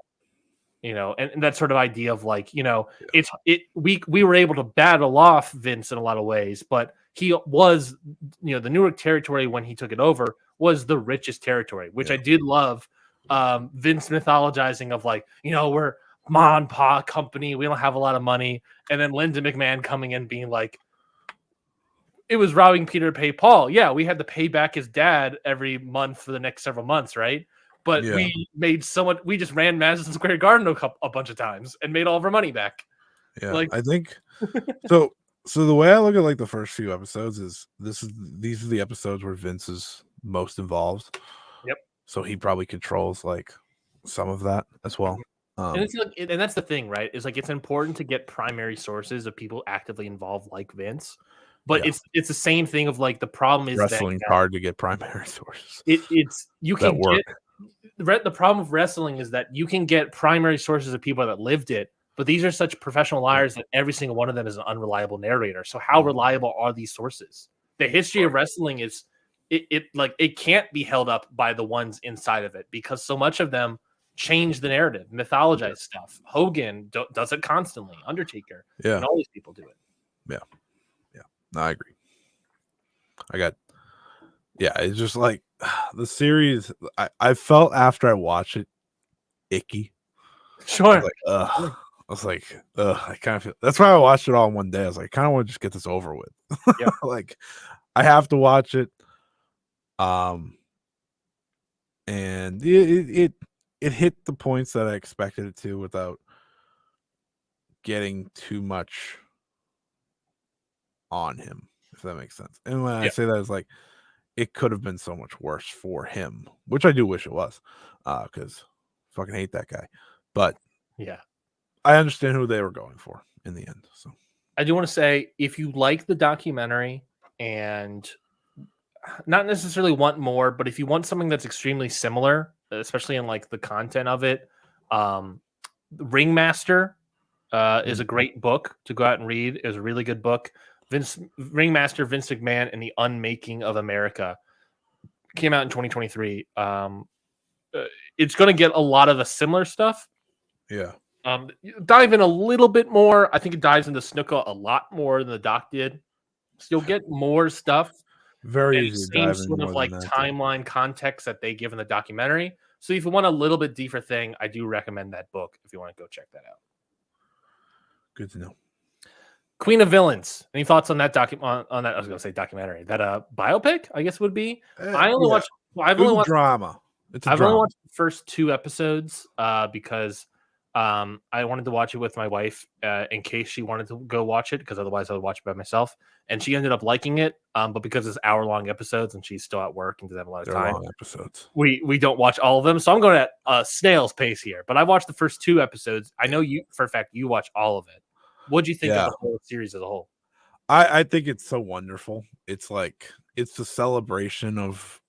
And that sort of idea of like, we were able to battle off Vince in a lot of ways, but he was, the Newark territory when he took it over was the richest territory, which I did love. Vince mythologizing of like, we're Ma and Pa company, we don't have a lot of money, and then Linda McMahon coming in being like, it was robbing Peter to pay Paul. Yeah, we had to pay back his dad every month for the next several months, right? But we made we just ran Madison Square Garden a bunch of times and made all of our money back. Yeah, I think so. So the way I look at like the first few episodes is these are the episodes where Vince is most involved. Yep. So he probably controls like some of that as well. And it's like, and that's the thing, right? Is like it's important to get primary sources of people actively involved, like Vince. But it's the same thing of like the problem is wrestling's hard to get primary sources. You can get the problem of wrestling is that you can get primary sources of people that lived it, but these are such professional liars that every single one of them is an unreliable narrator. So how reliable are these sources? The history of wrestling is it can't be held up by the ones inside of it because so much of them change the narrative, mythologize stuff. Hogan does it constantly. Undertaker, and all these people do it. Yeah. No, I agree. It's just like the series. I felt after I watched it icky. Sure. I was like, I kind of feel. That's why I watched it all in one day. I was like, I kind of want to just get this over with. Yep. Like, I have to watch it. And it hit the points that I expected it to without getting too much on him, if that makes sense. And when I say that, it's like it could have been so much worse for him, which I do wish it was, because fucking hate that guy. But yeah, I understand who they were going for in the end. So I do want to say, if you like the documentary and not necessarily want more, but if you want something that's extremely similar, especially in like the content of it, Ringmaster is a great book to go out and read. It was a really good book. Ringmaster, Vince McMahon, and the Unmaking of America came out in 2023. It's going to get a lot of the similar stuff. Yeah. Dive in a little bit more. I think it dives into Snuka a lot more than the doc did. So you'll get more stuff. Very easy to dive in. Sort of like timeline context that they give in the documentary. So if you want a little bit deeper thing, I do recommend that book if you want to go check that out. Good to know. Queen of Villains. Any thoughts on that on that? I was going to say documentary. That biopic, I guess it would be. I only watched. I've only watched drama. I've only watched the first 2 episodes because I wanted to watch it with my wife in case she wanted to go watch it, because otherwise I would watch it by myself. And she ended up liking it, but because it's hour-long episodes and she's still at work and doesn't have a lot of time, long episodes. We don't watch all of them. So I'm going at a snail's pace here. But I watched the first 2 episodes. I know you, for a fact, you watch all of it. What do you think of the whole series as a whole? I think it's so wonderful. It's like it's a celebration of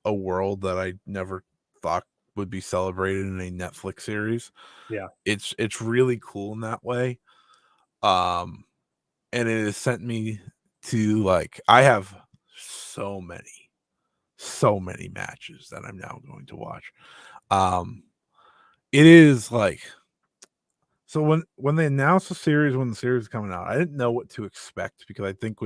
a world that I never thought would be celebrated in a Netflix series. Yeah, it's really cool in that way. And it has sent me to, like, I have so many matches that I'm now going to watch. It is like, so when they announced the series, when the series was coming out, I didn't know what to expect, because I think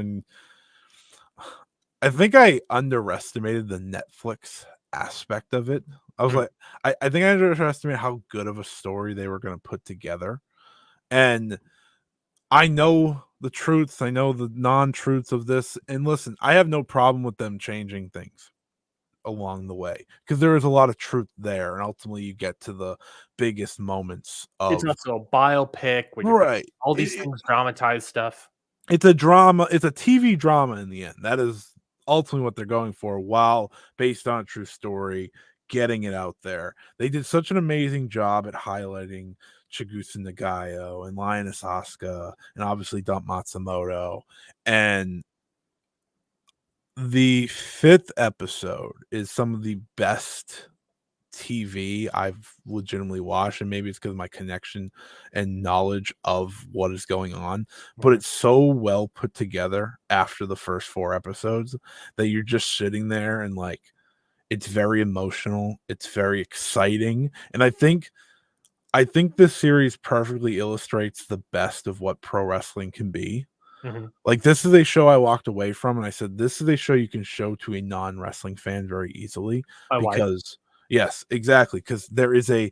I underestimated the Netflix aspect of it. I was like, I think I underestimated how good of a story they were going to put together. And I know the truths, I know the non-truths of this. And listen, I have no problem with them changing things along the way, because there is a lot of truth there, and ultimately you get to the biggest moments of it's also a biopic, right, all these things, dramatized stuff. It's a drama, it's a TV drama in the end. That is ultimately what they're going for, while based on a true story, getting it out there. They did such an amazing job at highlighting Chigusa Nagayo and Lioness Asuka, and obviously Dump Matsumoto. And the 5th episode is some of the best TV I've legitimately watched, and maybe it's because of my connection and knowledge of what is going on, but it's so well put together after the first 4 episodes that you're just sitting there and, like, it's very emotional, it's very exciting, and I think this series perfectly illustrates the best of what pro wrestling can be. Like, this is a show I walked away from, and I said, this is a show you can show to a non-wrestling fan very easily, because yes, exactly, because there is a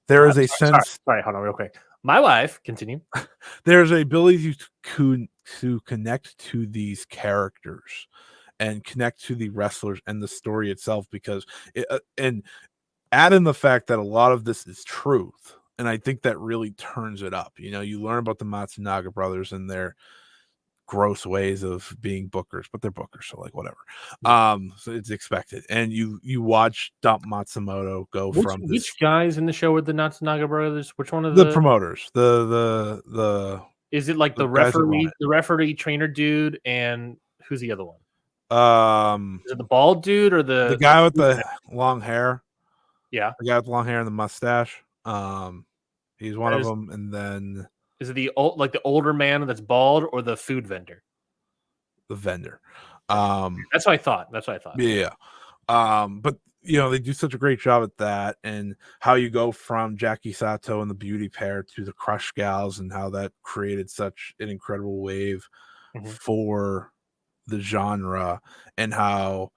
sense. Sorry, hold on real quick. My wife, continue. There's an ability to connect to these characters and connect to the wrestlers and the story itself, because and add in the fact that a lot of this is truth, and I think that really turns it up. You know, you learn about the Matsunaga brothers and their gross ways of being bookers, but they're bookers, so like whatever. So it's expected. And you watch Dump Matsumoto go from which guys in the show were the Matsunaga brothers? Which one of the promoters? The is it like the referee trainer dude, and who's the other one? Is it the bald dude or the guy with the long hair? Yeah, the guy with the long hair and the mustache. He's one of them. And then is it the older man that's bald, or the food vendor? The vendor. That's what I thought. Yeah. But they do such a great job at that, and how you go from Jackie Sato and the Beauty Pair to the Crush Gals, and how that created such an incredible wave for the genre, and how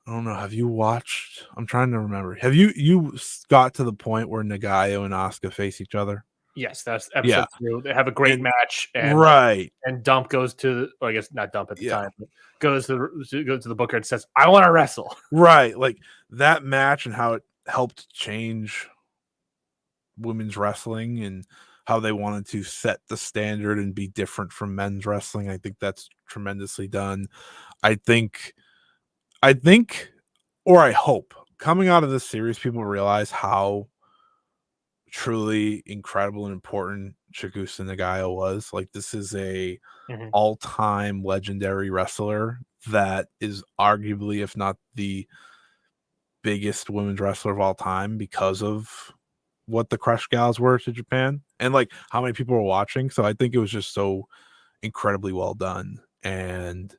I don't know. Have you watched? I'm trying to remember. Have you got to the point where Nagayo and Asuka face each other? Yes, that's episode 2. They have a great match, and right. And Dump goes to, or I guess not Dump at the time, but goes to the booker and says, "I want to wrestle." Right, like that match and how it helped change women's wrestling and how they wanted to set the standard and be different from men's wrestling. I think that's tremendously done. I think, or I hope, coming out of this series, people realize how truly incredible and important Chigusa Nagayo was. Like, this is a all-time legendary wrestler that is arguably, if not the biggest women's wrestler of all time, because of what the Crush Gals were to Japan and like how many people were watching. So I think it was just so incredibly well done, and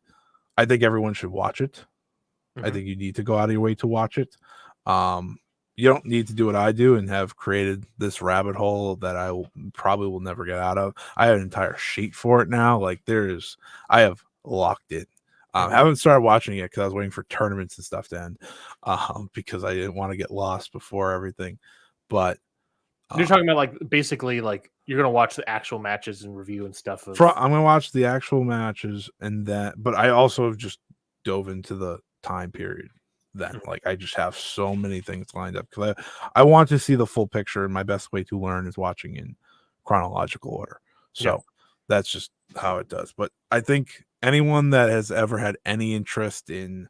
I think everyone should watch it. I think you need to go out of your way to watch it. You don't need to do what I do and have created this rabbit hole that I probably will never get out of. I have an entire sheet for it now. Like, I have locked it. I haven't started watching it because I was waiting for tournaments and stuff to end, because I didn't want to get lost before everything. But you're talking about like basically like you're gonna watch the actual matches and review and stuff. I'm gonna watch the actual matches and that, but I also have just dove into the time period. Then, like, I just have so many things lined up because I want to see the full picture, and my best way to learn is watching in chronological order. So that's just how it does. But I think anyone that has ever had any interest in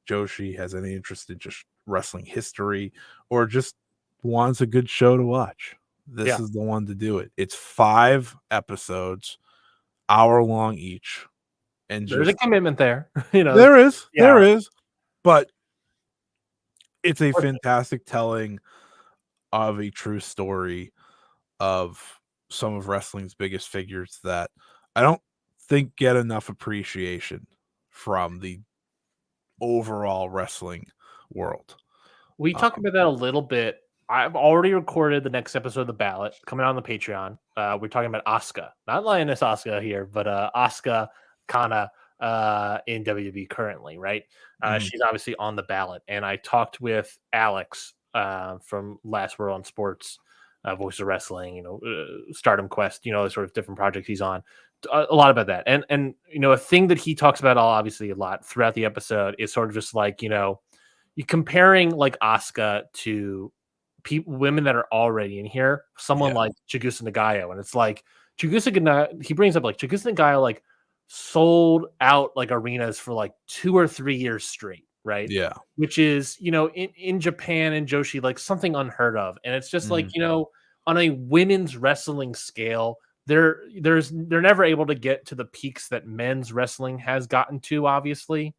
Joshi, has any interest in just wrestling history, or just wants a good show to watch, this is the one to do it. It's 5 episodes, hour-long each. And there's a commitment there. There is. But it's a fantastic telling of a true story of some of wrestling's biggest figures that I don't think get enough appreciation from the overall wrestling world. We talked about that a little bit. I've already recorded the next episode of The Ballot coming out on the Patreon. We're talking about Asuka, not Lioness Asuka here, but Asuka Kana in WWE currently, right? She's obviously on the ballot. And I talked with Alex from Last Word on Sports, Voice of Wrestling, Stardom Quest, the sort of different projects he's on. A lot about that. And a thing that he talks about obviously a lot throughout the episode is sort of just like, you comparing like Asuka to women that are already in here, someone like Chigusa Nagayo, and it's like he brings up like Chigusa Nagayo like sold out like arenas for like 2 or 3 years straight, right? Yeah, which is in Japan and Joshi like something unheard of, and it's just like on a women's wrestling scale, they're never able to get to the peaks that men's wrestling has gotten to, obviously.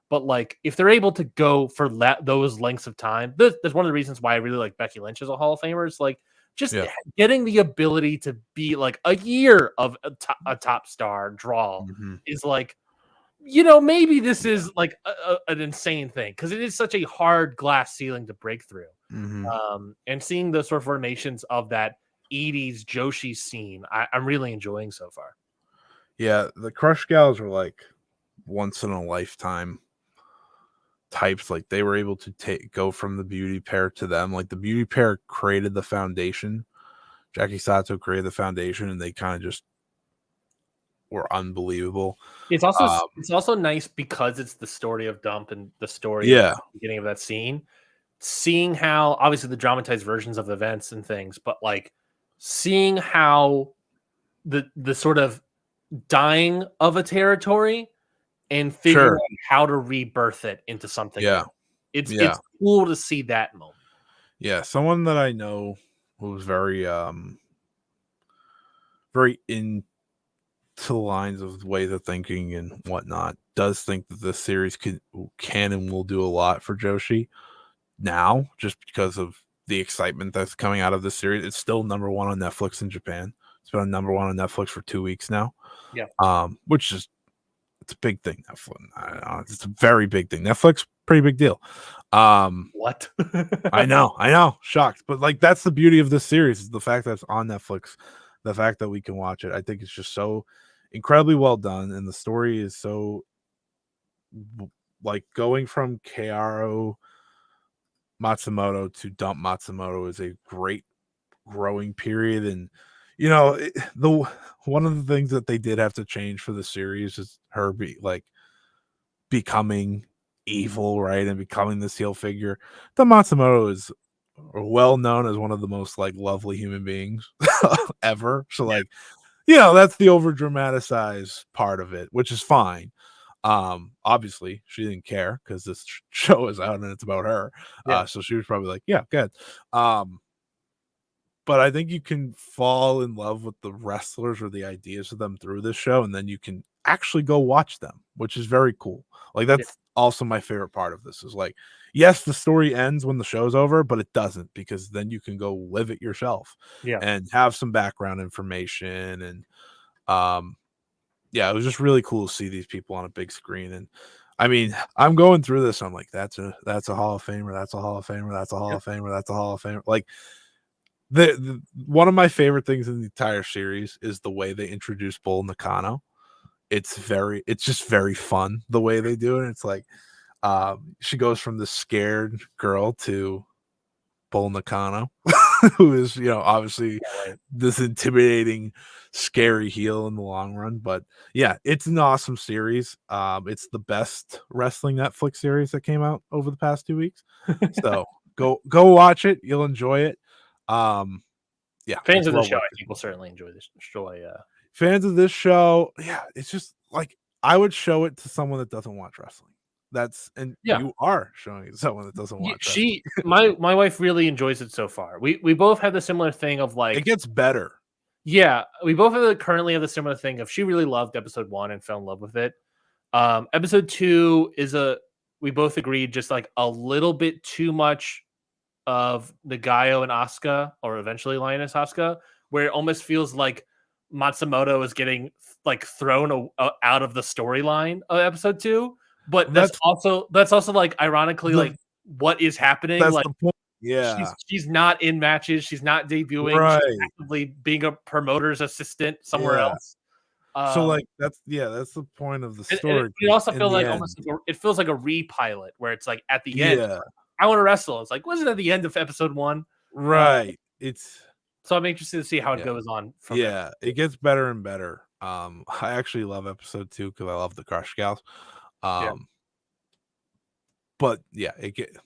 But like, if they're able to go for those lengths of time, that's one of the reasons why I really like Becky Lynch as a Hall of Famer. Is like just getting the ability to be like a year of a top star draw is like, maybe this is like an insane thing because it is such a hard glass ceiling to break through. And seeing the sort of formations of that 80s Joshi scene, I'm really enjoying so far. Yeah, the Crush Gals are like once in a lifetime types. Like, they were able to go from the Beauty Pair to them. Like, the Beauty Pair created the foundation. Jackie Sato created the foundation, and they kind of just were unbelievable. It's also nice because it's the story of Dump and the story of the beginning of that scene. Seeing how obviously the dramatized versions of events and things, but like seeing how the sort of dying of a territory and figuring out how to rebirth it into something. It's cool to see that moment. Yeah, someone that I know who's very very into lines of ways of thinking and whatnot does think that this series can and will do a lot for Joshi now, just because of the excitement that's coming out of this series. It's still number 1 on Netflix in Japan. It's been number 1 on Netflix for 2 weeks now. Yeah. Which is, it's a big thing. It's a very big thing. Netflix Pretty big deal. What? I know, shocked, but like that's the beauty of this series is the fact that it's on Netflix, the fact that we can watch it. I think it's just so incredibly well done, and the story is so like going from Kaoru Matsumoto to Dump Matsumoto is a great growing period, and the one of the things that they did have to change for the series is her becoming evil, right, and becoming this heel figure. The Matsumoto is well known as one of the most like lovely human beings ever. So like, that's the over dramatized part of it, which is fine. Obviously she didn't care because this show is out and it's about her. So she was probably like, yeah, good. But I think you can fall in love with the wrestlers or the ideas of them through this show, and then you can actually go watch them, which is very cool. Like that's also my favorite part of this is like, yes, the story ends when the show's over, but it doesn't, because then you can go live it yourself and have some background information. And it was just really cool to see these people on a big screen. And I mean, I'm going through this, I'm like, that's a Hall of Famer, that's a Hall of Famer, that's a Hall of Famer, that's a Hall of Famer. Like the one of my favorite things in the entire series is the way they introduce Bull Nakano. It's just very fun the way they do it. It's like she goes from the scared girl to Bull Nakano, who is obviously this intimidating, scary heel in the long run. But yeah, it's an awesome series. It's the best wrestling Netflix series that came out over the past 2 weeks. So go watch it. You'll enjoy it. Fans of the show, I think, will certainly enjoy this show. Fans of this show, it's just like I would show it to someone that doesn't watch wrestling. You are showing it to someone that doesn't watch wrestling. My wife really enjoys it so far. We both have the similar thing of like it gets better. Yeah, we both currently have the similar thing of she really loved episode 1 and fell in love with it. Episode 2 is we both agreed just like a little bit too much of Nagayo and Asuka, or eventually Lioness Asuka, where it almost feels like Matsumoto is getting like thrown out of the storyline of episode 2. But that's also like ironically like what is happening. That's like the point. Yeah, she's not in matches. She's not debuting. Right. She's actively being a promoter's assistant somewhere else. So like that's the point of the story. And it also feels like it feels like a repilot where it's like at the end, I want to wrestle. It's like, wasn't it at the end of episode 1? Right. So I'm interested to see how it goes on. It gets better and better. I actually love episode 2 because I love the Crush Gals. But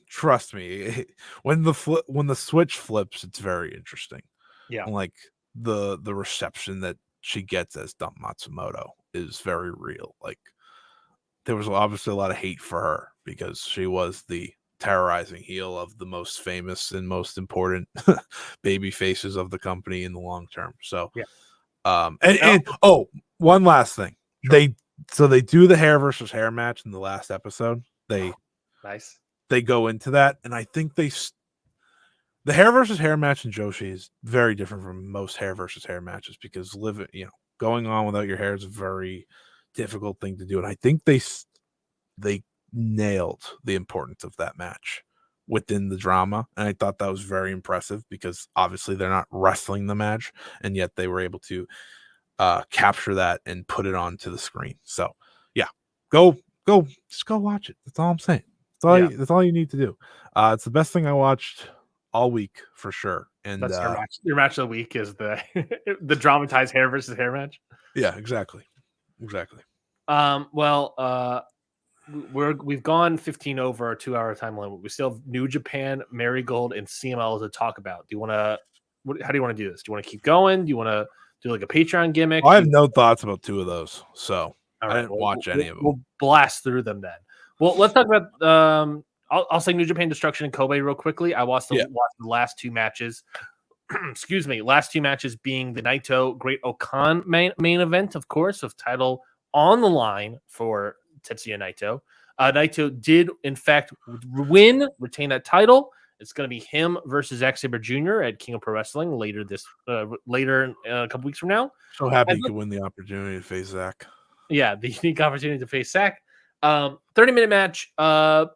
trust me, when the switch flips, it's very interesting. Yeah, and like the reception that she gets as Dump Matsumoto is very real. Like there was obviously a lot of hate for her because she was the terrorizing heel of the most famous and most important baby faces of the company in the long term. So one last thing. Sure. They do the hair versus hair match in the last episode. They go into that, and I think the hair versus hair match in Joshi is very different from most hair versus hair matches because going on without your hair is a very difficult thing to do, and I think they nailed the importance of that match within the drama, and I thought that was very impressive because obviously they're not wrestling the match, and yet they were able to capture that and put it onto the screen. So just go watch it. That's all I'm saying. That's all you need to do. It's the best thing I watched all week for sure. And that's your match of the week is the the dramatized hair versus hair match. Yeah, exactly. We've gone 15 over our 2-hour time limit. We still have New Japan, Marigold, and CMLL to talk about. How do you want to do this? Do you want to keep going? Do you want to do like a Patreon gimmick? I have no thoughts about 2 of those, so I didn't watch any of them. We'll blast through them then. Well, let's talk about I'll say New Japan Destruction and Kobe real quickly. I watched the last 2 matches. Excuse me, last 2 matches being the Naito Great Okan main event, of course, of title on the line for Tetsuya Naito. Naito did, in fact, retain that title. It's going to be him versus Zack Sabre Jr. at King of Pro Wrestling later a couple weeks from now. So happy you could win the opportunity to face Zack. Yeah, the unique opportunity to face Zack. 30-minute match,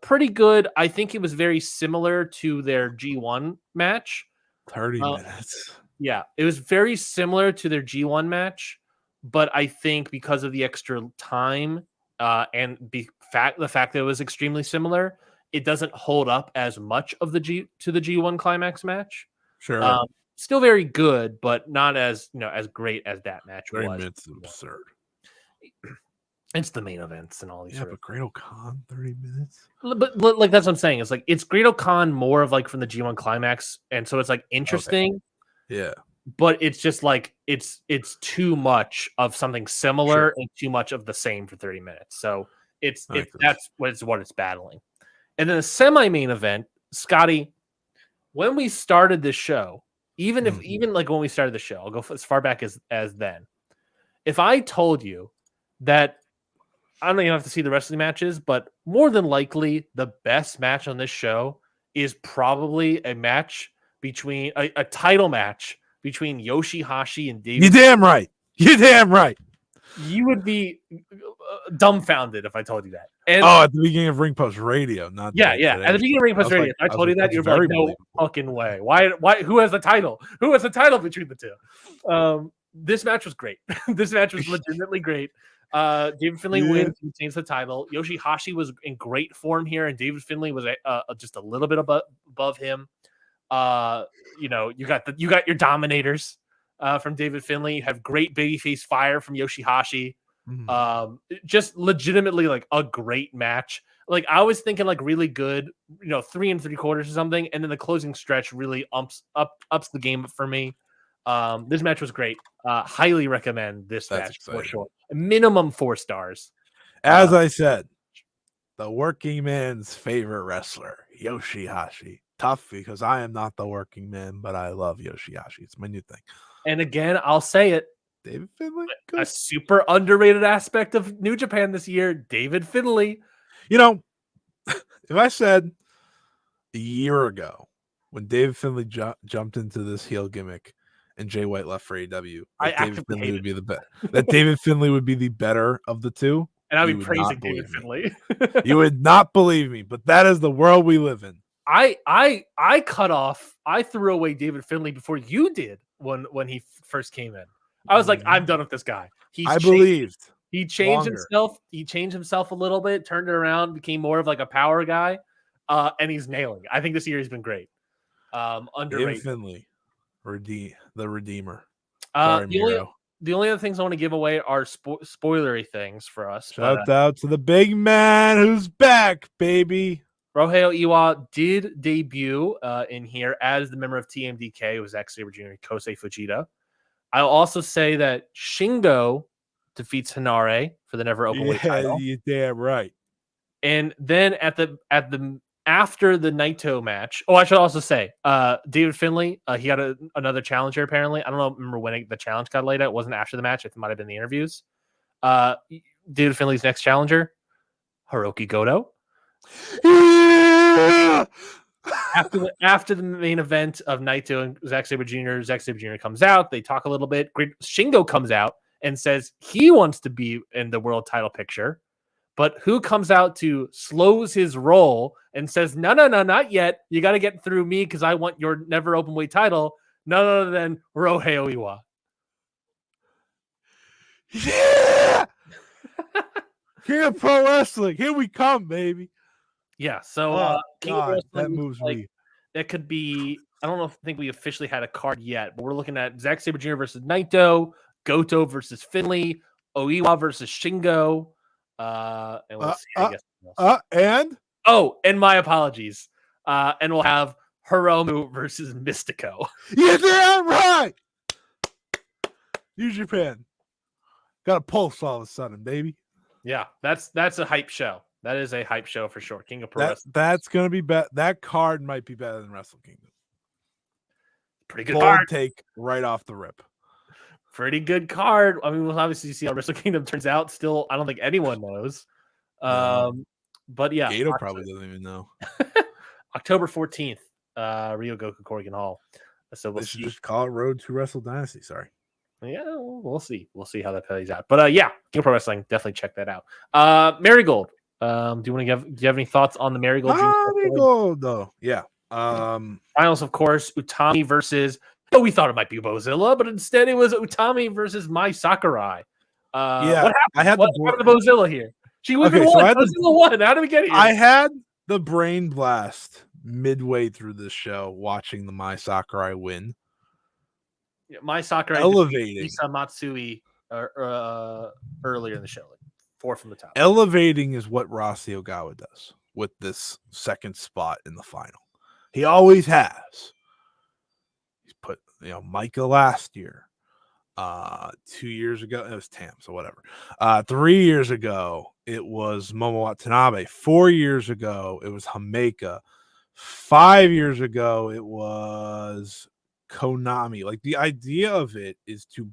pretty good. I think it was very similar to their G1 match. 30 minutes. Yeah, it was very similar to their G1 match, but I think because of the extra time and the fact that it was extremely similar, it doesn't hold up as much of the G1 climax match. Sure. Still very good, but not as as great as that match 30 was. minutes is absurd. It's the main events and all these. Yeah, but Great-O-Khan 30 minutes. But like that's what I'm saying. It's like it's Great-O-Khan more of like from the G1 climax, and so it's like interesting. Okay. Yeah, but it's just like it's too much of something similar and too much of the same for 30 minutes. So that's what it's battling. And then the semi-main event, Scotty, when we started this show, even when we started the show, I'll go as far back as then. If I told you that I don't even have to see the rest of the matches, but more than likely the best match on this show is probably a match between a title match between Yoshihashi and David. You're damn right. You're damn right. You would be dumbfounded if I told you that. And at the beginning of Ring Post Radio, not yeah. At the beginning of Ring Post Radio, if I told you that, you'd be like, "No fucking way! Why? Who has the title? Who has the title between the two?" This match was great. This match was legitimately great. David Finlay wins, he retains the title. Yoshihashi was in great form here, and David Finlay was just a little bit above him. You got your dominators from David Finlay. You have great babyface fire from Yoshihashi. Just legitimately like a great match. Like I was thinking like really good, 3 3/4 or something, and then the closing stretch really ups the game for me. This match was great. Highly recommend this match for sure. Minimum 4 stars. As I said, the working man's favorite wrestler, Yoshihashi. Tough because I am not the working man, but I love Yoshihashi. It's my new thing. And again, I'll say it. David Finlay, a super underrated aspect of New Japan this year. David Finlay. If I said a year ago when David Finlay jumped into this heel gimmick and Jay White left for AEW, David Finlay would be the best. That David Finlay would be the better of the two. And I'd be praising David Finlay. You would not believe me, but that is the world we live in. I threw away David Finlay before you did when he first came in. I was like, I'm done with this guy. I believed. He changed himself. He changed himself a little bit, turned it around, became more of like a power guy, and he's nailing it. I think this year he's been great. Underrated. David Finlay, the Redeemer. The only other things I want to give away are spoilery things for us. Shout out to the big man who's back, baby. Ryohei Iwa did debut in here as the member of TMDK. It was Zack Sabre Jr. Kosei Fujita. I'll also say that Shingo defeats Hinare for the never openweight title. You're damn right. And then after the Naito match, I should also say, David Finlay, he got another challenger apparently. I don't remember when the challenge got laid out. It wasn't after the match. It might have been the interviews. David Finlay's next challenger, Hiroki Goto. Yeah! After the main event of Naito and Zack Sabre Jr. Comes out. They talk a little bit. Shingo comes out and says he wants to be in the world title picture. But who comes out to slows his roll and says, no, not yet. You got to get through me because I want your never open weight title. None other than Ryohei Iwa. Yeah! King of Pro Wrestling. Here we come, baby. Yeah, so King of Wrestling, that moves me. That could be, I don't think we officially had a card yet, but we're looking at Zack Sabre Jr. versus Naito, Goto versus Finlay, Oiwa versus Shingo. And we'll see, and my apologies. And we'll have Hiromu versus Mystico. Yeah, damn right. New Japan. Got a pulse all of a sudden, baby. Yeah, that's a hype show. That is a hype show for sure. King of Pro Wrestling. That's gonna be better. That card might be better than Wrestle Kingdom. Pretty good card. Take right off the rip. Pretty good card. I mean, we'll obviously see how Wrestle Kingdom turns out. Still, I don't think anyone knows. But yeah, Gato probably doesn't even know. October 14th, Ryogoku Corrigan Hall. So we'll see. Just call it Road to Wrestle Dynasty. Sorry. Yeah, we'll see. We'll see how that plays out. But yeah, King of Pro Wrestling, definitely check that out. Marigold, Do you have any thoughts on the Marigold? Marigold, though. Yeah. Finals, of course, Utami versus. Oh, we thought it might be Bozilla, but instead it was Utami versus Mai Sakurai. Yeah, what happened? I had what happened to Bozilla here? She won. Bozilla won. How did we get here? I had the brain blast midway through this show watching the Mai Sakurai win. Yeah, Mai Sakurai elevating Lisa Matsui earlier in the show, like 4 from the top. Elevating is what Rossy Ogawa does with this second spot in the final. He always has. He's put, Micah last year. 2 years ago, it was Tam, so whatever. 3 years ago, it was Momo Watanabe. 4 years ago, it was Hameka. 5 years ago, it was Konami. Like, the idea of it is to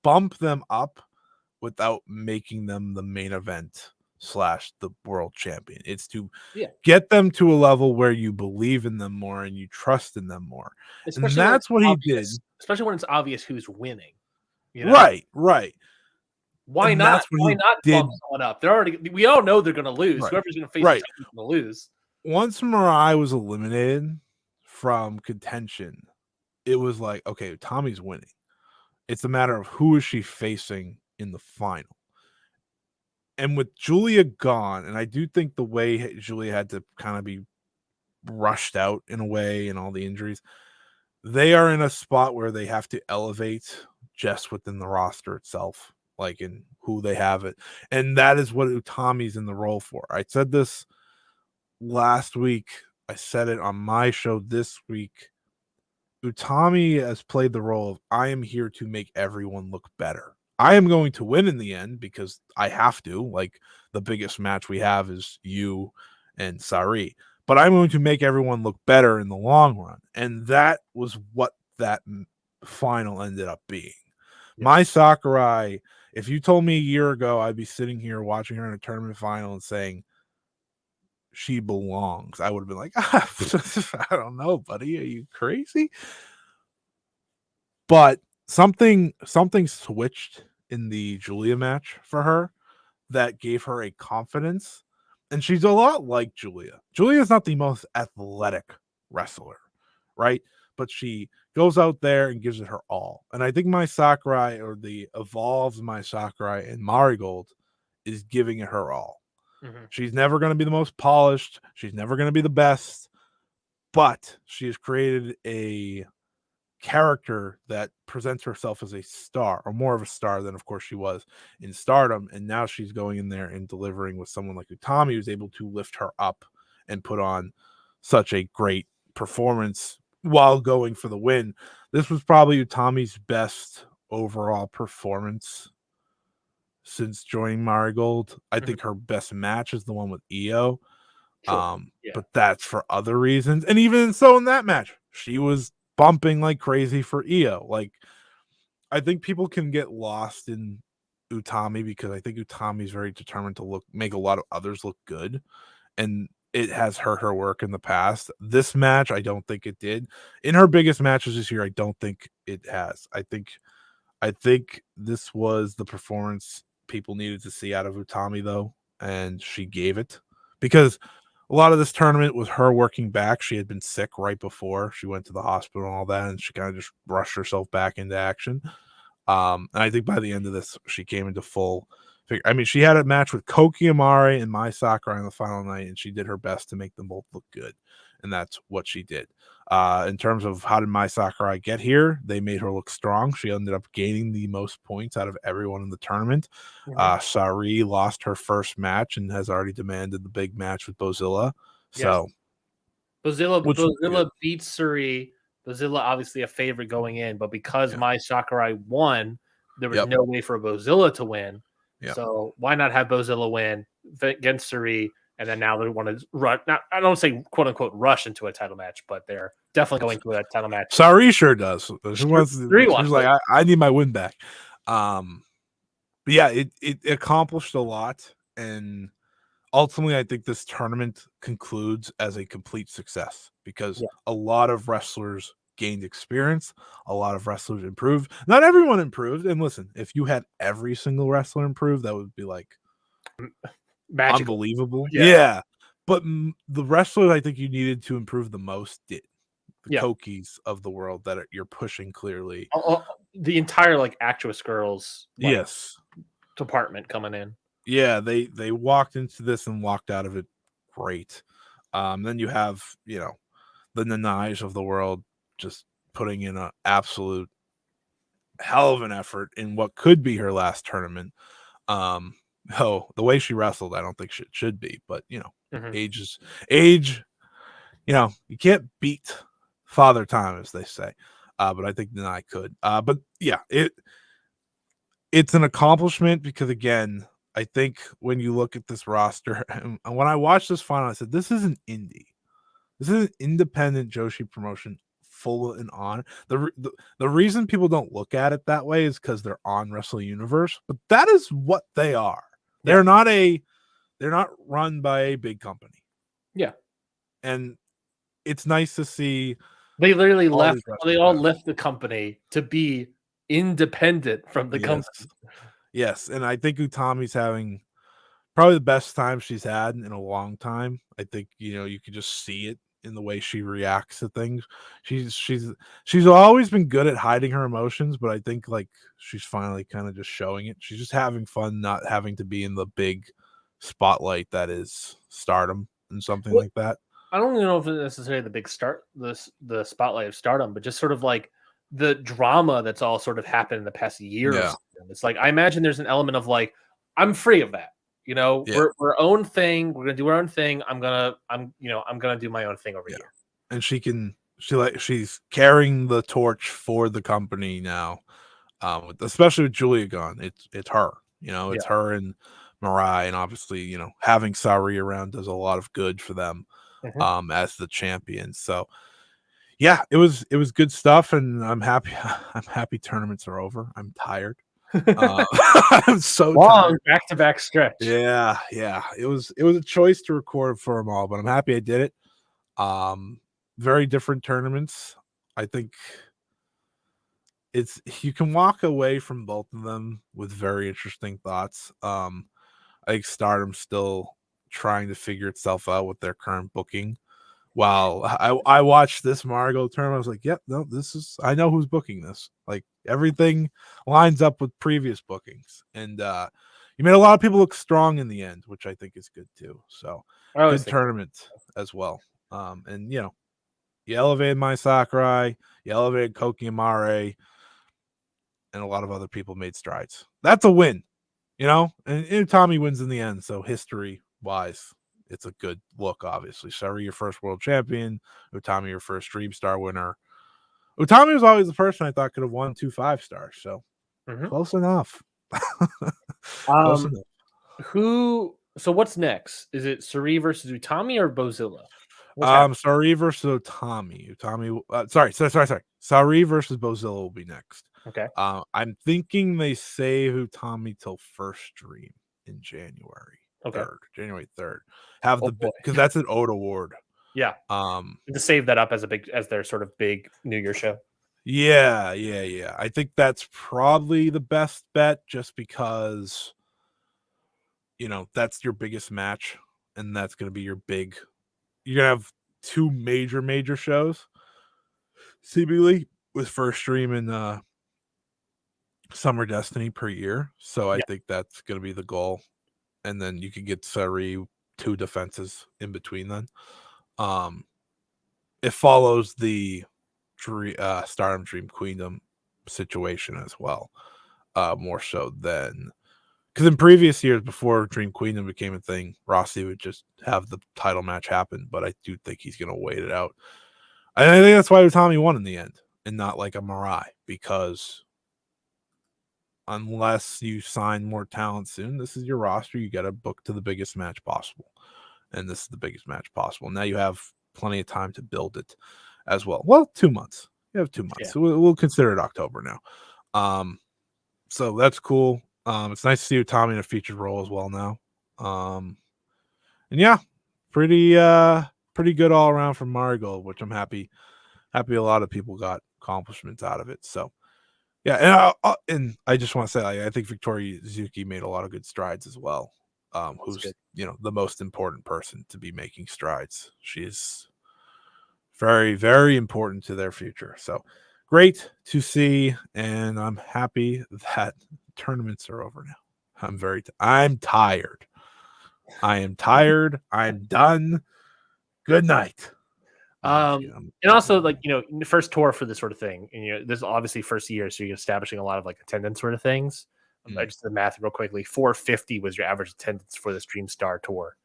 bump them up without making them the main event / the world champion. It's to get them to a level where you believe in them more and you trust in them more. Especially and that's what he did. Especially when it's obvious who's winning. Right. Why and not? Why not bump someone up? They're already. We all know they're going to lose. Right. Whoever's going to face is going to lose. Once Mirai was eliminated from contention, it was like, okay, Tommy's winning. It's a matter of who is she facing in the final. And with Julia gone, and I do think the way Julia had to kind of be rushed out in a way and all the injuries, they are in a spot where they have to elevate just within the roster itself, like in who they have it. And that is what Utami's in the role for. I said this last week. I said it on my show this week. Utami has played the role of I am here to make everyone look better. I am going to win in the end because I have to. Like, the biggest match we have is you and Sari. But I'm going to make everyone look better in the long run. And that was what that final ended up being. Yeah. Mai Sakurai, if you told me a year ago, I'd be sitting here watching her in a tournament final and saying she belongs, I would have been like, I don't know, buddy. Are you crazy? But something switched in the Julia match for her that gave her a confidence. And she's a lot like Julia. Julia's not the most athletic wrestler, right? But she goes out there and gives it her all. And I think Mai Sakurai, or the evolved Mai Sakurai in Marigold, is giving it her all. Mm-hmm. She's never going to be the most polished. She's never going to be the best. But she has created a character that presents herself as a star, or more of a star than, of course, she was in Stardom. And now she's going in there and delivering with someone like Utami, who's able to lift her up and put on such a great performance while going for the win. This was probably Utami's best overall performance since joining Marigold. I think her best match is the one with Io. Sure. But that's for other reasons. And even so in that match, she was bumping like crazy for Io. Like, I think people can get lost in Utami because I think Utami is very determined to make a lot of others look good, and it has hurt her work in the past. This match, I don't think it did. In her biggest matches this year, I don't think it has. I think this was the performance people needed to see out of Utami, though, and she gave it, because a lot of this tournament was her working back. She had been sick right before she went to the hospital and all that, and she kind of just rushed herself back into action. And I think by the end of this, she came into full figure. I mean, she had a match with Koki Amare and Mai Sakurai on the final night, and she did her best to make them both look good. And that's what she did. In terms of how did Mai Sakurai get here, they made her look strong. She ended up gaining the most points out of everyone in the tournament. Mm-hmm. Sari lost her first match and has already demanded the big match with Bozilla. So Bozilla beats Sari. Bozilla obviously a favorite going in, but because Mai Sakurai won, there was no way for Bozilla to win. Yep. So why not have Bozilla win against Sari? And then now they want to run. Now, I don't say "quote unquote" rush into a title match, but they're definitely going to a title match. Sari sure does. She's like, I need my win back. But yeah, it accomplished a lot, and ultimately, I think this tournament concludes as a complete success because a lot of wrestlers gained experience, a lot of wrestlers improved. Not everyone improved, and listen, if you had every single wrestler improve, that would be like Magical. unbelievable. Yeah. But the wrestlers I think you needed to improve the most did. The Kokis of the world that you're pushing clearly. The entire like actress girls yes department coming in. Yeah, they walked into this and walked out of it great. Then you have, you know, the Nanais of the world just putting in an absolute hell of an effort in what could be her last tournament. The way she wrestled, I don't think it should be, but you know, age, you know, you can't beat Father Time, as they say. But I think Nanai could. But yeah, it's an accomplishment because again, I think when you look at this roster, and when I watched this final, I said, this is an indie. This is an independent Joshi promotion full and on. The reason people don't look at it that way is because they're on Wrestle Universe, but that is what they are. They're not run by a big company. Yeah. And it's nice to see they literally left. They all left the company to be independent from the company. Yes, and I think Utami's having probably the best time she's had in a long time. I think, you know, you could just see it in the way she reacts to things. She's always been good at hiding her emotions, but I think like she's finally kind of just showing it. She's just having fun, not having to be in the big spotlight that is Stardom and something like that. I don't even know if it's necessarily the big the spotlight of Stardom, but just sort of like the drama that's all sort of happened in the past year. Yeah. It's like I imagine there's an element of like I'm free of that. You know, we're our own thing. We're gonna do our own thing. I'm gonna do my own thing over here. And she's carrying the torch for the company now. Especially with Julia gone, it's her. You know, it's her and Mirai, and obviously, you know, having Saori around does a lot of good for them as the champion. So yeah, it was good stuff, and I'm happy. I'm happy tournaments are over. I'm tired. I'm so long back-to-back stretch. Yeah. It was a choice to record for them all, but I'm happy I did it. Very different tournaments. I think you can walk away from both of them with very interesting thoughts. I think Stardom's still trying to figure itself out with their current booking. While I watched this Marigold tournament, I was like, yep, no, I know who's booking this. Like everything lines up with previous bookings. And you made a lot of people look strong in the end, which I think is good too. So good tournament as well. And you know, you elevated Mai Sakurai, you elevated Koki Amare, and a lot of other people made strides. That's a win, you know, and Tommy wins in the end. So history wise, it's a good look, obviously. Saori, your first world champion. Utami, your first Dream Star winner. Utami was always the person I thought could have won 2 5-stars. So close enough. Close enough. So what's next? Is it Saori versus Utami or Bozilla? Saori versus Utami. Sorry. Saori versus Bozilla will be next. Okay. I'm thinking they save Utami till first Dream in January. Okay. January 3rd. Have because that's an Oda award. Yeah. To save that up as their sort of big New Year show. Yeah. I think that's probably the best bet, just because, you know, that's your biggest match, and that's going to be your big. You're gonna have 2 major shows, seemingly, with first Dream and Summer Destiny per year. So I think that's going to be the goal. And then you could get Saori 2 defenses in between then. It follows the Stardom Dream Queendom situation as well. More so than, because in previous years before Dream Queendom became a thing, Rossi would just have the title match happen, but I do think he's going to wait it out. And I think that's why Utami won in the end and not like a Mirai, because unless you sign more talent soon, this is your roster. You got to book to the biggest match possible. And this is the biggest match possible. Now you have plenty of time to build it as well. Well, 2 months. You have 2 months. Yeah. So we'll consider it October now. So that's cool. It's nice to see Utami in a featured role as well now. And yeah, pretty good all around from Marigold, which I'm happy a lot of people got accomplishments out of it. So yeah, and I just want to say, I think Victoria Zuki made a lot of good strides as well. Who's the most important person to be making strides. She's very, very important to their future. So great to see, and I'm happy that tournaments are over now. I'm tired. I am tired. I'm done. Good night. And also, like, the first tour for this sort of thing, and this is obviously first year, so you're establishing a lot of like attendance sort of things. I just did the math real quickly. 450 was your average attendance for this Dream Star tour,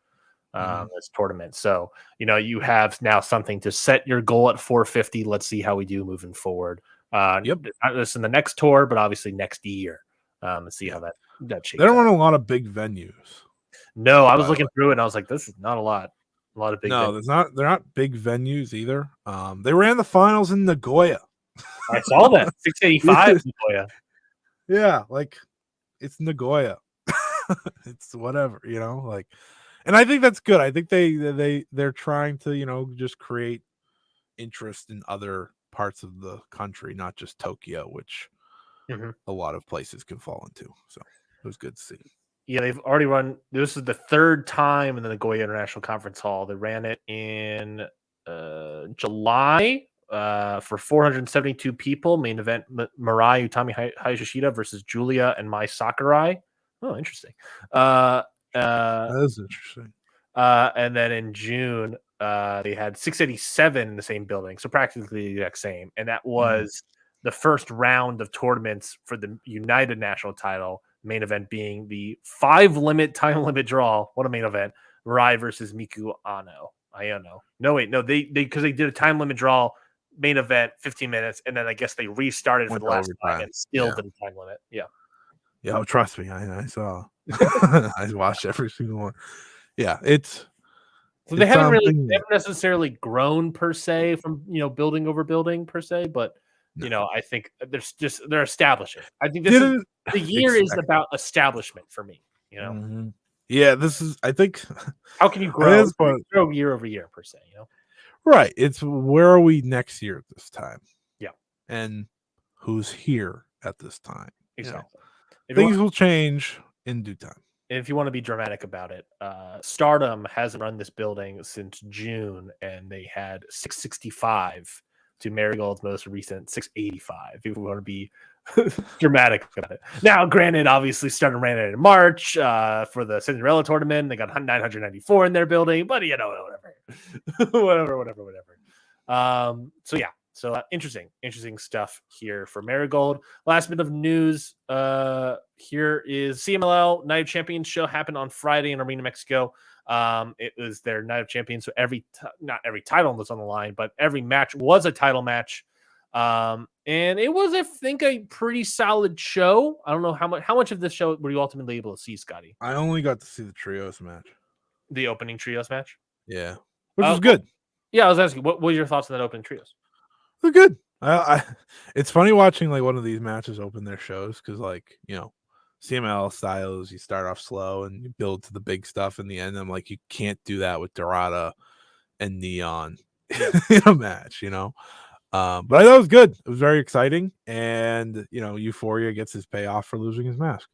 this tournament. So you have now something to set your goal at 450. Let's see how we do moving forward. Not just in the next tour, but obviously next year. And see how that shapes. They don't run a lot of big venues. No, I was looking through it and I was like, this is not a lot. A lot of big. No, they're not big venues either. They ran the finals in Nagoya. I saw that 685 Nagoya. Yeah, like it's Nagoya. It's whatever, and I think that's good. I think they're trying to just create interest in other parts of the country, not just Tokyo, which a lot of places can fall into. So it was good to see. Yeah, they've already run. This is the third time in the Nagoya International Conference Hall. They ran it in July for 472 people. Main event: Mirai Utami Hayashishita versus Julia and Mai Sakurai. Oh, interesting. That is interesting. And then in June, they had 687 in the same building, so practically the exact same. And that was the first round of tournaments for the United National title. Main event being the 5-limit time limit draw. What a main event! Rai versus Miku Iono. No, wait, no, they because they did a time limit draw main event 15 minutes, and then I guess they restarted for the last time and still did a time limit. Yeah. Yeah, trust me, I saw. I watched every single one. Yeah, so they haven't necessarily grown per se from building over building per se, but I think they're establishing. I think the year is about establishment for me. Yeah, this is. I think. How can you grow year over year per se? Right. It's where are we next year at this time? Yeah, and who's here at this time? Exactly. Things will change in due time. And if you want to be dramatic about it, Stardom hasn't run this building since June, and they had 665 to Marigold's most recent 685. If we want to be dramatic about it. Now, granted, obviously, Stardom ran it in March for the Cinderella tournament. They got 994 in their building, but whatever. So yeah. So interesting stuff here for Marigold. Last bit of news. Here is CMLL Night of Champions show happened on Friday in Arena, Mexico. It was their Night of Champions, so not every title was on the line, but every match was a title match. And it was, I think, a pretty solid show. I don't know how much of this show were you ultimately able to see, Scotty? I only got to see the trios match. The opening trios match? Yeah. Which was good. Yeah, I was asking, what were your thoughts on that opening trios? They're good. It's funny watching like one of these matches open their shows because CML styles, you start off slow and you build to the big stuff in the end. I'm like, you can't do that with Dorada and Neon in a match, but I thought it was good. It was very exciting, and Euphoria gets his payoff for losing his mask.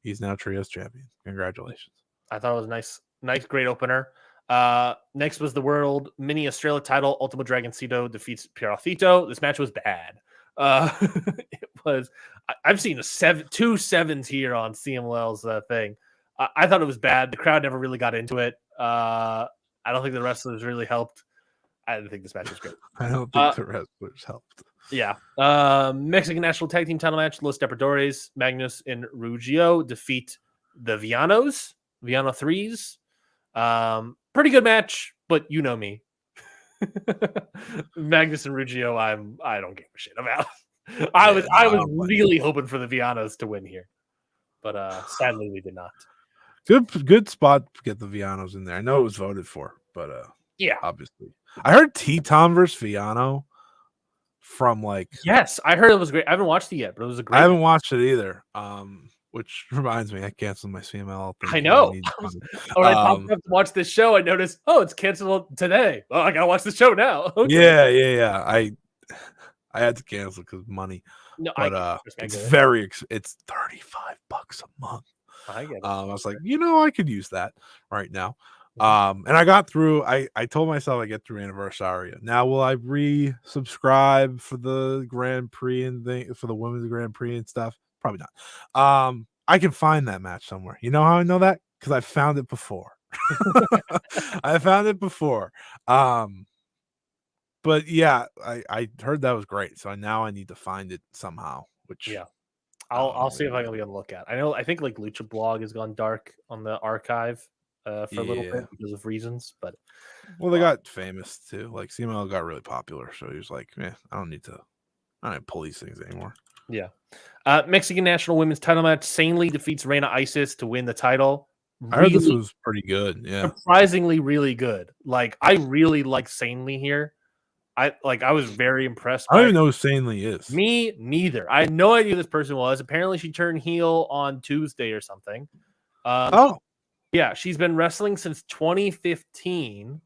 He's now trios champion. Congratulations. I thought it was nice, great opener. Next was the World Mini Australia title. Ultimo Dragon Cito defeats Pierrotito. This match was bad. It was. I've seen 2 7s here on CMLL's thing. I thought it was bad. The crowd never really got into it. I don't think the wrestlers really helped. I didn't think this match was great. I don't think the wrestlers helped. Yeah. Mexican National Tag Team title match. Los Depredadores, Magnus and Ruggiero defeat the Villanos. Villano 3s. Pretty good match, but you know me. Magnus and Ruggiero, I don't give a shit about. I was really hoping for the Villanos to win here, but sadly we did not. Good spot to get the Villanos in there. I know it was voted for, but yeah, obviously. I heard T-Tom versus Villano from yes, I heard it was great. I haven't watched it yet, but it was a great. I haven't watched it either. Which reminds me, I canceled my CMLL thing. I know. When I popped up to watch this show, I noticed, it's canceled today. Well, I gotta watch the show now. Okay. Yeah. I had to cancel because money. No, but it's $35 a month. I get it. I was like, I could use that right now. And I got through. I told myself I get through Anniversaria. Now, will I resubscribe for the Grand Prix and for the Women's Grand Prix and stuff? Probably not. I can find that match somewhere. You know how I know that? Because I found it before. I found it before. But yeah, I heard that was great. So now I need to find it somehow. Which I'll see if I can get a look at. I think like Lucha Blog has gone dark on the archive for a little bit because of reasons, but they got famous too. Like CMLL got really popular, so he was like, I don't need to pull these things anymore. Yeah. Mexican National Women's Title match. Sanely defeats Reina Isis to win the title. I heard this was pretty good. Yeah, surprisingly really good. Like I really like Sanely here. I was very impressed. I don't even know who Sanely is. Me neither. I had no idea who this person was. Apparently, she turned heel on Tuesday or something. Yeah, she's been wrestling since 2015.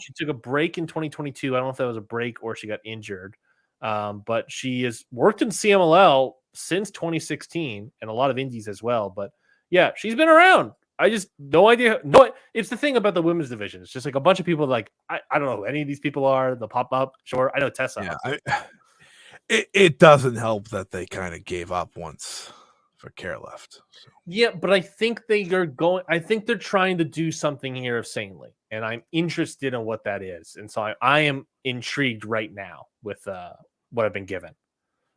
She took a break in 2022. I don't know if that was a break or she got injured. But she has worked in CMLL since 2016 and a lot of indies as well. But yeah, she's been around. I just no idea. No, it's the thing about the women's division. It's just like a bunch of people like I don't know who any of these people are. They'll pop up. Sure, I know Tessa. Yeah, it doesn't help that they kind of gave up once for Care left. So. Yeah, but I think they're trying to do something here of Sanely, and I'm interested in what that is. And so I am intrigued right now with what I've been given.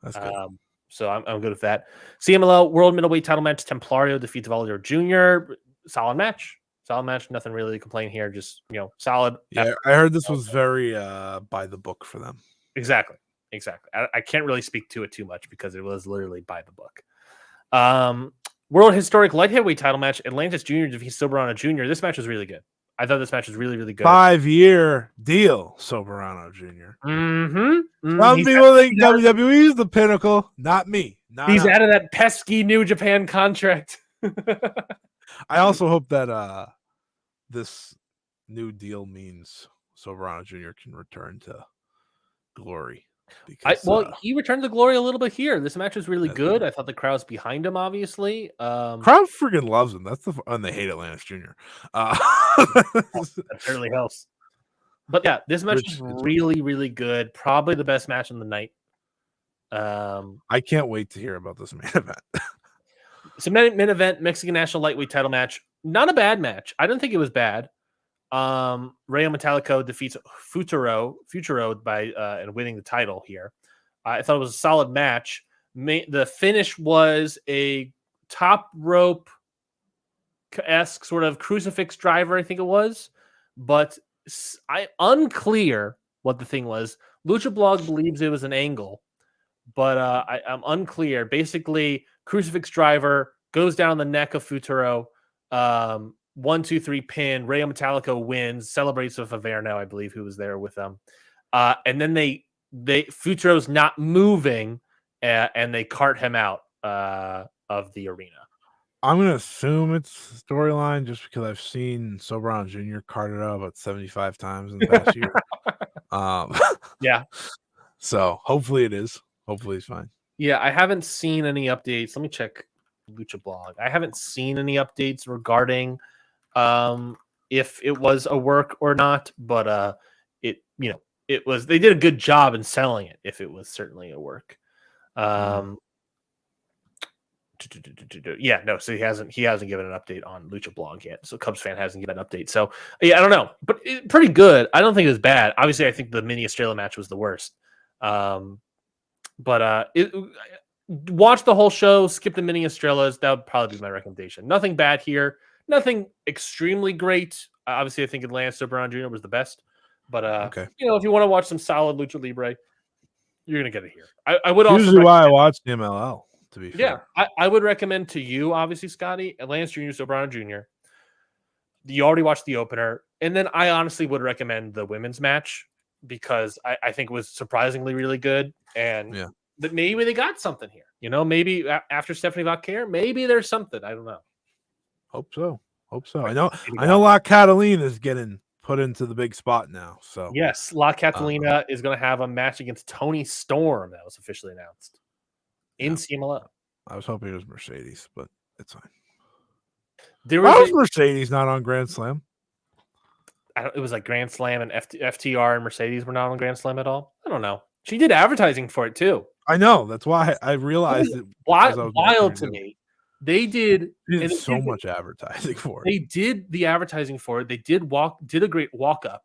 That's good. So I'm good with that. CMLL World Middleweight Title match. Templario defeats Volador Jr. Solid match. Nothing really to complain here. Just solid. Yeah, I heard this was very by the book for them. Exactly. I can't really speak to it too much because it was literally by the book. World Historic Light Heavyweight Title match. Atlantis Jr. defeats Soberano Jr. This match was really good. I thought this match was really, really good. 5-year deal, Soberano Jr. Mm-hmm. Some people think WWE is the pinnacle. Not me. He's out of that pesky New Japan contract. I also hope that this new deal means Soberano Jr. can return to glory. Because, he returned to glory a little bit here. This match was really good. I thought the crowd's behind him, obviously. Crowd freaking loves him. And they hate Atlantis Jr. That certainly helps. But yeah, this match is really, really good. Probably the best match of the night. I can't wait to hear about this main event. So main event, Mexican National Lightweight Title match. Not a bad match. I don't think it was bad. Rayo Metallico defeats Futuro by and winning the title here. I thought it was a solid match. The finish was a top rope-esque sort of crucifix driver, I think it was, but unclear what the thing was. Lucha Blog believes it was an angle, but I'm unclear. Basically, crucifix driver goes down the neck of Futuro. 1, 2, 3 pin. Rayo Metallico wins, celebrates with Averno, I believe, who was there with them. And then they Futuro's not moving, and they cart him out of the arena. I'm gonna assume it's storyline just because I've seen Soberano Jr. carted out about 75 times in the past year. Yeah. So hopefully it is. Hopefully it's fine. Yeah, I haven't seen any updates. Let me check Lucha Blog. I haven't seen any updates regarding if it was a work or not, but it was, they did a good job in selling it if it was certainly a work. Yeah, no, so he hasn't given an update on Lucha Blog yet. So Cubs fan hasn't given an update. So yeah, I don't know, but pretty good. I don't think it was bad. Obviously, I think the mini Estrella match was the worst. But watch the whole show, skip the mini Estrellas. That would probably be my recommendation. Nothing bad here. Nothing extremely great. Obviously, I think Atlantis Soberano Jr. was the best. But okay. If you want to watch some solid Lucha Libre, you're gonna get it here. I would also usually why I watch the MLL. To be fair, I would recommend to you, obviously, Scotty, Atlantis Jr., Soberano Jr. You already watched the opener, and then I honestly would recommend the women's match because I think it was surprisingly really good, and that maybe they got something here. Maybe after Stephanie Vauquer, maybe there's something. I don't know. Hope so. I know La Catalina is getting put into the big spot now. So yes, La Catalina is going to have a match against Toni Storm that was officially announced in CMLL. I was hoping it was Mercedes, but it's fine. Why was Mercedes not on Grand Slam? It was like Grand Slam and FTR and Mercedes were not on Grand Slam at all. I don't know. She did advertising for it too. I know. That's why I realized it. Wild to me. They did so much advertising for it. They did the advertising for it. They did a great walk up.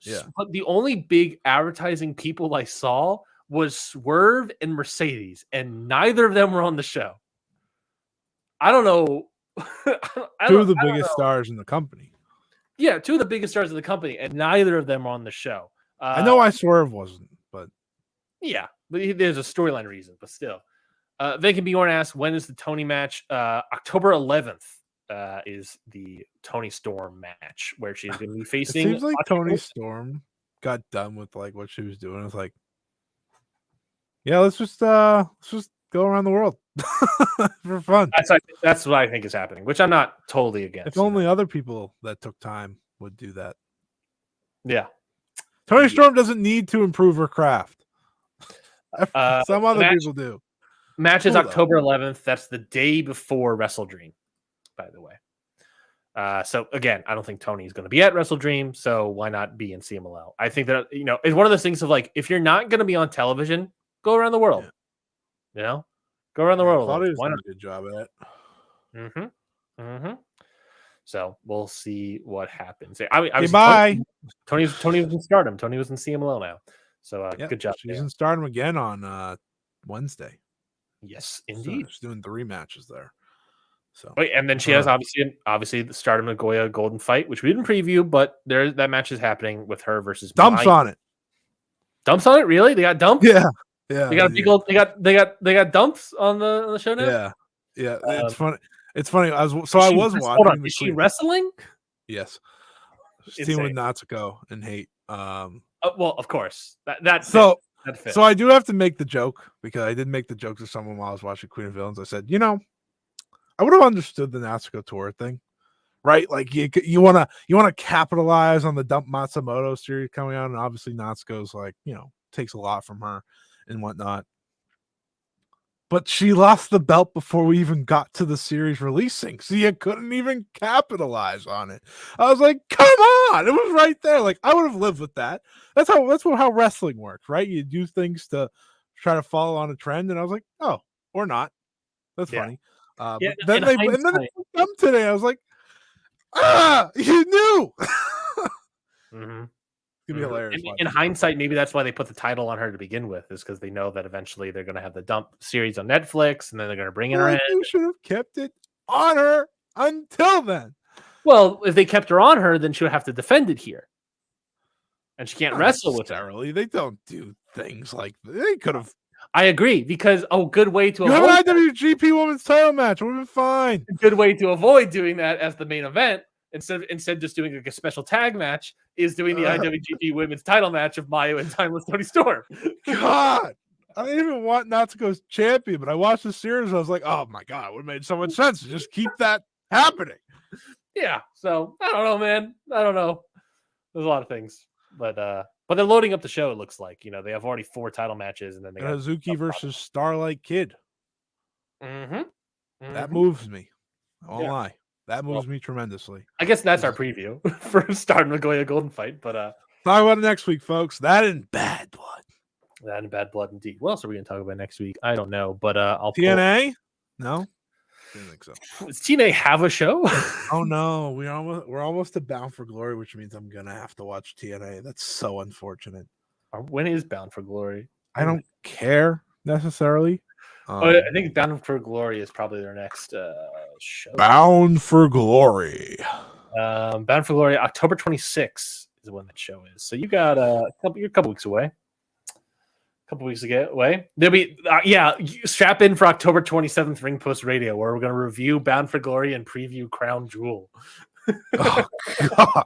Yeah. But the only big advertising people I saw was Swerve and Mercedes, and neither of them were on the show. I don't know. Two of the biggest stars in the company. Yeah, two of the biggest stars in the company, and neither of them are on the show. I know why Swerve wasn't, but yeah, but there's a storyline reason. But still, Vacant Bjorn asked, when is the Tony match? October 11th is the Tony Storm match where she's going to be facing. It seems like Tony Storm got done with like what she was doing. It's like, yeah, let's just go around the world for fun. That's what I think is happening, which I'm not totally against. If only other people that took time would do that. Yeah. Tony Storm doesn't need to improve her craft. Some other people do. Match is October 11th. That's the day before Wrestle Dream, by the way. So again, I don't think Tony's going to be at Wrestle Dream, so why not be in CMLL? I think that, it's one of those things of like, if you're not going to be on television, go around the world. Yeah. Go around the world. Why not? A good job at it. So we'll see what happens. Bye. Tony was in Stardom. Tony was in CMLL now. So good job. She's in Stardom again on Wednesday. Yes, indeed. So she's doing 3 matches there. So and then she has obviously the Stardom Nagoya Golden Fight, which we didn't preview, but that match is happening with her versus Dumps on it. Dumps on it? Really? They got dumped? Yeah. They got a big old. They got dumps on the show now. Yeah. It's funny. It's funny. I was watching. Hold on. Is she wrestling? Yes. She's teaming with Natsuko and Hate. Well, of course. That's so. So I do have to make the joke, because I did make the joke to someone while I was watching Queen of Villains. I said, I would have understood the Natsuko tour thing, right? Like you want to capitalize on the Dump Matsumoto series coming out, and obviously Natsuko's like takes a lot from her and whatnot. But she lost the belt before we even got to the series releasing, so you couldn't even capitalize on it. I was like, come on, it was right there. Like, I would have lived with that. That's how wrestling works, right? You do things to try to follow on a trend, and I was like, oh, or not. That's funny. But then it come today. I was like, you knew. It's gonna be hilarious. In hindsight, maybe that's why they put the title on her to begin with, is because they know that eventually they're going to have the Dump series on Netflix, and then they're going to bring her in. You should have kept it on her until then. Well, if they kept her on her, then she would have to defend it here, and she can't wrestle with her. They don't do things like they could have. I agree, because good way to avoid have an IWGP Women's Title match. We've been fine. A good way to avoid doing that as the main event. Instead just doing like a special tag match is doing the IWGP Women's Title match of Mayu and Timeless Tony Storm. God, I didn't even want Natsuko's champion, but I watched the series. And I was like, oh my God, it would have made so much sense to just keep that happening. Yeah. So I don't know, man. I don't know. There's a lot of things, but they're loading up the show. It looks like they have already 4 title matches, and then they got Hazuki versus Starlight Kid. That moves me. I won't lie. That moves me tremendously. I guess that's our preview for Stardom Nagoya Golden Fight. But talk about it next week, folks. That and Bad Blood. That and Bad Blood, indeed. What else are we going to talk about next week? I don't know, but I'll TNA. No, didn't think so. Does TNA have a show? Oh no, we're almost to Bound for Glory, which means I'm gonna have to watch TNA. That's so unfortunate. When is Bound for Glory? I don't care necessarily. I think Bound for Glory is probably their next show. Bound for Glory. Bound for Glory, October 26th is when that show is. So you got you're a couple weeks away. There'll be strap in for October 27th Ring Post Radio, where we're going to review Bound for Glory and preview Crown Jewel. Oh God.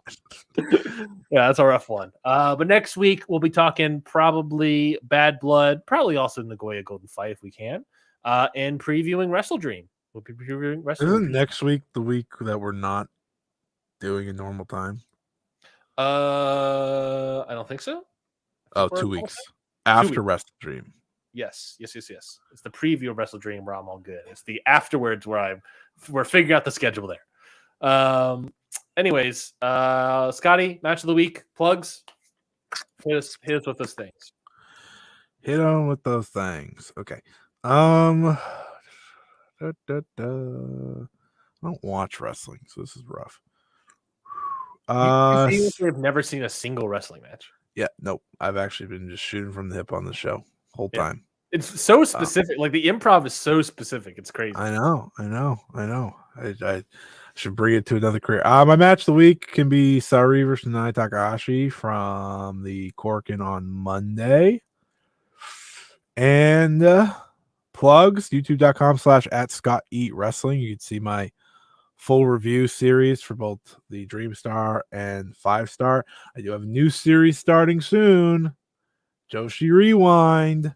Yeah, that's a rough one. But next week we'll be talking probably Bad Blood, probably also Nagoya Golden Fight if we can, and previewing Wrestle Dream. We'll be previewing Wrestle Dream. Isn't next week the week that we're not doing a normal time? I don't think so. 2 weeks after Wrestle Dream. Yes. It's the preview of Wrestle Dream where I'm all good. It's the afterwards where we're figuring out the schedule there. Anyways, Scotty, match of the week, plugs. Hit us with those things. Hit on with those things. Okay. I don't watch wrestling, so this is rough. I've never seen a single wrestling match. Yeah, nope. I've actually been just shooting from the hip on the show whole time. It's so specific. Like the improv is so specific. It's crazy. I know. I should bring it to another career. My match of the week can be Sari versus Nai Takahashi from the Corkin on Monday. And plugs, youtube.com/@ScottEatWrestling. You can see my full review series for both the Dream Star and 5-star. I do have a new series starting soon, Joshi Rewind,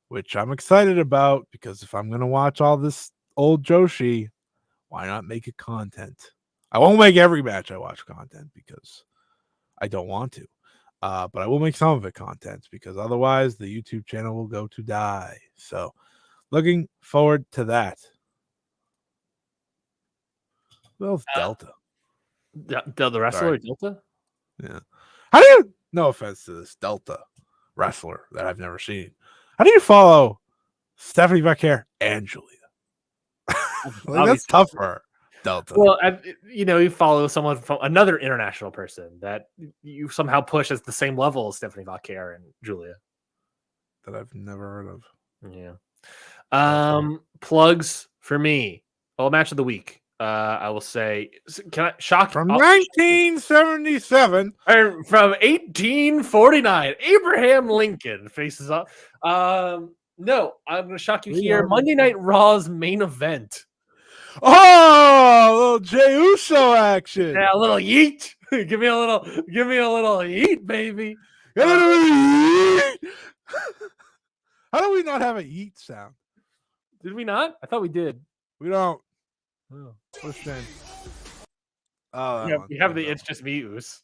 which I'm excited about because if I'm going to watch all this old Joshi, why not make it content? I won't make every match I watch content because I don't want to. But I will make some of it content because otherwise the YouTube channel will go to die. So looking forward to that. Well, Delta. The wrestler Delta? Yeah. How do you, no offense to this Delta wrestler that I've never seen, how do you follow Stephanie Vaquer and Julia? That's tough for her. Delta. Well, you follow someone from another international person that you somehow push as the same level as Stephanie Vaquer and Julia. That I've never heard of. Yeah. Plugs for me. Well, match of the week. I will say, can I shock from 1977 or from 1849? Abraham Lincoln faces up. No, I'm going to shock you here. Monday Night Raw's main event. Oh, a little Jey Uso action. Yeah, a little yeet. give me a little yeet, baby. How do we not have a yeet sound? Did we not? I thought we did. We don't. Oh, what a shame. Oh, we have the It's Just Me Oos.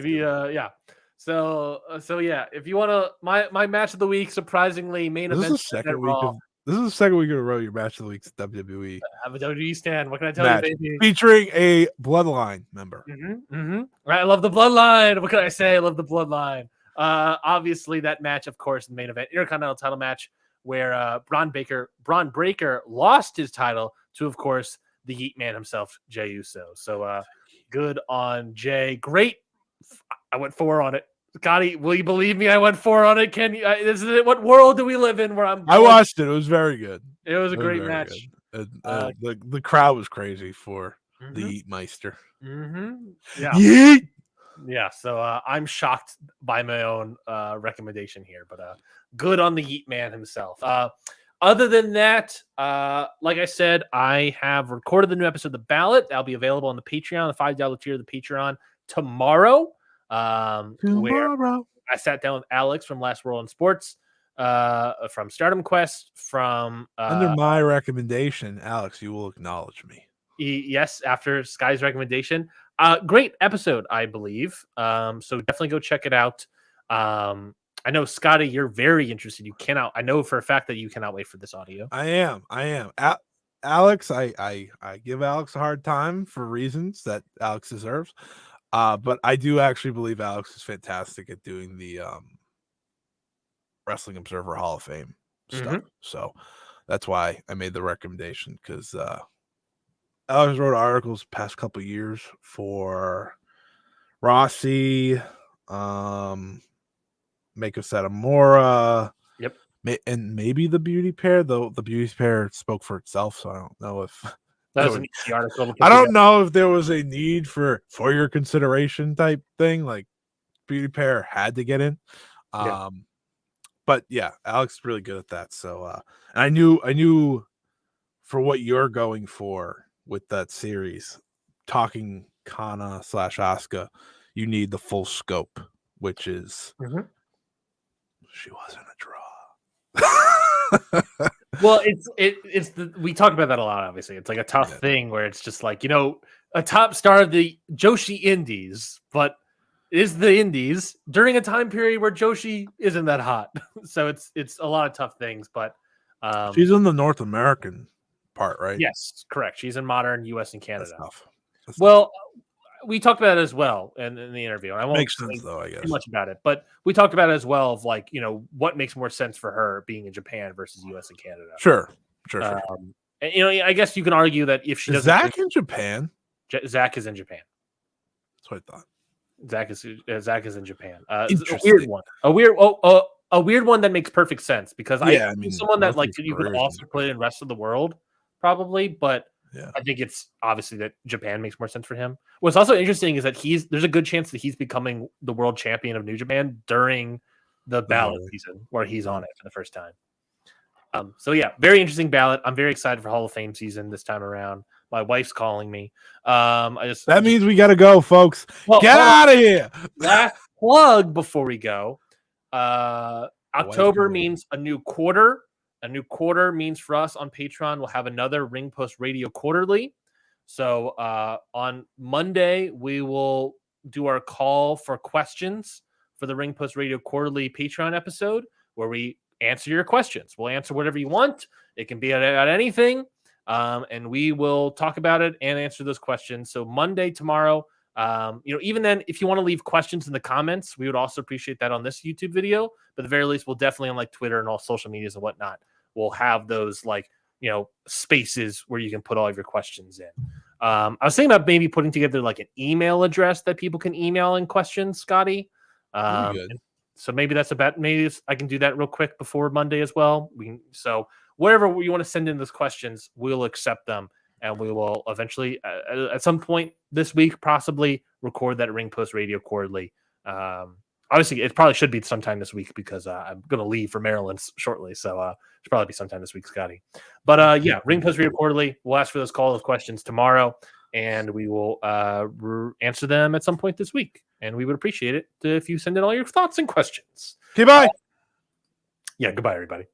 Yeah. So yeah, if you want to, my match of the week, surprisingly, main event. This is the second week in a row your match of the week's WWE. I have a WWE stand. What can I tell you, baby? Featuring a Bloodline member. Right, I love the Bloodline. What can I say? I love the Bloodline. Obviously, that match, of course, the main event, Intercontinental title match, where Braun Breaker lost his title to, of course, the Yeet Man himself, Jey Uso. So good on Jay. Great. I went 4 on it. Scotty, will you believe me? I went 4 on it. Can you? What world do we live in where I'm? I watched it. It was very good. It was a great match. The crowd was crazy for the Yeet Meister. Yeah. Yeet! Yeah. So I'm shocked by my own recommendation here, but good on the Yeet Man himself. Other than that, like I said, I have recorded the new episode of The Ballot. That'll be available on the Patreon, the $5 tier of the Patreon tomorrow. Where I sat down with Alex from Last World in Sports, from Stardom Quest, from under my recommendation. Alex, you will acknowledge me. Yes, after Sky's recommendation. Great episode, I believe. So definitely go check it out. I know, Scotty, you're very interested. I know for a fact that you cannot wait for this audio. I am. Alex, I give Alex a hard time for reasons that Alex deserves. But I do actually believe Alex is fantastic at doing the Wrestling Observer Hall of Fame stuff. So that's why I made the recommendation, because Alex wrote articles past couple years for Rossi, Mako Satomura, and maybe the Beauty Pair, though the Beauty Pair spoke for itself, so I don't know if that was an easy article. I don't know if there was a need for your consideration type thing, like Beauty Pair had to get in. But yeah, Alex is really good at that. So and I knew for what you're going for with that series, talking Kana / Asuka, you need the full scope, which is she wasn't a draw. Well, we talk about that a lot. Obviously, it's like a tough thing where it's just like, a top star of the Joshi Indies, but is the Indies during a time period where Joshi isn't that hot. So it's a lot of tough things. But she's in the North American part, right? Yes, correct. She's in modern US and Canada. Well, we talked about it as well in the interview. I won't makes sense though, I guess. Too much about it, but we talked about it as well of like, what makes more sense for her being in Japan versus US and Canada. Sure. And, I guess you can argue that if she doesn't. Zach in Japan? Zach is in Japan. That's what I thought. Zach is in Japan. A weird one. A weird one that makes perfect sense because I mean, someone that like you could also play in rest of the world probably, but I think it's obviously that Japan makes more sense for him. What's also interesting is that there's a good chance that he's becoming the world champion of New Japan during the ballot season where he's on it for the first time. So yeah, very interesting ballot. I'm very excited for Hall of Fame season this time around. My wife's calling me. That means we got to go, folks. Get out of here. Last plug before we go. October means a new quarter. A new quarter means for us on Patreon, we'll have another Ring Post Radio Quarterly. So on Monday, we will do our call for questions for the Ring Post Radio Quarterly Patreon episode where we answer your questions. We'll answer whatever you want. It can be about anything. And we will talk about it and answer those questions. So Monday, tomorrow, even then, if you want to leave questions in the comments, we would also appreciate that on this YouTube video. But at the very least, we'll definitely on like Twitter and all social medias and whatnot. We'll have those spaces where you can put all of your questions in. I was thinking about maybe putting together like an email address that people can email in questions, Scotty. So maybe maybe I can do that real quick before Monday as well. So wherever you want to send in those questions, we'll accept them. And we will eventually, at some point this week, possibly record that Ring Post Radio Quarterly. Obviously, it probably should be sometime this week because I'm going to leave for Maryland shortly. So it should probably be sometime this week, Scotty. But Ring Post Radio Quarterly. We'll ask for those call of questions tomorrow, and we will answer them at some point this week. And we would appreciate it if you send in all your thoughts and questions. Okay, bye. Goodbye, everybody.